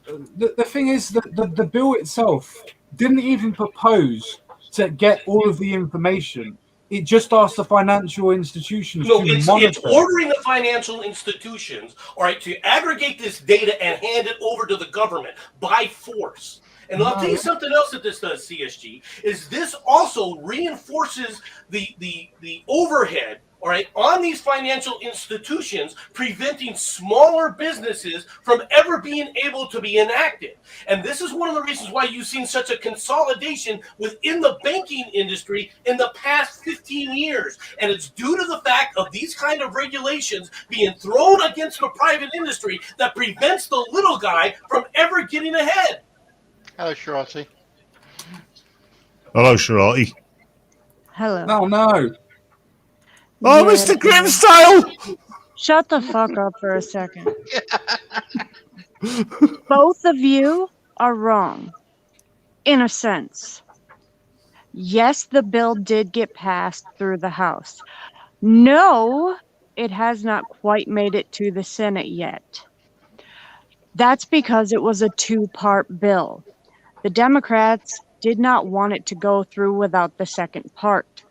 The thing is that the bill itself didn't even propose to get all of the information. It just asked the financial institutions to monitor. It's ordering the financial institutions, all right, to aggregate this data and hand it over to the government by force. And I'll tell you something else that this does, CSG, is this also reinforces the overhead, all right, on these financial institutions, preventing smaller businesses from ever being able to be enacted. And this is one of the reasons why you've seen such a consolidation within the banking industry in the past 15 years. And it's due to the fact of these kind of regulations being thrown against the private industry that prevents the little guy from ever getting ahead. Hello, Shirati. Hello, Shirati. Hello. Oh, no. Oh, yeah. Mr. Grimstyle! Shut the fuck up for a second. Both of you are wrong, in a sense. Yes, the bill did get passed through the House. No, it has not quite made it to the Senate yet. That's because it was a two-part bill. The Democrats did not want it to go through without the second part.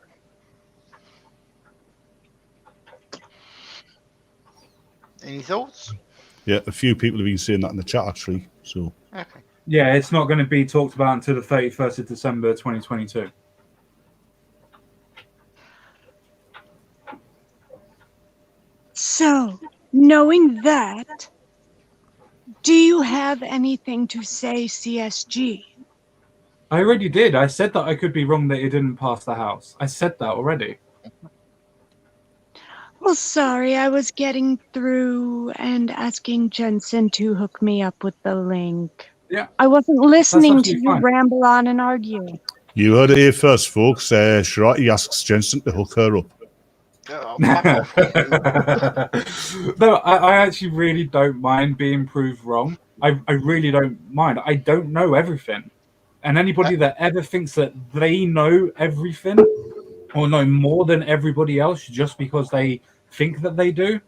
Any thoughts? Yeah, a few people have been saying that in the chat, actually. So. Okay. Yeah, it's not going to be talked about until the 31st of December 2022. So, knowing that, do you have anything to say, CSG? I already did. I said that I could be wrong that it didn't pass the House. I said that already. Well, sorry, I was getting through and asking Jenson to hook me up with the link. Yeah. I wasn't listening to you fine. ramble on and argue. You heard it here first, folks. Shirati asks Jenson to hook her up. Oh, fuck off. No, I actually really don't mind being proved wrong. I really don't mind. I don't know everything. And anybody that ever thinks that they know everything or know more than everybody else just because they think that they do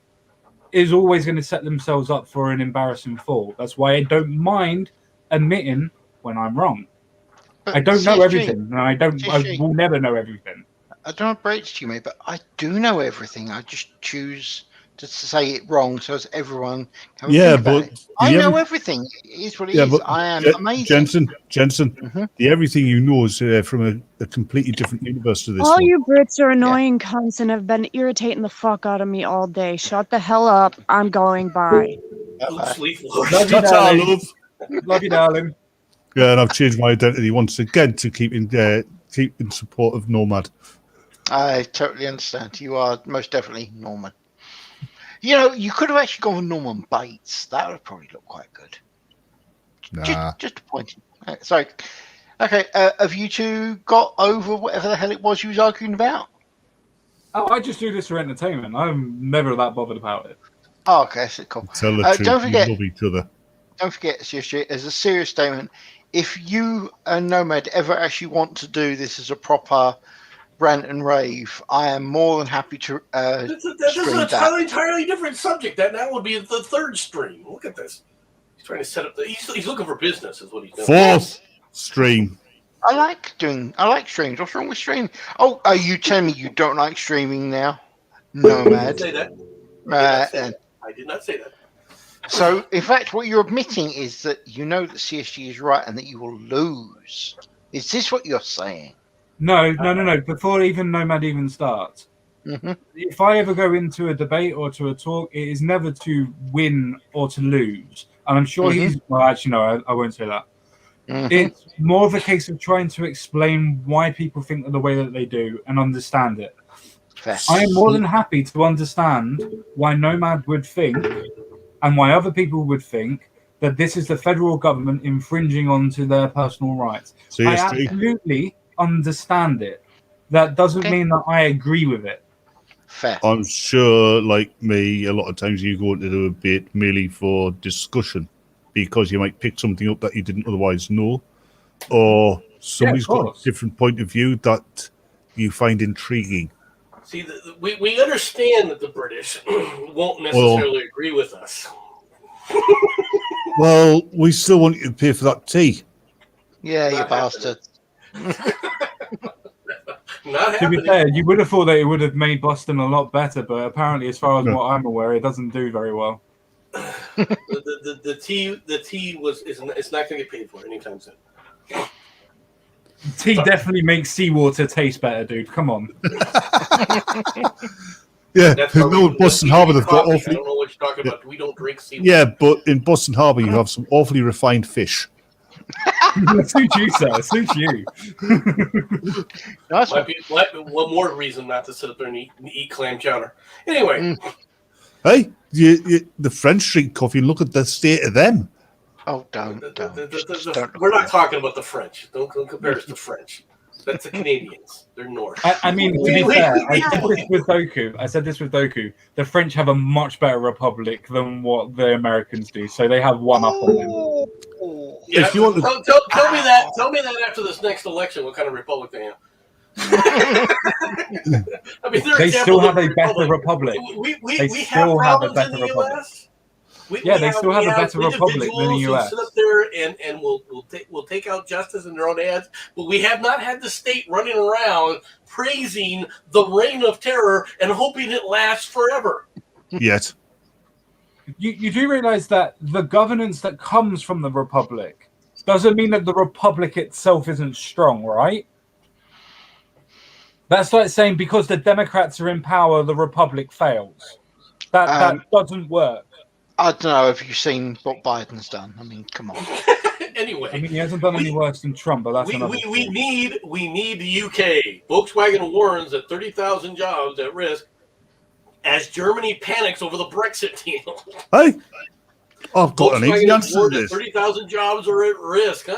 is always going to set themselves up for an embarrassing fall. That's why I don't mind admitting when I'm wrong. But I don't know CSG, everything, and I will never know everything. I don't want to break to you, mate, but I do know everything. I just choose to say it wrong so as everyone can think about it. I know everything. It is what it is. I am amazing. Jenson, the everything you know is from a completely different universe to this All one. you Brits are annoying cunts and have been irritating the fuck out of me all day. Shut the hell up. I'm going by. Love you, That's our darling. love. Love you, darling. Yeah, and I've changed my identity once again to keep in support of Nomad. I totally understand. You are most definitely Norman. You know, you could have actually gone with Norman Bates. That would probably look quite good. Nah. Just a point. Sorry. Okay, have you two got over whatever the hell it was you was arguing about? Oh, I just do this for entertainment. I'm never that bothered about it. Oh, okay, so cool. Tell the truth. Don't forget, You love each other. don't forget, seriously, as a serious statement, if you and Nomad ever actually want to do this as a proper rant and rave, I am more than happy to This is stream an that. entirely different subject. That would be the third stream. Look at this. He's trying to set up. He's looking for business, is what he's doing. Fourth stream. I like streams. What's wrong with streaming? Oh, are you telling me you don't like streaming now? Nomad. I did I did not say that. So, in fact, what you're admitting is that you know that CSG is right and that you will lose. Is this what you're saying? No. Before even Nomad even starts, Mm-hmm. if I ever go into a debate or to a talk, it is never to win or to lose. And I'm sure he's. Well, actually, no, I won't say that. Mm-hmm. It's more of a case of trying to explain why people think the way that they do and understand it. Fair. I am more than happy to understand why Nomad would think and why other people would think that this is the federal government infringing onto their personal rights. CSG. I absolutely understand it. That doesn't mean that I agree with it. Fair. I'm sure, like me, a lot of times you go into the debate merely for discussion because you might pick something up that you didn't otherwise know, or somebody's got a different point of view that you find intriguing. See, we understand that the British won't necessarily agree with us. Well, we still want you to pay for that tea. Yeah, you bastard. To be fair, you would have thought that it would have made Boston a lot better, but apparently, as far as what I'm aware, it doesn't do very well. The tea it's not going to get paid for anytime soon. Tea definitely makes seawater taste better, dude. Come on. Yeah, no, Boston Harbour they've got I awfully. don't know what you're talking about. We don't drink seawater. Yeah, but in Boston Harbour you have some awfully refined fish. Suits you, sir. Suits you. Might be one more reason not to sit up there and eat clam chowder. Anyway. Hey, the French drink coffee and look at the state of them. Oh, don't. We're not talking about the French. Don't compare us to French. That's the Canadians. They're North. I mean, to be fair, I said this with Doku. The French have a much better republic than what the Americans do, so they have one up on them. Yeah, if you want to tell me that after this next election, what kind of republic they have. I mean, they still have a better republic. We have problems in the U.S. They still have a better republic than the U.S. Sit up there and we'll take out justice in their own hands, but we have not had the state running around praising the reign of terror and hoping it lasts forever. Yet. You do realize that the governance that comes from the republic doesn't mean that the republic itself isn't strong, right? That's like saying because the Democrats are in power, the republic fails. That doesn't work. I don't know. Have you seen what Biden's done? I mean, come on. Anyway, I mean, he hasn't done any worse than Trump, but that's another. We need the UK. Volkswagen warns that 30,000 jobs at risk as Germany panics over the Brexit deal. Hey, I've got an easy answer to this. 30,000 jobs are at risk.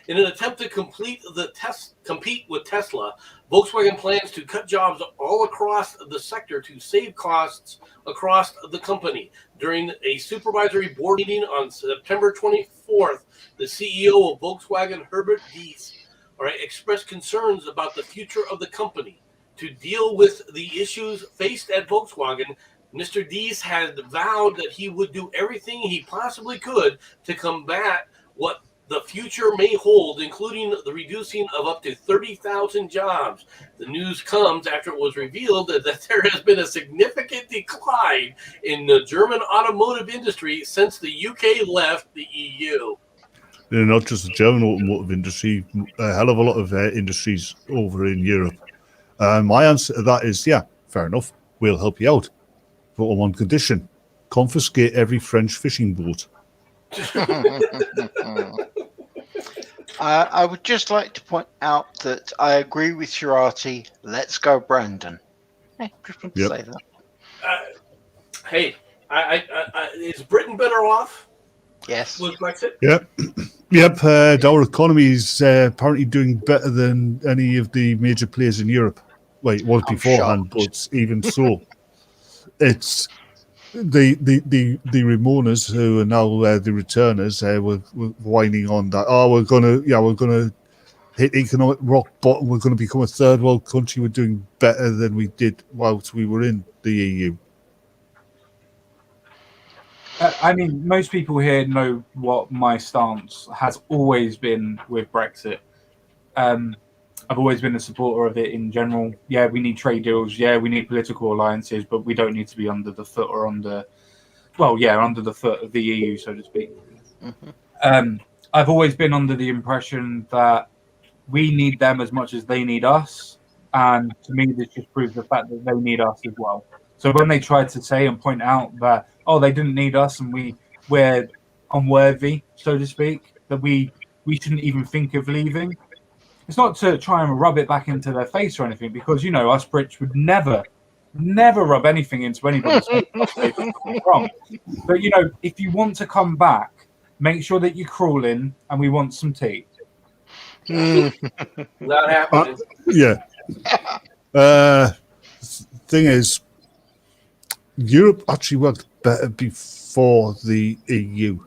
In an attempt to compete with Tesla, Volkswagen plans to cut jobs all across the sector to save costs across the company. During a supervisory board meeting on September 24th, the CEO of Volkswagen, Herbert Diess, expressed concerns about the future of the company. To deal with the issues faced at Volkswagen, Mr. Diess had vowed that he would do everything he possibly could to combat what the future may hold, including the reducing of up to 30,000 jobs. The news comes after it was revealed that there has been a significant decline in the German automotive industry since the UK left the EU. Not just the German automotive industry, a hell of a lot of industries over in Europe. My answer to that is, yeah, fair enough. We'll help you out. But on one condition: confiscate every French fishing boat. I would just like to point out that I agree with Shirati. Let's go, Brandon. Hey, just want to Yep. say that. Hey, is Britain better off Yes. with Brexit? Yep. Our economy is apparently doing better than any of the major players in Europe. Well, it was I'm beforehand, shocked. but even so, it's the Ramonas who are now the returners. Were whining on that. Oh, we're gonna hit economic rock bottom. We're going to become a third world country. We're doing better than we did whilst we were in the EU. I mean, most people here know what my stance has always been with Brexit. I've always been a supporter of it in general. Yeah, we need trade deals. Yeah, we need political alliances, but we don't need to be under the foot or under the foot of the EU, so to speak. Mm-hmm. I've always been under the impression that we need them as much as they need us. And to me, this just proves the fact that they need us as well. So when they tried to say and point out that, oh, they didn't need us and we're unworthy, so to speak, that we shouldn't even think of leaving, it's not to try and rub it back into their face or anything, because, you know, us Brits would never rub anything into anybody's face. Wrong. But, you know, if you want to come back, make sure that you crawl in and we want some tea. Not happening. Yeah. Thing is, Europe actually worked better before the EU.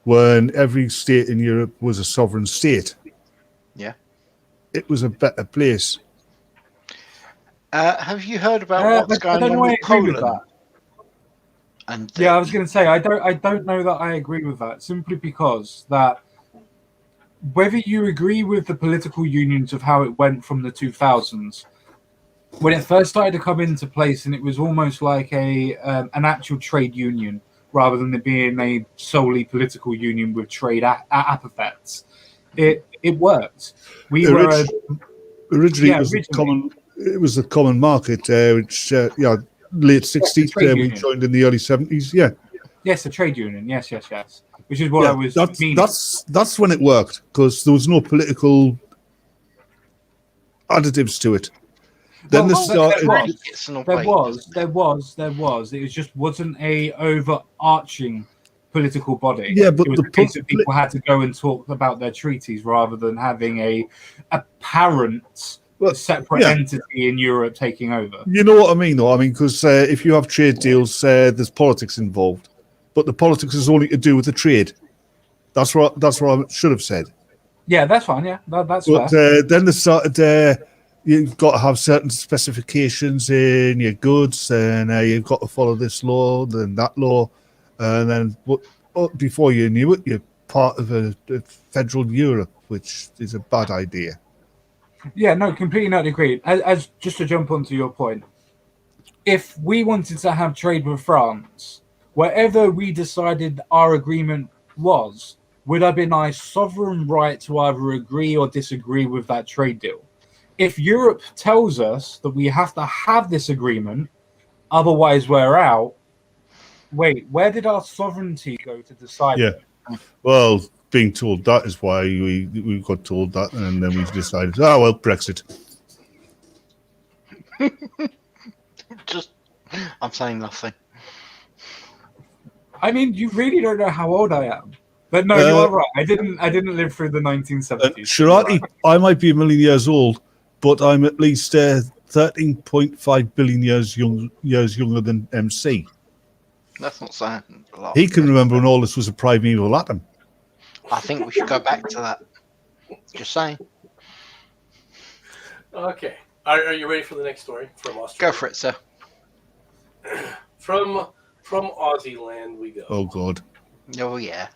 When every state in Europe was a sovereign state. Yeah. It was a better place. Have you heard about what's going on with Poland? And yeah, I was going to say I don't know that I agree with that, simply because that whether you agree with the political unions of how it went from the 2000s, when it first started to come into place, and it was almost like an actual trade union rather than it being a solely political union with trade epithets, it worked. Originally, it was the common market, which late 60s, we joined in the early 70s. Yeah. Yes, the trade union. Yes. Which is what I was meaning. That's when it worked, because there was no political additives to it. Then there was. It just wasn't a overarching political body. Yeah, but it was the case that people had to go and talk about their treaties rather than having a apparent separate entity in Europe taking over. You know what I mean, though? I mean, because if you have trade deals, there's politics involved, but the politics is only to do with the trade. That's what I should have said. Yeah, that's fine. Yeah, that's fair. Then they started. You've got to have certain specifications in your goods, and you've got to follow this law, then that law, and then before you knew it, you're part of a federal Europe, which is a bad idea. Yeah, no, completely not agreed. As just to jump onto your point, if we wanted to have trade with France, whatever we decided our agreement was, would have been our sovereign right to either agree or disagree with that trade deal. If Europe tells us that we have to have this agreement, otherwise we're out, wait, where did our sovereignty go to decide? Yeah, well, being told that is why we got told that, and then we decided, Brexit. I'm saying nothing. I mean, you really don't know how old I am. But no, you are right. I didn't live through the 1970s. Shirati, I might be a million years old, but I'm at least 13.5 billion years younger than MC. That's not saying a lot. He can remember when all this was a primeval atom. I think we should go back to that. Just saying. Okay. Are you ready for the next story from Australia? Go for it, sir. From Aussie land we go. Oh, God. Oh, yeah.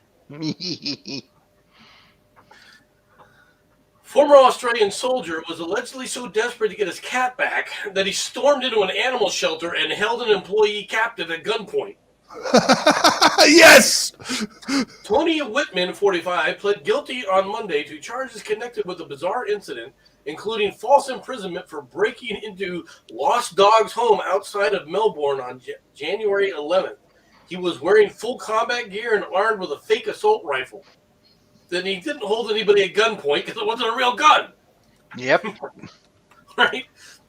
Former Australian soldier was allegedly so desperate to get his cat back that he stormed into an animal shelter and held an employee captive at gunpoint. Yes! Tony Whitman, 45, pled guilty on Monday to charges connected with a bizarre incident, including false imprisonment for breaking into Lost Dog's home outside of Melbourne on January 11th. he was wearing full combat gear and armed with a fake assault rifle. Then he didn't hold anybody at gunpoint because it wasn't a real gun. Yep. Right?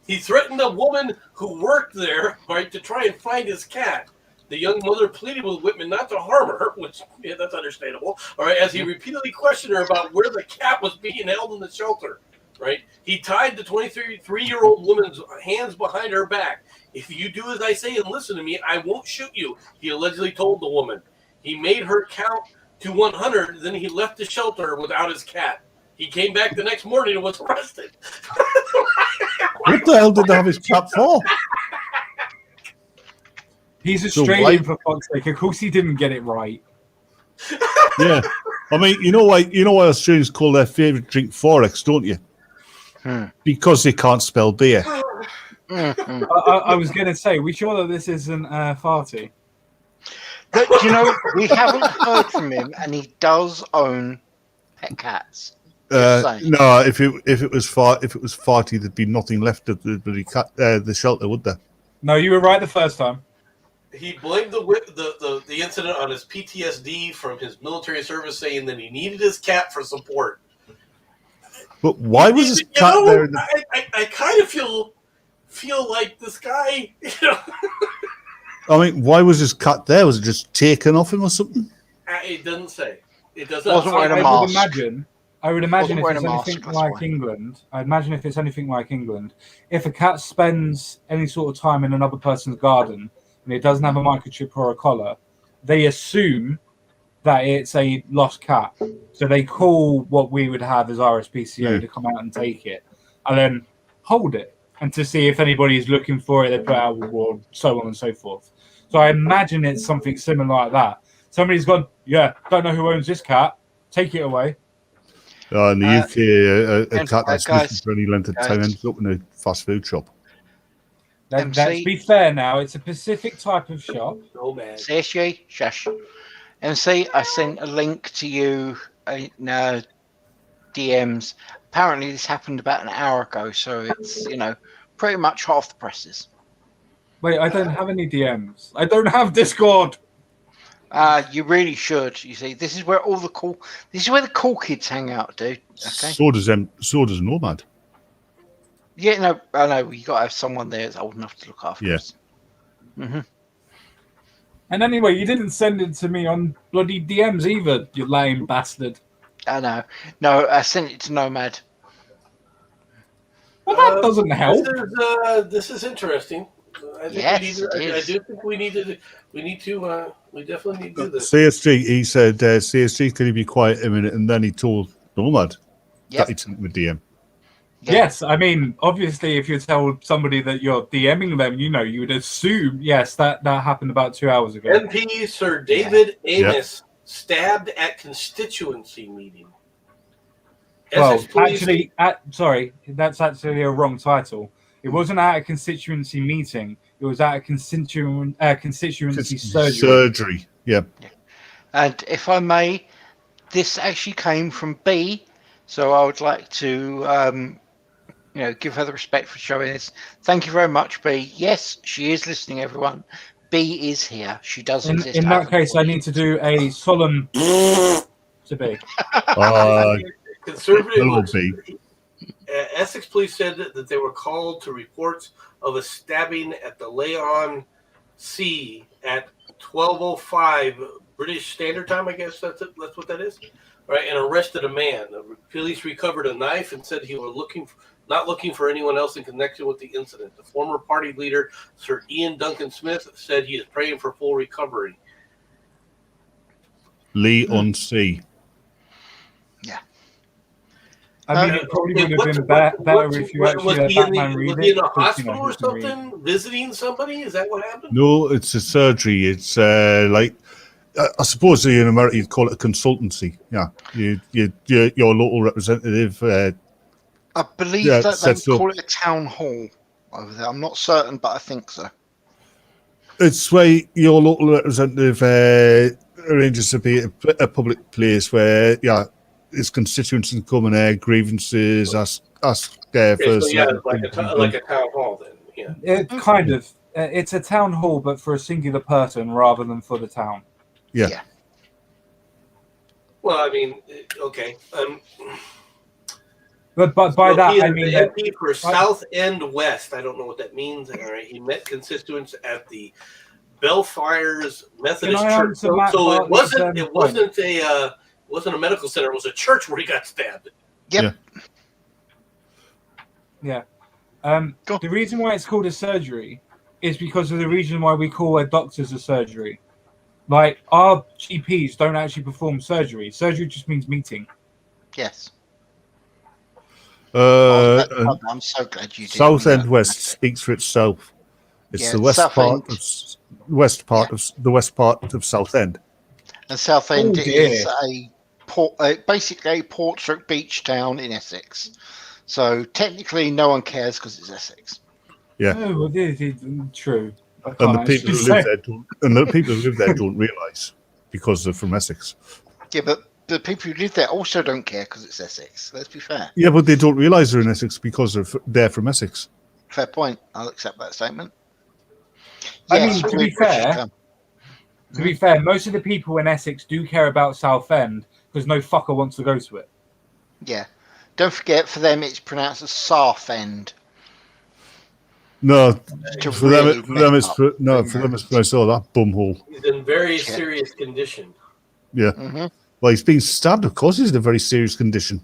He threatened a woman who worked there, right, to try and find his cat. The young mother pleaded with Whitman not to harm her, which, yeah, that's understandable, all right, as he repeatedly questioned her about where the cat was being held in the shelter, right? He tied the 23-year-old woman's hands behind her back. If you do as I say and listen to me, I won't shoot you, he allegedly told the woman. He made her count to 100, then he left the shelter without his cat. He came back the next morning and was arrested. What the hell did they have his cat for? He's Australian, for fuck's sake. Of course he didn't get it right. Yeah. I mean, you know why Australians call their favourite drink Forex, don't you? Because they can't spell beer. I was going to say, we sure that this isn't farty? But, you know, we haven't heard from him, and he does own pet cats. No, if it was farty, there'd be nothing left of the shelter, would there? No, you were right the first time. He blamed the incident on his PTSD from his military service, saying that he needed his cat for support. But why was his cat there? I kind of feel like this guy. You know, I mean, why was his cat there? Was it just taken off him or something? it doesn't say. It doesn't. Wasn't wearing a mask. I would imagine if Wasn't it's wearing a mask, anything that's like why. England, I'd imagine if it's anything like England, if a cat spends any sort of time in another person's garden and it doesn't have a microchip or a collar, they assume that it's a lost cat. So they call what we would have as RSPCA to come out and take it and then hold it and to see if anybody is looking for it, they put out a reward, so on and so forth. So I imagine it's something similar like that. Somebody's gone, yeah, don't know who owns this cat, take it away. In the UK, a cat that's guys, missing for any length of time ends up in a fast food shop. Let's be fair now. It's a specific type of shop. No man. CSG, shush. MC, I sent a link to you in DMs. Apparently, this happened about an hour ago, so it's, you know, pretty much half the presses. Wait, I don't have any DMs. I don't have Discord. You really should. You see, this is where the cool kids hang out, dude. Okay. So does Nomad. Yeah, no, I know. You got to have someone there that's old enough to look after us. Mm-hmm. And anyway, you didn't send it to me on bloody DMs either, you lame bastard. I know. No, I sent it to Nomad. Well, that doesn't help. This is interesting. I do think we definitely need to do this. CSG, he said, CSG, can you be quiet a minute? And then he told Nomad that he sent him a DM. Yep. Yes, I mean, obviously, if you tell somebody that you're DMing them, you know, you would assume, yes, that happened about 2 hours ago. MP Sir David Amos stabbed at constituency meeting. Well, Police... actually, sorry, that's actually a wrong title. It wasn't at a constituency meeting. It was at a constituency surgery. Yeah. And if I may, this actually came from B, so I would like to, give her the respect for showing this. Thank you very much, B. Yes, she is listening, everyone. B is here. She does exist. In that case, I need to do a solemn to B. Conservative. Essex police said that they were called to reports of a stabbing at the Leon Sea at 12:05 British Standard Time. I guess that's what that is, right? And arrested a man. The police recovered a knife and said he was not looking for anyone else in connection with the incident. The former party leader, Sir Ian Duncan Smith, said he is praying for full recovery. Lee on C. Yeah. I mean, it probably would have been better if you actually had Batman read it. Was he in a hospital or something, visiting somebody? Is that what happened? No, it's a surgery. It's like, I suppose in America you'd call it a consultancy. Yeah, your local representative. I believe that they call it a town hall over there. I'm not certain, but I think so. It's where your local representative arranges to be a public place where, his constituents can come and air grievances, ask for so like a town hall then. Yeah. It kind of. it's a town hall, but for a singular person rather than for the town. Yeah. Well, I mean, okay. But by So that he I is mean the that MP for South End West. I don't know what that means. All right, he met constituents at the Bellfires Methodist Can I Church. answer So, Matt so it Bartley's, wasn't. It point? wasn't a medical center. It was a church where he got stabbed. Yep. Yeah. Go on. The reason why it's called a surgery is because of the reason why we call our doctors a surgery. Like, our GPs don't actually perform surgery. Surgery just means meeting. Yes. And I'm so glad you did. South End West speaks for itself. It's Yeah, the west South part End. of the west part of South End. And South End Oh, is dear. a port, basically a port-stroke beach town in Essex. So technically, no one cares because it's Essex. Yeah. Oh, well, it is true. I And can't the people actually who say. live there don't realise because they're from Essex. Yeah, but the people who live there also don't care because it's Essex. Let's be fair. Yeah, but they don't realise they're in Essex because they're from Essex. Fair point. I'll accept that statement. I Yes, mean, to we're be fair, British, To be fair, most of the people in Essex do care about Southend because no fucker wants to go to it. yeah. Don't forget, for them, it's pronounced as Southend. No, To for them, really for them, mess it's up. for them, it's I saw that bumhole. He's in very Shit. serious condition. Yeah. Mhm. Well, he's been stabbed. Of course, he's in a very serious condition.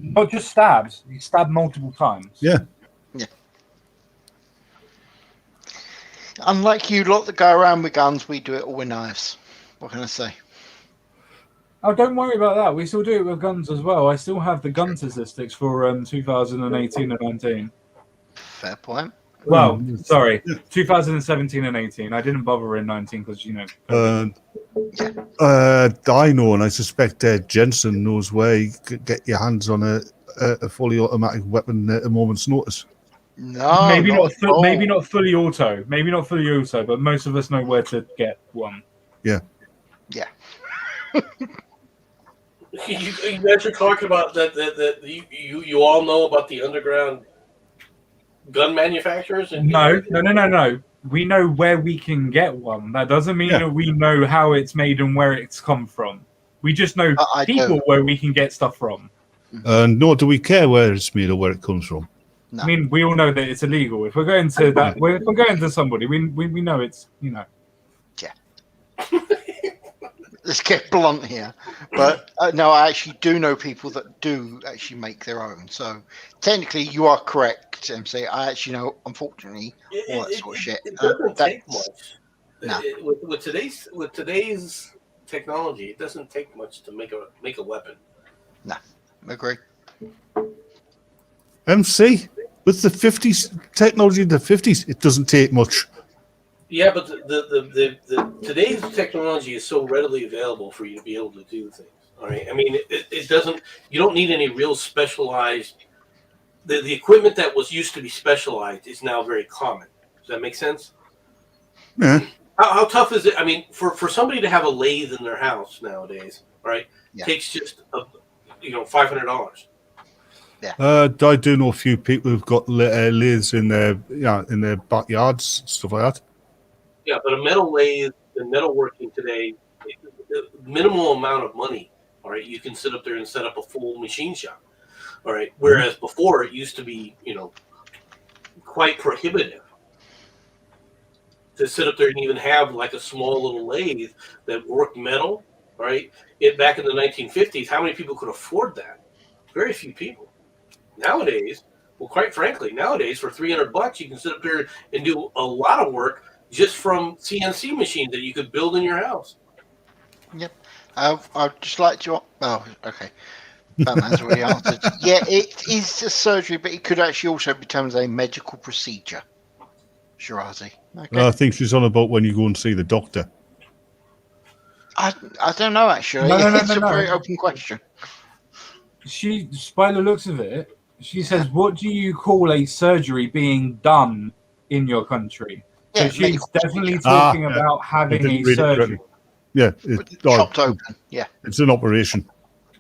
Not just stabs. He stabbed multiple times. Yeah. Unlike you lot that go around with guns, we do it all with knives. What can I say? Oh, don't worry about that. We still do it with guns as well. I still have the gun statistics for 2018 and 19. Fair point. Well, sorry, 2017 and 18. I didn't bother in 19 because, you know. I know, and I suspect Jenson knows where you could get your hands on a fully automatic weapon at a moment's notice. No, maybe not. at all. Maybe not fully auto. Maybe not fully auto, but most of us know where to get one. Yeah. Yeah. You guys are talking about that you all know about the underground gun manufacturers? And No. We know where we can get one. That doesn't mean that we know how it's made and where it's come from. We just know people where we can get stuff from. Nor do we care where it's made or where it comes from. No. I mean, we all know that it's illegal. If we're going to that, if we're going to somebody, we know it's, you know. Let's get blunt here. But no, I actually do know people that do actually make their own. So technically, you are correct, MC. I actually know, unfortunately, all that sort of shit. It doesn't take much. No. With today's technology, it doesn't take much to make a weapon. No, I agree. MC, with the 50s technology in the 50s, it doesn't take much. Yeah, but the today's technology is so readily available for you to be able to do things. All right, I mean, it doesn't. You don't need any real specialized. The equipment that was used to be specialized is now very common. Does that make sense? Yeah. How tough is it? I mean, for somebody to have a lathe in their house nowadays, right? Yeah. Takes just $500. I do know a few people who've got lathes in their backyards, stuff like that. Yeah, but a metal lathe and metalworking today, the minimal amount of money. All right, you can sit up there and set up a full machine shop. All right, whereas before it used to be, quite prohibitive to sit up there and even have like a small little lathe that worked metal. All right, back in the 1950s, how many people could afford that? Very few people. Nowadays, well, quite frankly, for $300, you can sit up there and do a lot of work just from CNC machines that you could build in your house. Yep. I'd just like to. Oh, okay. Batman's already answered. Yeah, it is a surgery, but it could actually also be termed as a medical procedure. Shirazi. Okay. I think she's on about when you go and see the doctor. I don't know, actually. No, It's a very open question. By the looks of it, she says, "What do you call a surgery being done in your country?" So Yeah, she's medical definitely procedure. talking yeah. about having a didn't read it surgery. correctly. Yeah, Chopped open. Yeah. it's an operation.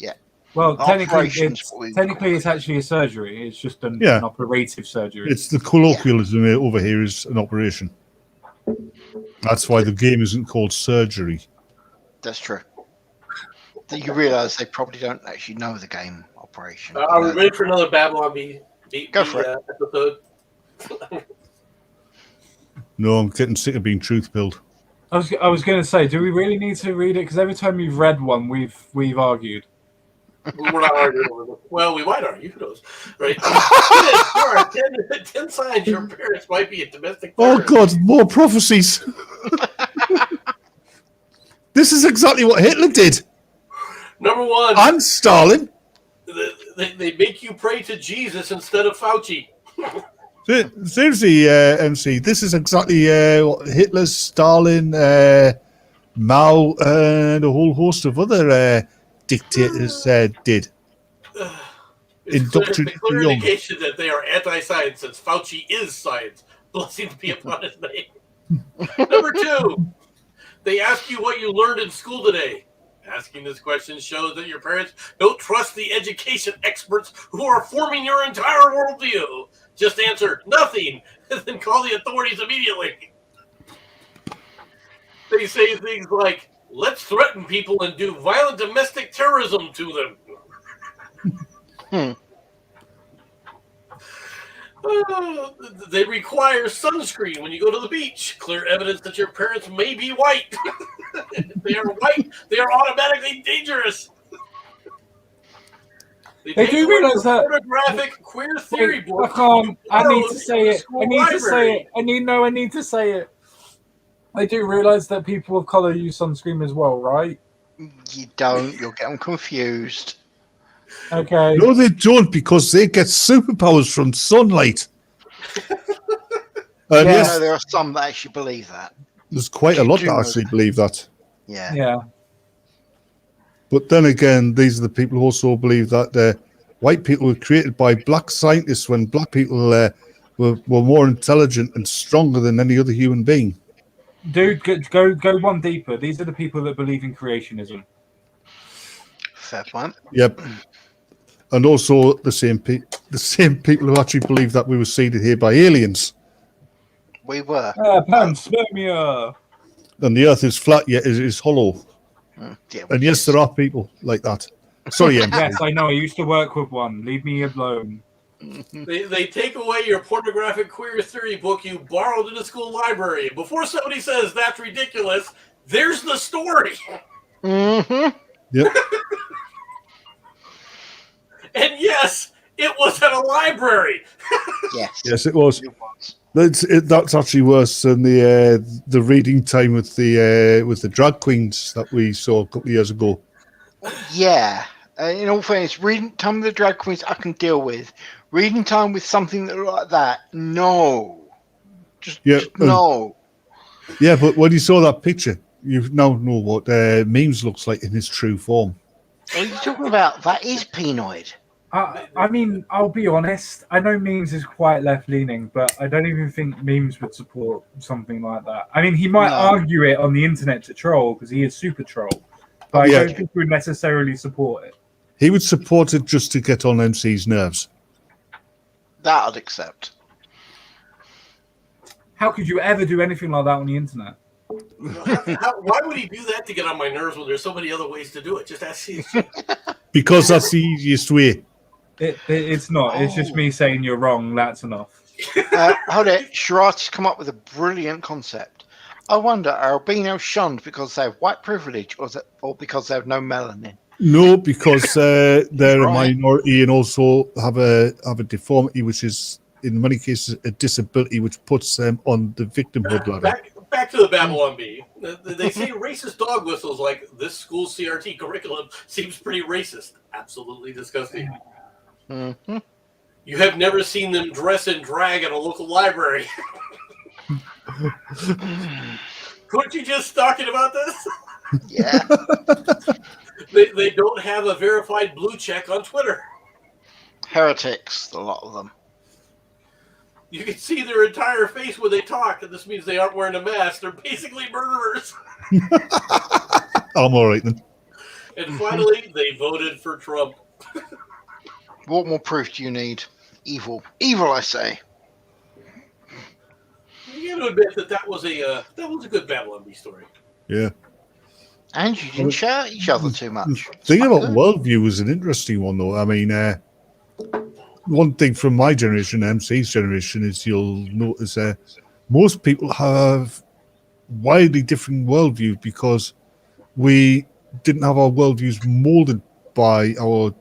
Yeah. Well, technically, Operations, what we it's actually a surgery. It's just an operative surgery. It's the colloquialism over here is an operation. That's why the game isn't called surgery. That's true. You realise they probably don't actually know the game Operation. Are we ready for another Babylon Bee Go for it. episode? No, I'm getting sick of being truth-pilled. I was going to say, do we really need to read it? Because every time you've read one, we've argued. We're not arguing over this. Well, we might argue. Who knows? Right? There are 10 signs your parents might be a domestic terrorist. Oh, God, more prophecies. This is exactly what Hitler did. Number 1. And Stalin. They make you pray to Jesus instead of Fauci. Seriously, MC, this is exactly what Hitler, Stalin, Mao, and a whole host of other dictators did. It's a clear indication that they are anti-science, since Fauci is science. Blessings be upon his name. Number 2, they ask you what you learned in school today. Asking this question shows that your parents don't trust the education experts who are forming your entire worldview. Just answer nothing, and then call the authorities immediately. They say things like, let's threaten people and do violent domestic terrorism to them. They require sunscreen when you go to the beach. Clear evidence that your parents may be white. If they are white, they are automatically dangerous. They do realize that pornographic queer theory book. I need to say it. I need to say it. I need to say it. They do realize that people of color use sunscreen as well, right? You don't. You'll get them confused. Okay. No, they don't, because they get superpowers from sunlight. And yes, there are some that actually believe that. There's quite a lot that actually believe that. Yeah. Yeah. But then again, these are the people who also believe that white people were created by black scientists when black people were more intelligent and stronger than any other human being. Dude, go one deeper. These are the people that believe in creationism. Fair point. Yep. And also the same people who actually believe that we were seeded here by aliens. We were. Panspermia. And the earth is flat, yet it is hollow. Yeah, and yes, there are people like that. Sorry, MC. Yes, I know. I used to work with one. Leave me alone. They take away your pornographic queer theory book you borrowed in the school library. Before somebody says that's ridiculous, there's the story. Mm-hmm. Yep. And yes, it was at a library. Yes. Yes, it was. It was. That's actually worse than the reading time with the drag queens that we saw a couple of years ago. Yeah. In all fairness, reading time with the drag queens I can deal with. Reading time with something like that, no. Just no. Yeah, but when you saw that picture, you now know what memes looks like in its true form. What are you talking about? That is penoid. I mean, I'll be honest. I know memes is quite left-leaning, but I don't even think memes would support something like that. I mean, he might argue it on the internet to troll because he is super troll, but I don't think he would necessarily support it. He would support it just to get on MC's nerves. That I'd accept. How could you ever do anything like that on the internet? Why would he do that to get on my nerves when there's so many other ways to do it? Just ask you. Because that's the easiest way. It's not. It's just me saying you're wrong. That's enough. Hold it. Shirati's come up with a brilliant concept. I wonder, are albinos shunned because they have white privilege or because they have no melanin? No, because they're a minority and also have a deformity, which is in many cases a disability, which puts them on the victimhood ladder. Back to the Babylon Bee. They say racist dog whistles like this school's CRT curriculum seems pretty racist. Absolutely disgusting. Mm-hmm. You have never seen them dress in drag at a local library. Weren't you just talking about this? Yeah. They don't have a verified blue check on Twitter. Heretics, a lot of them. You can see their entire face when they talk, and this means they aren't wearing a mask. They're basically murderers. I'm all right then. And finally, they voted for Trump. What more proof do you need? Evil. Evil, I say. You got to admit that was a good Babylon Bee story. Yeah. And you didn't shout at each other too much. The thing about Good. worldview is an interesting one, though. I mean, one thing from my generation, MC's generation, is you'll notice most people have widely different worldviews because we didn't have our worldviews molded by our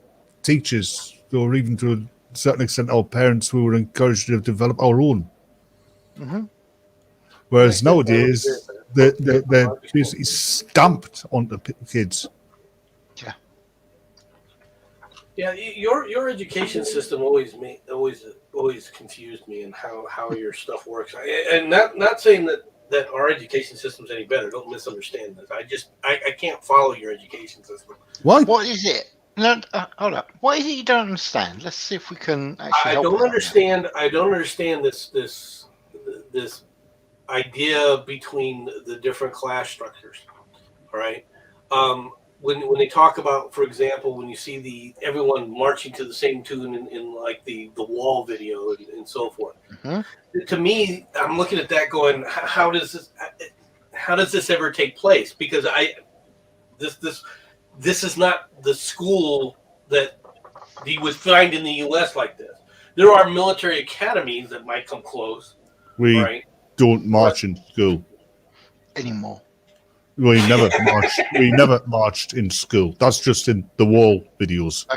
teachers, or even to a certain extent our parents, who were encouraged to develop our own. Mm-hmm. Whereas nowadays, they're basically stamped onto kids. Yeah, your education system always confused me in how your stuff works. And not saying that our education system's any better. Don't misunderstand this. I can't follow your education system. Why? What is it? No, hold up. What is it you don't understand? Let's see if we can actually. I don't understand. I don't understand this idea between the different class structures. All right. When they talk about, for example, when you see everyone marching to the same tune in like the wall video and so forth, to me, I'm looking at that going, how does this ever take place? Because this is not the school that you would find in the U.S. like this. There are military academies that might come close. We right? don't march in school anymore. We never marched. We never marched in school. That's just in the wall videos.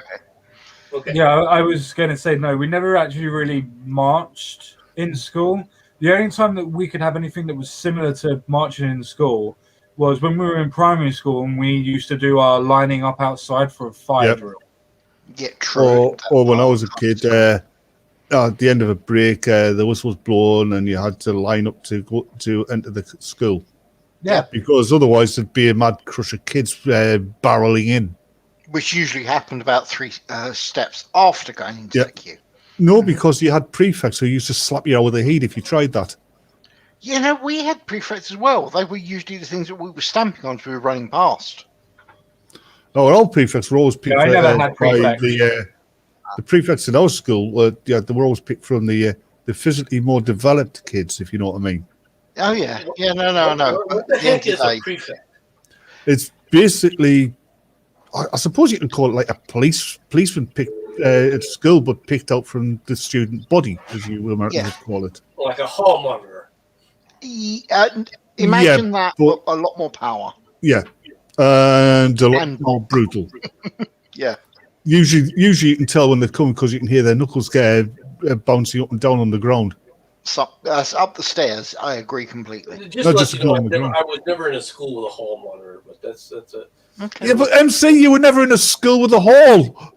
Okay. Yeah, I was going to say no. We never actually really marched in school. The only time that we could have anything that was similar to marching in school was when we were in primary school and we used to do our lining up outside for a fire drill. Yeah, true. Or when I was a kid, at the end of a break, the whistle was blown and you had to line up to go to enter the school. Yeah, because otherwise there'd be a mad crush of kids barreling in. Which usually happened about 3 steps after going into the queue. No, because you had prefects who used to slap you out with the heat if you tried that. You know, we had prefects as well. They were usually the things that we were stamping on as we were running past. No, our old prefects were always picked I never had prefects. The prefects in our school were they were always picked from the physically more developed kids, if you know what I mean. Oh yeah, no. What the heck is a prefect? It's basically, I suppose you can call it like a policeman picked at school, but picked out from the student body, as you Americans would call it. Like a hall monitor. Imagine that, but a lot more power. Yeah, and a lot more brutal. Yeah. Usually you can tell when they're coming because you can hear their knuckles bouncing up and down on the ground. Up the stairs, I agree completely. Just you know, I was never in a school with a hall monitor, but that's it. Okay. Yeah, but MC, you were never in a school with a hall.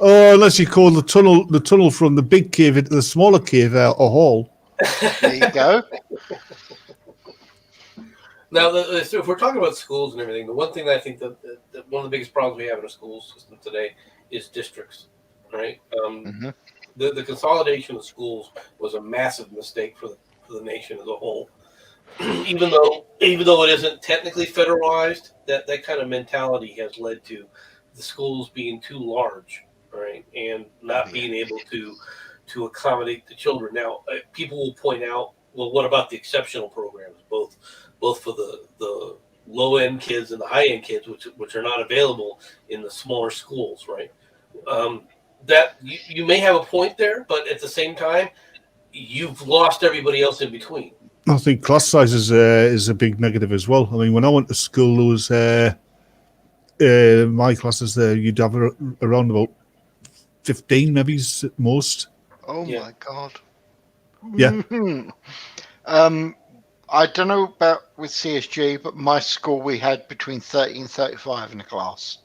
Oh, unless you call the tunnel from the big cave into the smaller cave a hall. There you go. Now, if we're talking about schools and everything, the one thing that I think that one of the biggest problems we have in a school system today is districts. Right, the consolidation of schools was a massive mistake for the nation as a whole. even though it isn't technically federalized, that kind of mentality has led to the schools being too large, right, and not being able to accommodate the children. Now, people will point out, well, what about the exceptional programs, both for the low end kids and the high end kids, which are not available in the smaller schools, right? That you may have a point there, but at the same time, you've lost everybody else in between. I think class size is a big negative as well. I mean, when I went to school, there was my classes there. You'd have around about 15, maybe at most. Oh my god! Yeah. I don't know about with CSG, but my school we had between 30 and 35 in a class.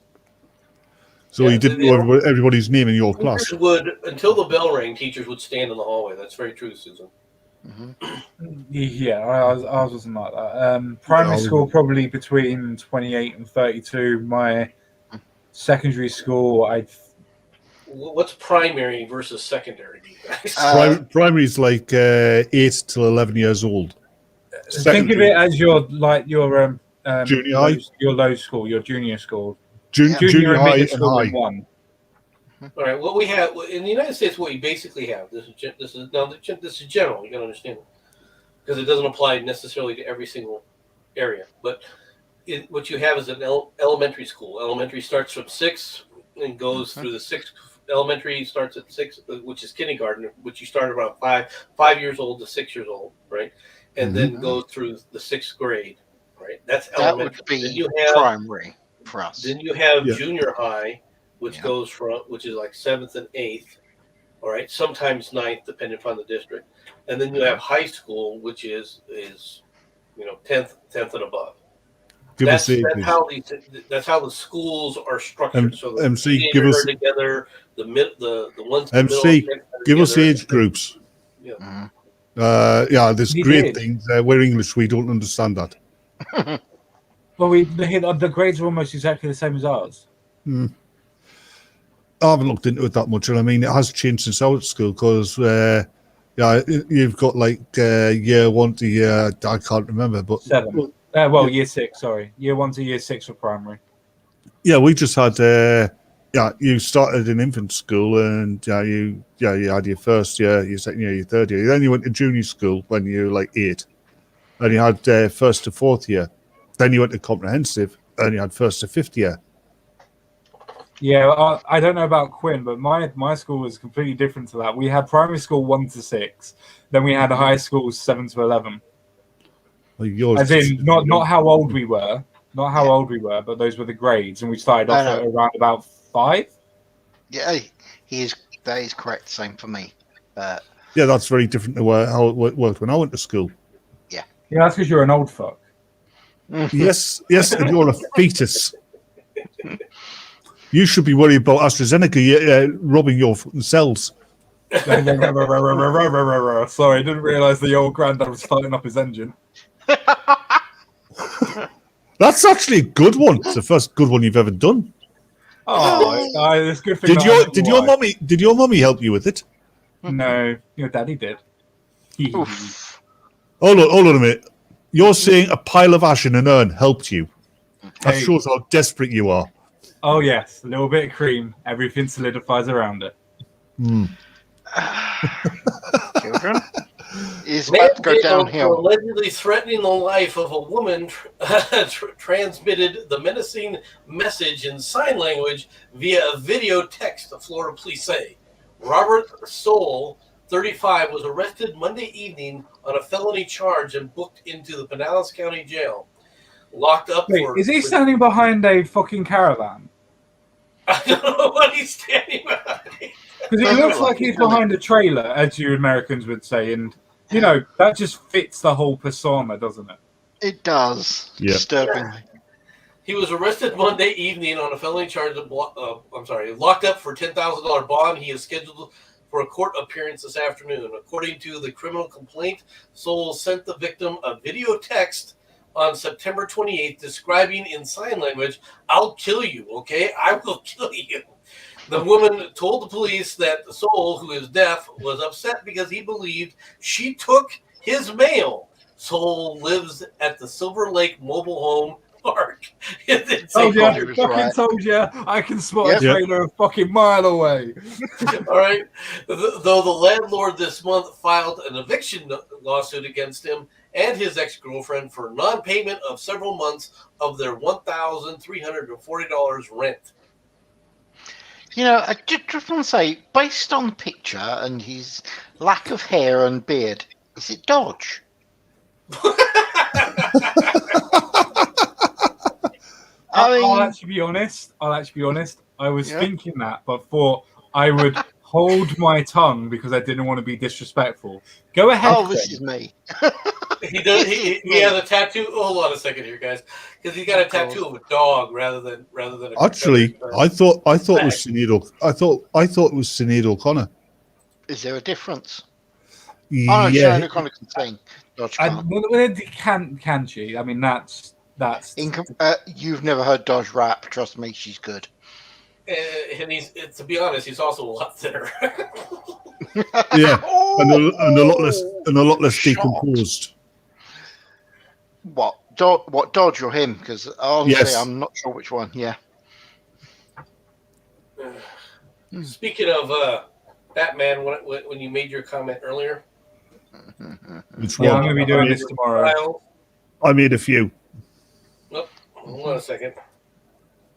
So you didn't know everybody's name in your class. Until the bell rang, teachers would stand in the hallway. That's very true, Susan. Yeah, ours wasn't like that. Primary school probably between 28 and 32. My secondary school, What's primary versus secondary, do you guys? Primary is like 8 till 11 years old. Think of it as your Junior high? Your low school, your junior school. Junior and high middle and school in high. one. All right, what we have in the United States, what we basically have. This is general. You got to understand it because it doesn't apply necessarily to every single area. But what you have is an elementary school. Elementary starts from 6 and goes through the 6th. Elementary starts at 6, which is kindergarten, which you start around 5 years old to 6 years old, right? And then goes through the 6th grade, right? That's elementary. That would be then you have primary for us. Then you have Yeah. junior high, which goes from which is like 7th and 8th, all right, sometimes 9th, depending upon the district, and then you have high school, which is 10th and above. That's how the schools are structured. So the MC, give us are together. The ones in the MC, middle give us together. age groups. Yeah. There's You great did. things. We're English. We don't understand that. Well, the grades are almost exactly the same as ours. I haven't looked into it that much, and I mean it has changed since I was at school because you've got like year 1 to year I can't remember, but 7. Year 6. Sorry, year 1 to year 6 for primary. yeah, we just had you started in infant school and you had your first year, your second year, your third year. Then you went to junior school when you were like 8, and you had first to 4th year. Then you went to comprehensive and you had first to 5th year. Yeah, I don't know about Quinn, but my school was completely different to that. We had primary school 1 to 6, then we had high school 7 to 11. Like yours, As in, not how old we were, but those were the grades, and we started off at around about 5. Yeah, that is correct. Same for me. yeah, that's very different to how it worked when I went to school. Yeah, that's because you're an old fuck. Yes, and you're a fetus. You should be worried about AstraZeneca robbing your cells. Sorry, I didn't realise the old granddad was starting up his engine. That's actually a good one. It's the first good one you've ever done. Oh, it's a good thing. Did your mummy help you with it? No, your daddy did. Hold on a minute. You're saying a pile of ash in an urn helped you. That shows how desperate you are. Oh yes, a little bit of cream. Everything solidifies around it. Children is about to go downhill. Allegedly threatening the life of a woman transmitted the menacing message in sign language via a video text, the Florida police say. Robert Soule, 35, was arrested Monday evening on a felony charge and booked into the Pinellas County Jail. Locked up for... Is he standing behind a fucking caravan? I don't know what he's standing behind. Because it looks like he's behind a trailer, as you Americans would say, and that just fits the whole persona, doesn't it? It does. Yeah. Disturbingly. He was arrested Monday evening on a felony charge of locked up for $10,000 bond. He is scheduled for a court appearance this afternoon. According to the criminal complaint, Soule sent the victim a video text on September 28th describing in sign language, "I'll kill you, okay? I will kill you." The woman told the police that the Soule, who is deaf, was upset because he believed she took his mail. Soule lives at the Silver Lake Mobile Home Park. Told you, I can spot a trailer a fucking mile away. All right. Though the landlord this month filed an eviction lawsuit against him and his ex-girlfriend for non-payment of several months of their $1,340 rent. I just want to say, based on the picture and his lack of hair and beard, is it Dodge? I'll actually be honest. I was thinking that, but thought I would hold my tongue because I didn't want to be disrespectful. Go ahead. Oh, this is me. He does. He has a tattoo. Hold on a second here, guys, because he got a tattoo of a dog rather than. Actually, I thought it was Sinead. I thought it was Sinead O'Connor. Is there a difference? Yeah. Sinead O'Connor can sing. Dodge can't. Can she? I mean, that's. You've never heard Dodge rap. Trust me, she's good. And to be honest, he's also a lot thinner. Yeah, and a lot less decomposed. What? Dodge or him? Because honestly, Yes. I'm not sure which one. Yeah. Speaking of Batman, when you made your comment earlier, Which Yeah, one? I'm going to be doing this tomorrow. Kyle, I made a few. nope, hold on a second.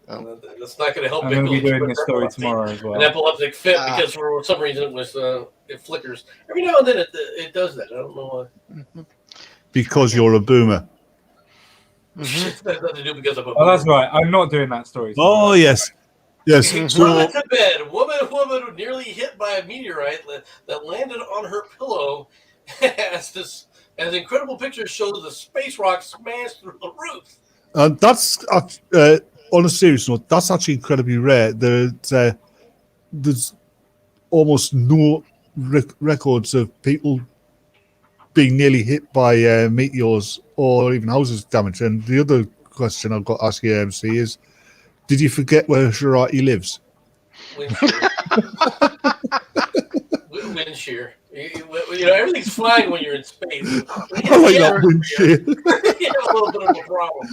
Oh. That's not going to help. I'm going to be Bill doing this story epilepsy. tomorrow as An well. epileptic fit Ah. because for some reason it flickers every now and then. It does that. I don't know why. Because you're a boomer. It's got nothing to do because of a. Oh, that's right. I'm not doing that story tomorrow. Oh, yes. Yes. Throw So, it to bed. Woman nearly hit by a meteorite that landed on her pillow. as incredible pictures show the space rock smashed through the roof. and that's, on a serious note, that's actually incredibly rare. There's almost no records of people being nearly hit by meteors or even houses damaged. And the other question I've got to ask you, MC, is did you forget where Shirati lives? Wind shear. Wind shear. You know, everything's flying when you're in space. I like that wind shear. You have a little bit of a problem.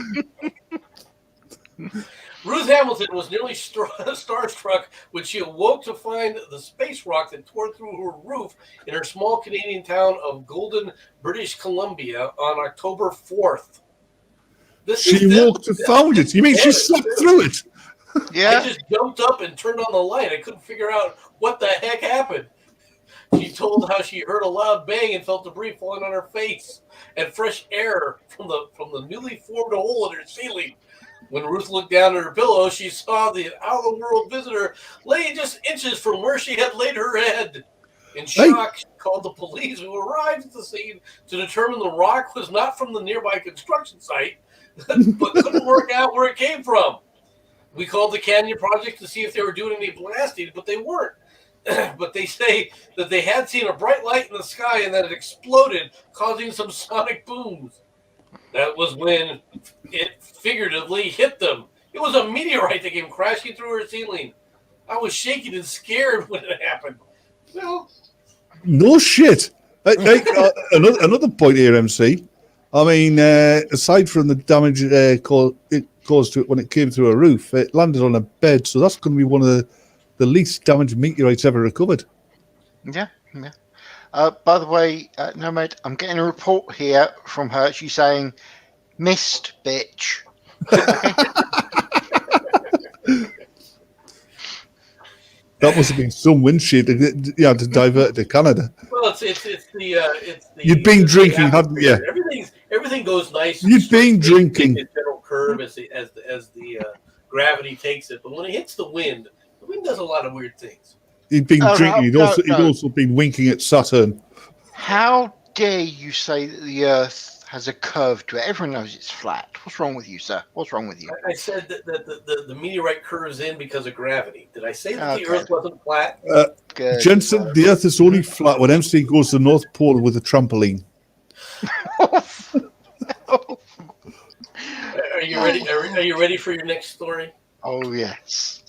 Ruth Hamilton was nearly starstruck when she awoke to find the space rock that tore through her roof in her small Canadian town of Golden, British Columbia on October 4th. She walked and found it. You mean she slept through it? Yeah. I just jumped up and turned on the light. I couldn't figure out what the heck happened. She told how she heard a loud bang and felt debris falling on her face and fresh air from the newly formed hole in her ceiling. When Ruth looked down at her pillow, she saw the out-of-the-world visitor lay just inches from where she had laid her head. In shock, she called the police, who arrived at the scene to determine the rock was not from the nearby construction site, but couldn't work out where it came from. We called the Canyon Project to see if they were doing any blasting, but they weren't. But they say that they had seen a bright light in the sky and that it exploded, causing some sonic booms. That was when it figuratively hit them. It was a meteorite that came crashing through her ceiling. I was shaking and scared when it happened. Well, no shit. Another point here, MC. I mean, aside from the damage it caused to it when it came through a roof, it landed on a bed, so that's going to be one of the least damaged meteorites ever recovered. Yeah. By the way, Nomad, I'm getting a report here from her. She's saying, "Missed, bitch." Okay. That must have been some windshield to divert to Canada. Well, it's the. You'd been drinking, hadn't you? Everything goes nice. You'd been drinking. The general curve as the gravity takes it, but when it hits the wind does a lot of weird things. He'd been drinking. He'd also been winking at Saturn. How dare you say that the Earth has a curve to it? Everyone knows it's flat. What's wrong with you, sir? What's wrong with you? I said that the meteorite curves in because of gravity. Did I say that the Earth wasn't flat? Jenson, the Earth is only flat when MC goes to the North Pole with a trampoline. Are you ready? Are you ready for your next story? Oh, yes.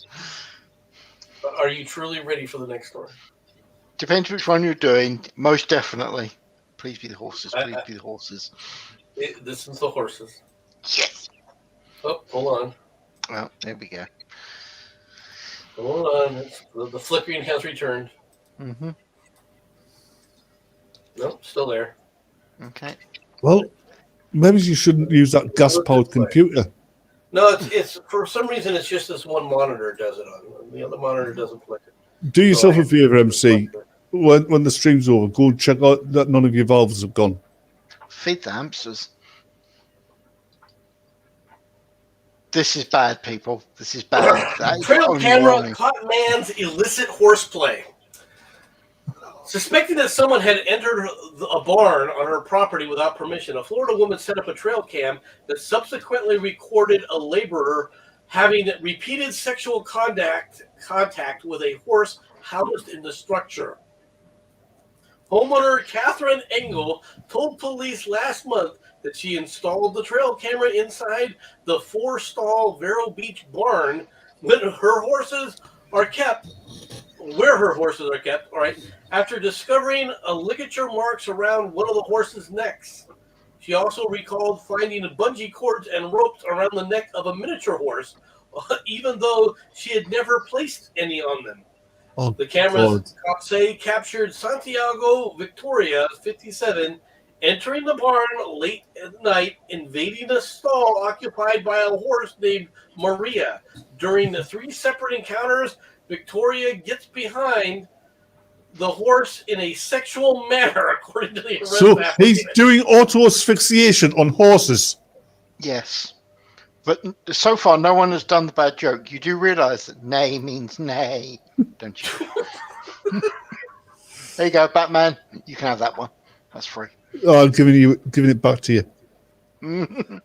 Are you truly ready for the next story? Depends which one you're doing. Most definitely. Please be the horses. Please be the horses. This is the horses. Yes. Oh, hold on. Well, there we go. Hold on. The flickering has returned. Mm-hmm. Nope, still there. Okay. Well, maybe you shouldn't use that gas-powered computer. No, it's for some reason it's just this one monitor does it on. The other monitor doesn't flicker. Do yourself a favor, MC. When the stream's over, go and check out that none of your valves have gone. Feed the hamsters. This is bad, people. This is bad. Trail camera caught man's illicit horseplay. Suspecting that someone had entered a barn on her property without permission, a Florida woman set up a trail cam that subsequently recorded a laborer having repeated sexual contact with a horse housed in the structure. Homeowner Catherine Engel told police last month that she installed the trail camera inside the 4-stall Vero Beach barn where her horses are kept, all right, after discovering a ligature marks around one of the horses' necks. She also recalled finding bungee cords and ropes around the neck of a miniature horse, even though she had never placed any on them. Oh, The cameras, God. cops say, captured Santiago Victoria, 57, entering the barn late at night, invading a stall occupied by a horse named Maria. During the 3 separate encounters, Victoria gets behind the horse in a sexual manner, according to the arrest So affidavit. he's doing auto asphyxiation on horses. Yes. But so far, no one has done the bad joke. You do realise that nay means nay, don't you? There you go, Batman. You can have that one. That's free. Oh, I'm giving it back to you.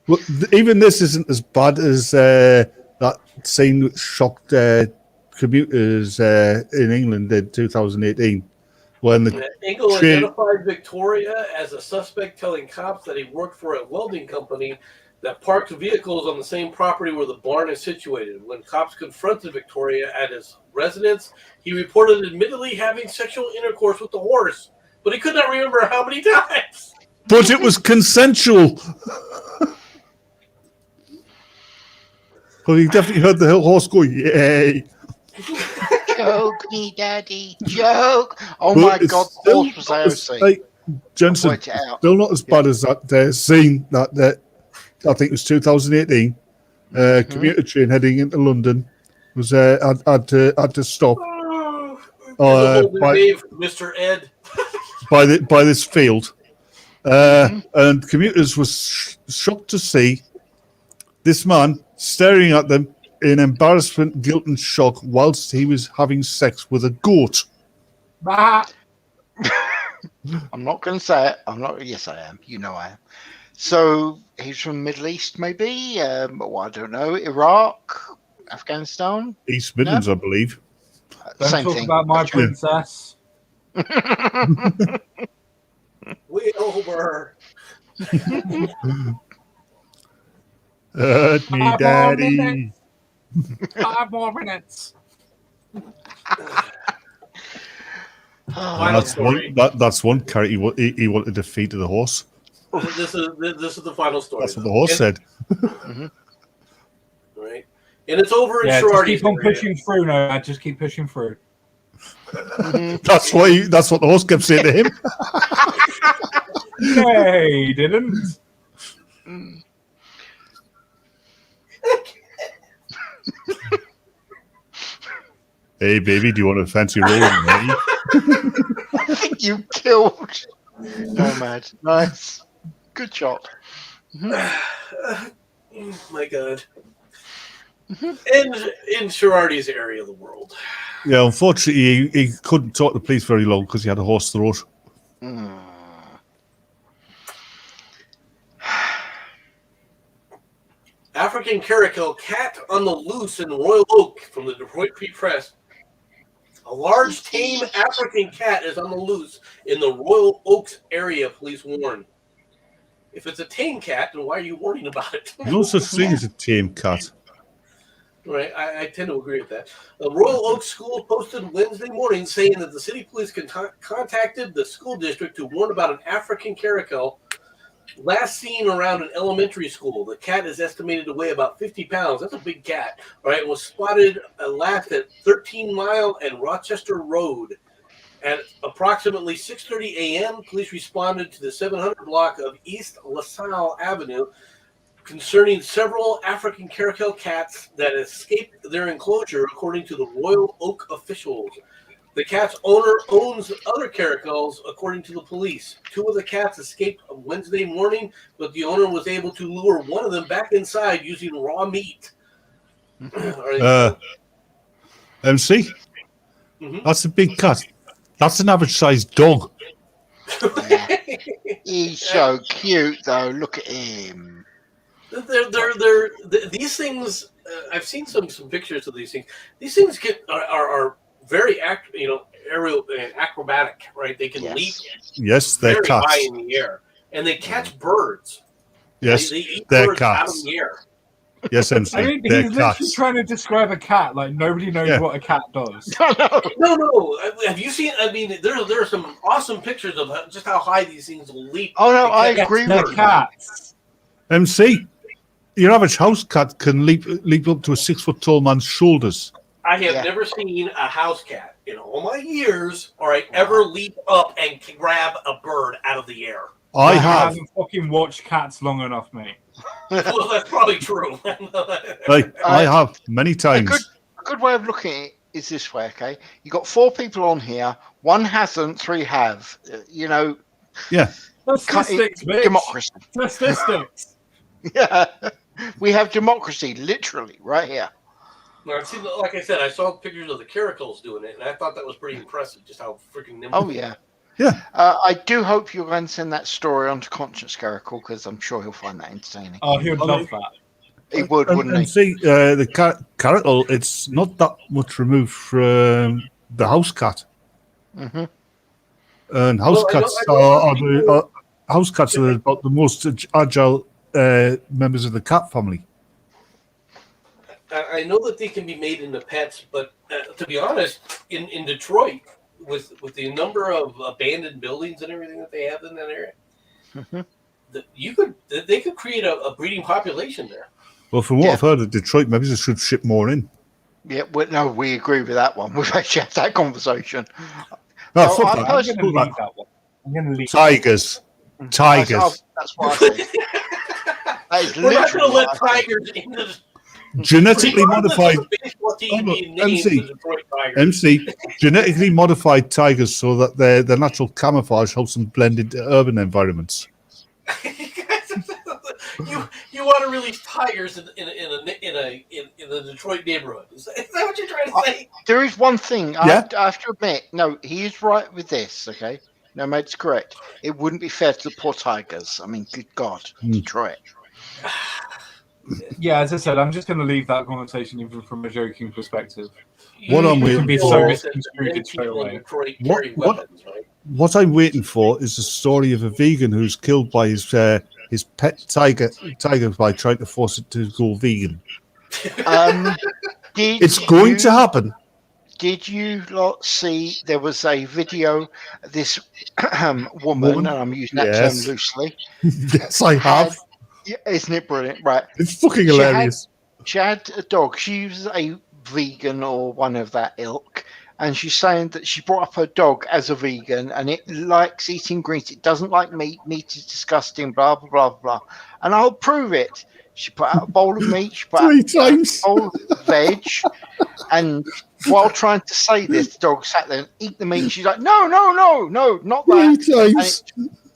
Well, even this isn't as bad as that scene that shocked commuters in England in 2018 when the Engel train. identified Victoria as a suspect, telling cops that he worked for a welding company that parked vehicles on the same property where the barn is situated. When cops confronted Victoria at his residence, he reported admittedly having sexual intercourse with the horse, but he could not remember how many times. But it was consensual. Well, you definitely heard the horse go, yay. Joke me, Daddy. Joke. Oh, But my it's God. still Horse was not as- AOC. like, Jenson, Point it out. still not as bad as that scene that I think it was 2018. Commuter train heading into London was had to stop Mr. Ed. by this field, and commuters were shocked to see this man staring at them in embarrassment, guilt, and shock whilst he was having sex with a goat. I'm not going to say it. I'm not. Yes, I am. You know I am. So he's from the Middle East, maybe? Well, I don't know. Iraq, Afghanistan? East Midlands, I believe. Don't Same talk thing. about my princess. We over. Hurt me, Daddy. 5 more minutes. That's one character he wanted to feed to the horse. This is the final story. That's what the horse said. Right, and it's over in Yeah, just Shirardi's keep on area. pushing through, no, just keep pushing through. That's what the horse kept saying to him. Hey, he didn't. Hey, baby, do you want a fancy roll? I think you killed. Nomad. Nice. Good shot. My God. In Shirardi's area of the world. Yeah, unfortunately, he couldn't talk to the police very long because he had a hoarse throat. African caracal cat on the loose in Royal Oak from the Detroit Free Press. A large tame African cat is on the loose in the Royal Oaks area, police warn. If it's a tame cat, then why are you warning about it? No such thing as a tame cat. Right, I tend to agree with that. The Royal Oaks School posted Wednesday morning saying that the city police contacted the school district to warn about an African caracal last seen around an elementary school. The cat is estimated to weigh about 50 pounds. That's a big cat. Right, was spotted last at 13 Mile and Rochester Road. At approximately 6:30 a.m., police responded to the 700 block of East LaSalle Avenue concerning several African caracal cats that escaped their enclosure, according to the Royal Oak officials. The cat's owner owns other caracals, according to the police. 2 of the cats escaped Wednesday morning, but the owner was able to lure one of them back inside using raw meat. MC? That's a big cat. That's an average-sized dog. He's so cute, though. Look at him. These things. I've seen some pictures of these things. These things are very aerial and acrobatic, right? They can leap. Yes, they're very cats. high in the air, and they catch birds. Yes, they eat they're birds out of cats. the air. Yes, MC. I mean, They're he's literally cats. trying to describe a cat like nobody knows Yeah. what a cat does. No. Have you seen? I mean, there are some awesome pictures of just how high these things will leap. Oh no, I Yes, agree They're with you. cats. MC, your average house cat can leap up to a 6 foot tall man's shoulders. I have Yeah. never seen a house cat in all my years, all right, ever leap up and grab a bird out of the air. I You have. haven't fucking watched cats long enough, mate. Well, that's probably true. I have many A times. good way of looking at it is this way, okay? You got 4 people on here. 1 hasn't, 3 have. Yeah. Statistics, bitch. Democracy. Statistics. Yeah, we have democracy, literally, right here. Now, see, like I said, I saw pictures of the caracals doing it, and I thought that was pretty impressive, just how freaking nimble. Oh yeah, Yeah. I do hope you're going to send that story on to Conscience Caracal because I'm sure he'll find that entertaining. Oh, he would love that. He would, wouldn't And he? see, the caracal, it's not that much removed from the house cat. Hmm. And house Well, I know- cats I know people- house cats are about the most agile members of the cat family. I know that they can be made into pets, but to be honest, in Detroit, with the number of abandoned buildings and everything that they have in that area, Mhm. they could create a breeding population there. Well, from what Yeah. I've heard of Detroit, maybe they should ship more in. Yeah, no, we agree with that one. We've actually had that conversation. Oh, Oh, fuck I that. I'm personally- going to leave that one. I'm going to leave. Tigers. Tigers. That's what I think. That is We're not literally going to let what I think. tigers into the Genetically regardless modified. of the baseball team Oh, look, being named MC. the Detroit Tigers. MC, genetically modified tigers so that their natural camouflage helps them blend into urban environments. You want to release tigers in the Detroit neighborhood? Is that what you're trying to say? There is one thing Yeah. I have to admit. No, he is right with this. Okay, no, mate's correct. It wouldn't be fair to the poor Tigers. I mean, good God, Detroit. Yeah, as I said, I'm just going to leave that conversation even from a joking perspective. What I'm You waiting can be know so that misconstrued many straight people in away. Detroit What- carry what- weapons, right? What I'm waiting for is the story of a vegan who's killed by his pet tiger by trying to force it to go vegan. It's going to happen. Did you lot see there was a video? This woman, and I'm using that Yes. term loosely. Yes, I have. Yeah, isn't it brilliant? Right. It's fucking She had- hilarious. She had a dog. She was a vegan or one of that ilk. And she's saying that she brought up her dog as a vegan and it likes eating greens. It doesn't like meat. Meat is disgusting, blah, blah, blah, blah. And I'll prove it. She put out a bowl of meat. She put Three out times. a bowl of veg. And while trying to say this, the dog sat there and eat the meat. She's like, no, not Three that. times.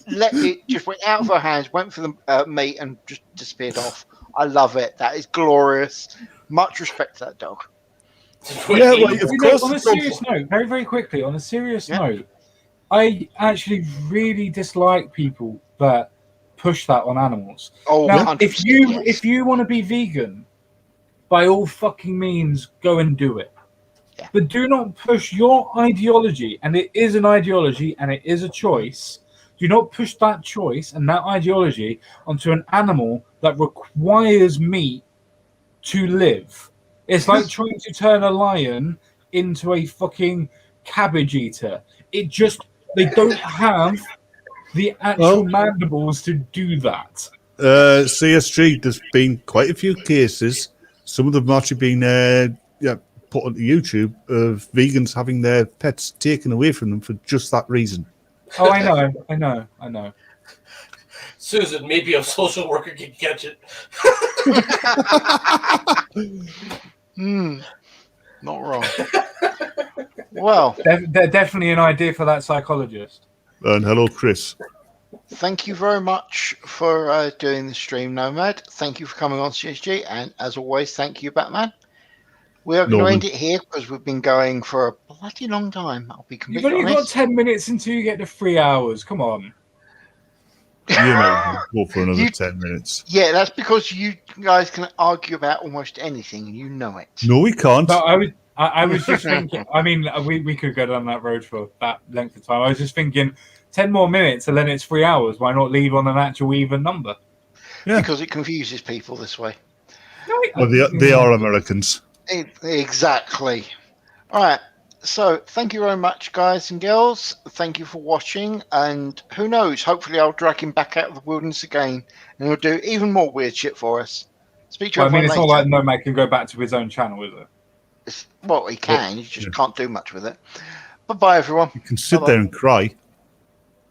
It just went out of her hands, went for the meat and just disappeared off. I love it. That is glorious. Much respect to that dog. Yeah, well, of You know, course on a the dog- serious note, very, very quickly, on a serious Yeah. note, I actually really dislike people that push that on animals. Oh, Now, 100%. if you want to be vegan, by all fucking means, go and do it. Yeah. But do not push your ideology, and it is an ideology and it is a choice. Do not push that choice and that ideology onto an animal that requires meat to live. It's like trying to turn a lion into a fucking cabbage eater. They don't have the actual mandibles to do that. CSG, there's been quite a few cases. Some of them have actually been put onto YouTube of vegans having their pets taken away from them for just that reason. Oh, I know. Susan, maybe a social worker can catch it. Not wrong. Well, They're definitely an idea for that psychologist. And hello, Chris. thank you very much for doing the stream, Nomad. Thank you for coming on, CSG. And as always, thank you, Batman. We are going to Norman. end it here because we've been going for a bloody long time. I'll be You've completely only got honest. 10 minutes until you get to 3 hours. Come on. You know, go for another You- 10 minutes. Yeah, that's because you guys can argue about almost anything, and you know it. No, we can't. No, I was just thinking. I mean, we could go down that road for that length of time. I was just thinking, 10 more minutes, and then it's 3 hours. Why not leave on an actual even number? Yeah. Because it confuses people this way. Well, they are Americans. Exactly. All right. So thank you very much, guys and girls. Thank you for watching. And who knows? Hopefully, I'll drag him back out of the wilderness again, and he'll do even more weird shit for us. Speak to Well, I mean, everyone it's not later. like Nomad can go back to his own channel, is it? Well, he can. He just can't do much with it. Bye-bye, everyone. You can sit Bye-bye. there and cry.